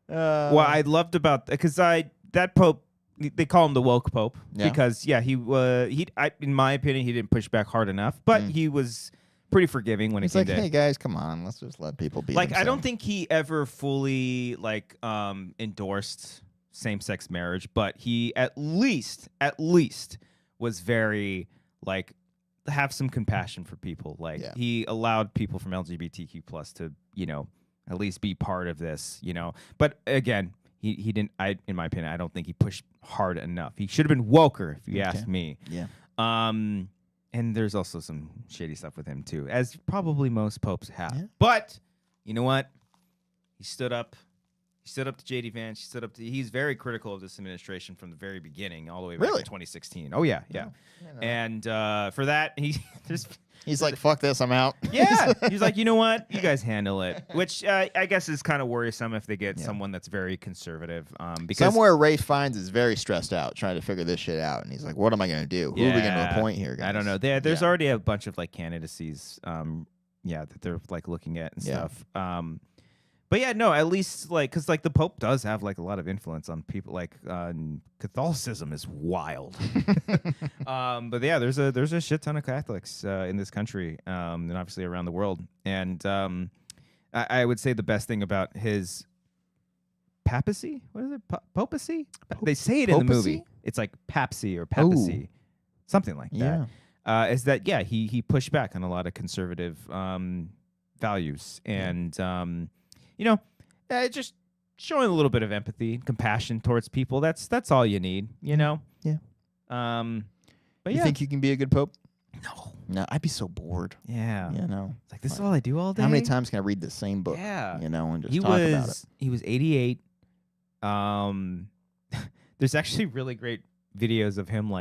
What I loved about because that Pope. They call him the woke Pope because he in my opinion he didn't push back hard enough, but he was pretty forgiving when it came to hey guys, come on, let's just let people be. I don't think he ever fully endorsed same-sex marriage, but he at least was very have some compassion for people. He allowed people from LGBTQ plus to at least be part of this. But again. He didn't. In my opinion, I don't think he pushed hard enough. He should have been woker, if you ask me. Yeah. And there's also some shady stuff with him too, as probably most popes have. Yeah. But you know what? He stood up. He stood up to J.D. Vance. He's very critical of this administration from the very beginning, all the way back to 2016. Oh yeah. And for that, he's like, fuck this, I'm out. Yeah. He's like, you know what? You guys handle it. Which I guess is kind of worrisome if they get someone that's very conservative. Because somewhere Ray Fiennes is very stressed out trying to figure this shit out. And he's like, what am I going to do? Who are we going to appoint here, guys? I don't know. There's already a bunch of candidacies that they're looking at and stuff. But at least because the Pope does have a lot of influence on people. Catholicism is wild. But there's a shit ton of Catholics in this country and obviously around the world. And I would say the best thing about his papacy, what is it, papacy? They say it in the movie. It's like papsy or papacy, something like that. Is that he pushed back on a lot of conservative values and. Just showing a little bit of empathy and compassion towards people. That's all you need, Yeah. But you think you can be a good pope? No, I'd be so bored. Yeah. It's like this is all I do all day. How many times can I read the same book? Yeah. And just talk about it. He was 88. There's actually really great videos of him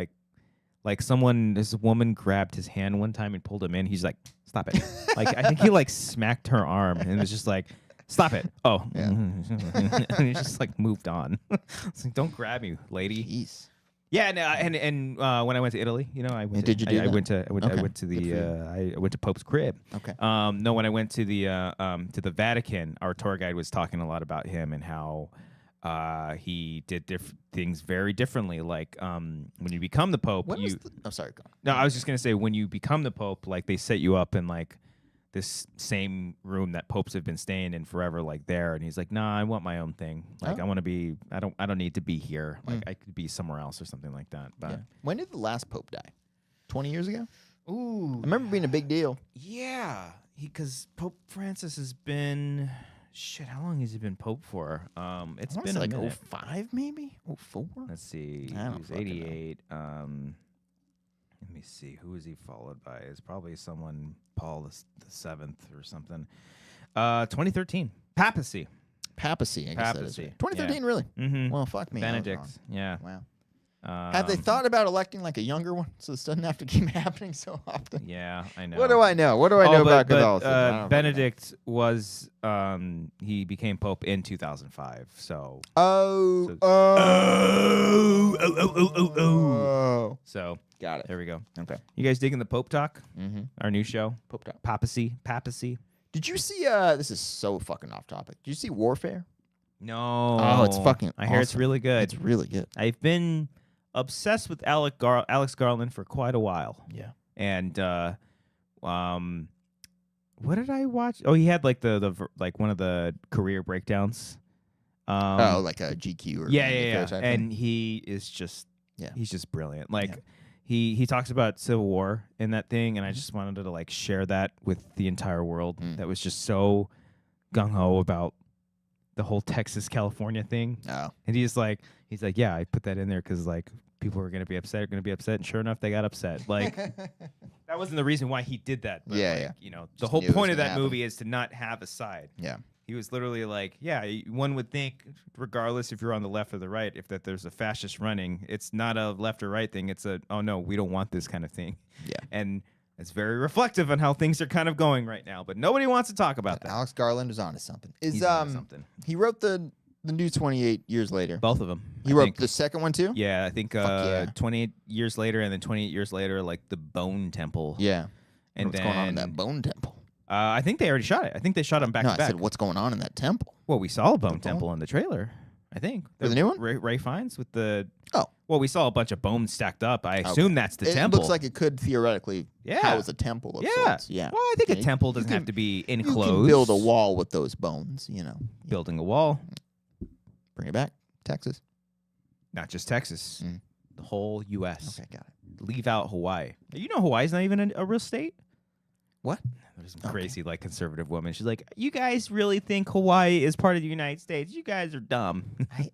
this woman grabbed his hand one time and pulled him in. He's like, stop it. I think he smacked her arm and was just like, stop it. Oh. Yeah. And he just moved on. It's like, don't grab me, lady. Jeez. Yeah, and when I went to Italy, I went Did you do that? I went to Pope's crib. Okay. No, when I went to the Vatican, our tour guide was talking a lot about him and how he did things very differently. When you become the Pope, sorry, go on. No, I was just gonna say when you become the Pope, they set you up in this same room that popes have been staying in forever, there. And he's like, nah, I want my own thing. I want to be, I don't need to be here. I could be somewhere else or something like that. But when did the last Pope die? 20 years ago? Ooh. I remember being a big deal. Yeah. Because Pope Francis has been, how long has he been Pope for? It's been a minute. 05 maybe? 04? Let's see. He was 88. Let me see. Who is he followed by? It's probably someone Paul the Seventh or something. 2013. Papacy. I guess that is right. 2013, really? Mm-hmm. Well, fuck me. Benedict. Yeah. Wow. Have they thought about electing like a younger one so this doesn't have to keep happening so often? Yeah, I know. What do I know? What do I know about but, Catholicism? Benedict was he became Pope in 2005. So Oh. So Got it. there we go. Okay. You guys digging the Pope Talk? Mm-hmm. Our new show, Pope Talk. Papacy. Did you see? This is so fucking off topic. Did you see Warfare? No. Oh, it's fucking. I hear it's awesome. really good. It's really good. I've been obsessed with Alex Garland for quite a while. Yeah. And what did I watch? Oh, he had like the like one of the career breakdowns. Like a GQ or yeah. And he is just he's just brilliant. Like he talks about Civil War in that thing, and I just wanted to like share that with the entire world. That was just so gung ho about the whole Texas California thing. Oh. And he's like, yeah, I put that in there because like people were gonna be upset, and sure enough, they got upset. Like that wasn't the reason why he did that. But You know, the whole point of that movie is to not have a side. Yeah. He was literally like, yeah, one would think, regardless if you're on the left or the right, if that there's a fascist running, it's not a left or right thing. It's a, oh no, we don't want this kind of thing. Yeah. And it's very reflective on how things are kind of going right now, but nobody wants to talk about that. Alex Garland is onto something. He's onto something. He wrote the new 28 Years Later. Both of them. He wrote the second one too? Yeah, I think 28 years later, and then 28 years later, like the Bone Temple. Yeah. And what's going on in that Bone Temple? I think they already shot it. I think they shot them back to back. I said, what's going on in that temple? Well, we saw a Bone Temple in the trailer, I think. For the new one? Ray Fiennes with the... Oh. Well, we saw a bunch of bones stacked up. I assume that's the temple. It looks like it could theoretically house a temple of sorts. Yeah. Well, I think a temple doesn't have to be enclosed. You can build a wall with those bones, you know. Building a wall. Bring it back. Texas. Not just Texas. The whole U.S. Okay, got it. Leave out Hawaii. You know Hawaii's not even a real state? What? There's some crazy, like, conservative woman. She's like, you guys really think Hawaii is part of the United States? You guys are dumb.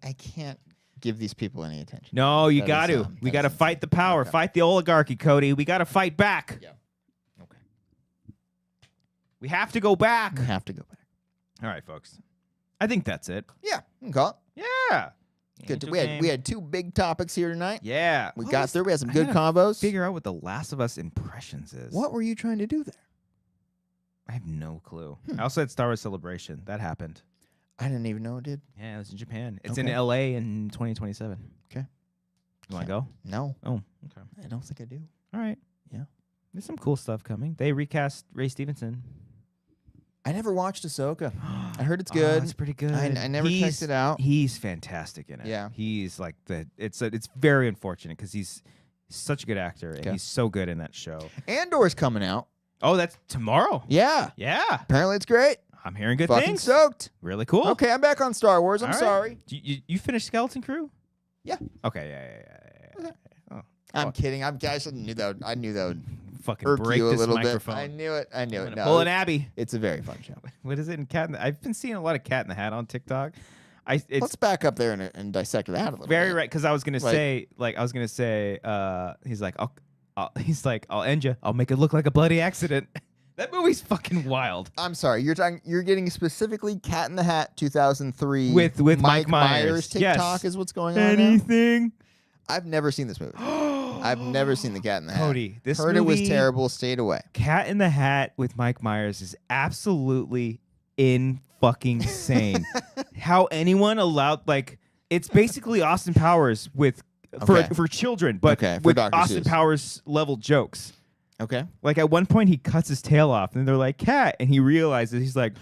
I can't give these people any attention. No, you got to. We got to fight the power. Okay. Fight the oligarchy, Cody. We got to fight back. Yeah. Okay. We have to go back. We have to go back. All right, folks. I think that's it. Yeah. We can call it. Yeah. Good. We had two big topics here tonight. Yeah. We got through. We had some good combos. Figure out what the Last of Us impressions is. What were you trying to do there? I have no clue. I also had Star Wars Celebration. That happened. I didn't even know it did. Yeah, it was in Japan. It's in LA in 2027. Okay. You want to go? No. Oh, okay. I don't think I do. All right. Yeah. There's some cool stuff coming. They recast Ray Stevenson. I never watched Ahsoka. I heard it's good. It's pretty good. I never checked it out. He's fantastic in it. Yeah. He's like it's very unfortunate because he's such a good actor and he's so good in that show. Andor's coming out. Oh, that's tomorrow. Yeah. Yeah. Apparently it's great. I'm hearing good Fucking things. Soaked. Really cool. Okay, I'm back on Star Wars. I'm sorry. You finished Skeleton Crew? Yeah. Okay. Yeah. Okay. Oh. I'm kidding. I knew that would fucking break you a this little microphone. bit. I knew it. No, Bull and Abby. It's a very fun show. What is it in I've been seeing a lot of Cat in the Hat on TikTok. Let's back up there and dissect that a little bit. Very right, because I was gonna say, he's like, I'll end you. I'll make it look like a bloody accident. That movie's fucking wild. I'm sorry. You're getting specifically Cat in the Hat 2003 with Mike Myers. TikTok is what's going on. Anything? Now? I've never seen this movie. I've never seen the Cat in the Hat. Cody, this heard movie, it was terrible. Stayed away. Cat in the Hat with Mike Myers is absolutely fucking insane. How anyone allowed it's basically Austin Powers for children, but with Dr. Austin Seuss. Powers level jokes. Okay. Like at one point he cuts his tail off and they're like, Cat, and he realizes he's like,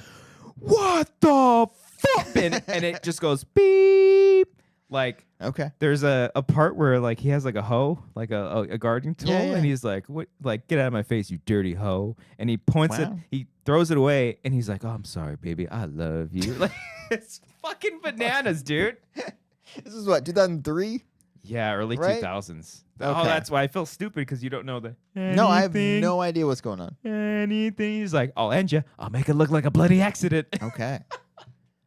what the fuck? and it just goes beep. Like, okay. There's a part where like he has like a hoe, like a gardening tool, and he's like, what, like, get out of my face, you dirty hoe. And he points it, he throws it away, and he's like, oh, I'm sorry, baby, I love you. Like, it's fucking bananas, dude. This is what, 2003? Yeah, early 2000s. Okay. Oh, that's why I feel stupid because you don't know the anything. No, I have no idea what's going on. Anything. He's like, I'll end you. I'll make it look like a bloody accident. Okay.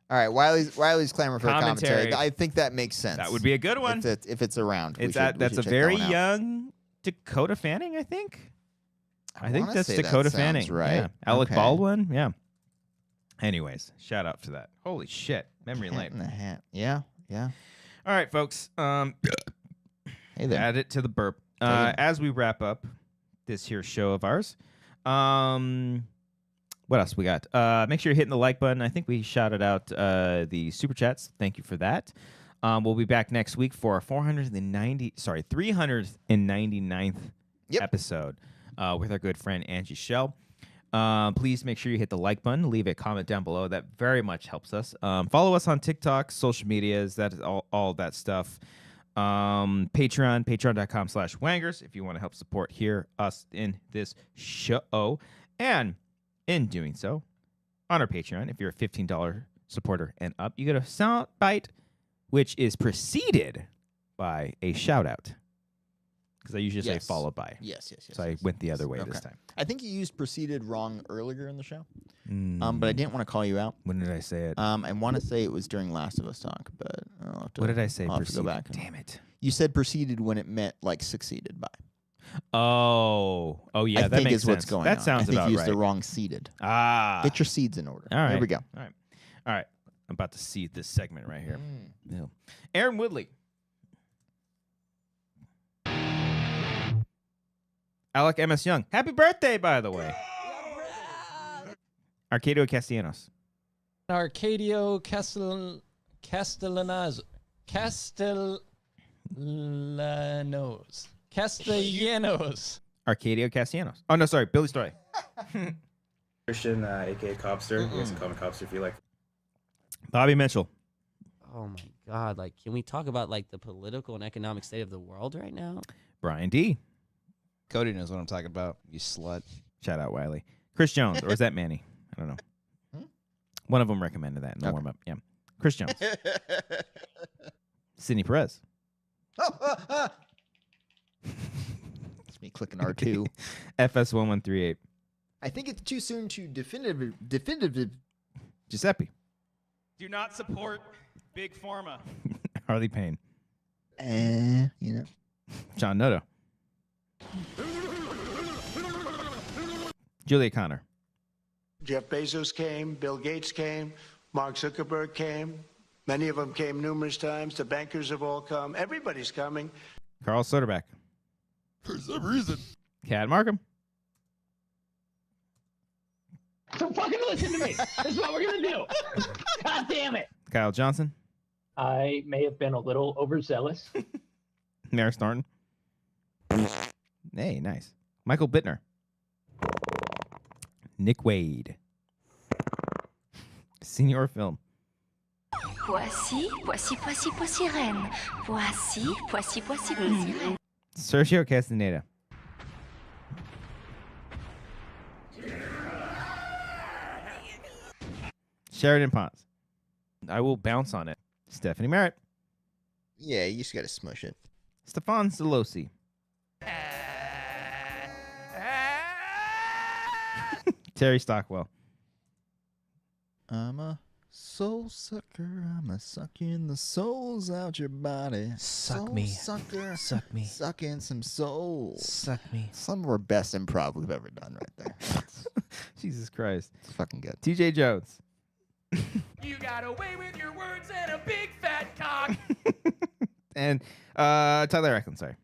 All right, Wiley's clamoring for a commentary. I think that makes sense. That would be a good one. If it's around. That's a very young Dakota Fanning, I think. I think that's Dakota Fanning. Right. Yeah. Alec Baldwin. Yeah. Anyways, shout out for that. Holy shit. Memory lane. In the Hat. Yeah. All right, folks. Hey, Hey there. Add it to the burp. As we wrap up this here show of ours, what else we got? Make sure you're hitting the like button. I think we shouted out the super chats. Thank you for that. We'll be back next week for our 399th episode with our good friend Angie Shell. Please make sure you hit the like button, leave a comment down below. That very much helps us. Follow us on TikTok, social medias, that is all that stuff. patreon.com/wangers if you want to help support us in this show. And in doing so, on our Patreon, if you're a $15 supporter and up, you get a soundbite, which is preceded by a shout out. Because I usually say followed by. Yes. So I went the other way this time. I think you used preceded wrong earlier in the show. But I didn't want to call you out. When did I say it? I want to say it was during Last of Us talk, but I'll have to, what did I say? I'll have to go back. Damn it. You said preceded when it meant like succeeded by. Oh, yeah, that think makes is sense. what's going that on. sounds I think about you used right. the wrong seeded. Get your seeds in order. All right. There we go. All right. I'm about to seed this segment right here. Yeah. Aaron Woodley. Alec M.S. Young. Happy birthday, by the way. Arcadio Castellanos. Arcadio Castellanos. Arcadio Castellanos. Oh, no, sorry. Billy Story. Christian, a.k.a. Cobster. You guys can call me Cobster if you like. Bobby Mitchell. Oh, my God. Like, can we talk about, like, the political and economic state of the world right now? Brian D. Cody knows what I'm talking about, you slut. Shout out Wiley. Chris Jones. Or is that Manny? I don't know. One of them recommended that in the warm-up. Yeah. Chris Jones. Sidney Perez. It's me clicking R2. FS1138. I think it's too soon to definitive. Giuseppe. Do not support Big Pharma. Harley Payne. You know. John Noto. Julia Connor. Jeff Bezos came, Bill Gates came, Mark Zuckerberg came. Many of them came numerous times. The bankers have all come. Everybody's coming. Carl Soderbeck. For some reason. Cad Markham. So fucking listen to me. This is what we're going to do. God damn it. Kyle Johnson. I may have been a little overzealous. Maris Thornton. Hey, nice. Michael Bittner. Nick Wade. Senior Film. Voici reine. Voici reine. Sergio Castaneda. Sheridan Ponce. I will bounce on it. Stephanie Merritt. Yeah, you just got to smush it. Stefan Zelosi. Terry Stockwell. I'm a soul sucker. I'm a sucking the souls out your body. Suck soul me. Sucker. Suck me. Sucking some souls. Suck me. Some of our best improv we've ever done right there. Jesus Christ. It's fucking good. TJ Jones. You got away with your words and a big fat cock. And Tyler Eklund, sorry.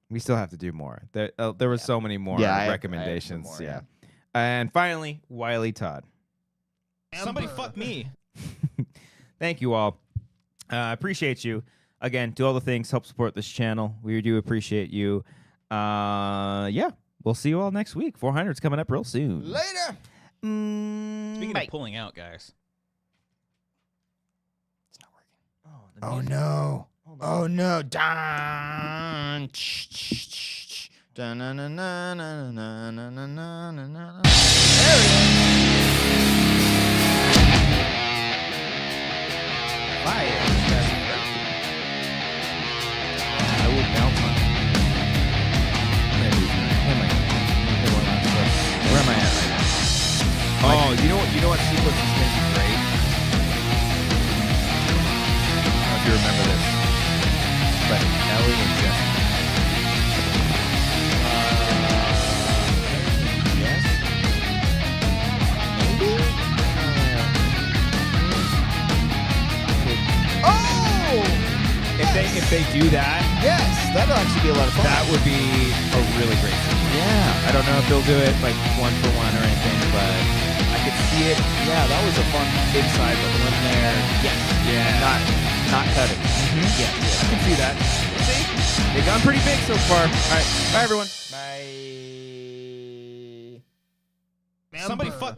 We still have to do more. There were so many more recommendations. I have some more, yeah. And finally, Wiley Todd. Somebody fuck me. Thank you all. Appreciate you. Again, do all the things, help support this channel. We do appreciate you. Yeah, we'll see you all next week. 400's coming up real soon. Later. Speaking of pulling out, guys. It's not working. Oh no. Oh no. Dun. Dun na na na na na na na na na na. There it is. Bye. I will bounce on it. Where am I at right now? Oh, you know what sequence is going to be great? I don't know if you remember this, but Ellie and Jesse. Yes? Maybe? if they do that, yes, that'll actually be a lot of fun. that would be a really great thing. Yeah. I don't know if they'll do it like 1-for-1 or anything, but I could see it. Yeah, that was a fun inside, but when they're not cutting. Yeah, I can see that. See, they've gone pretty big so far. All right, bye everyone. Bye. Somebody fuck.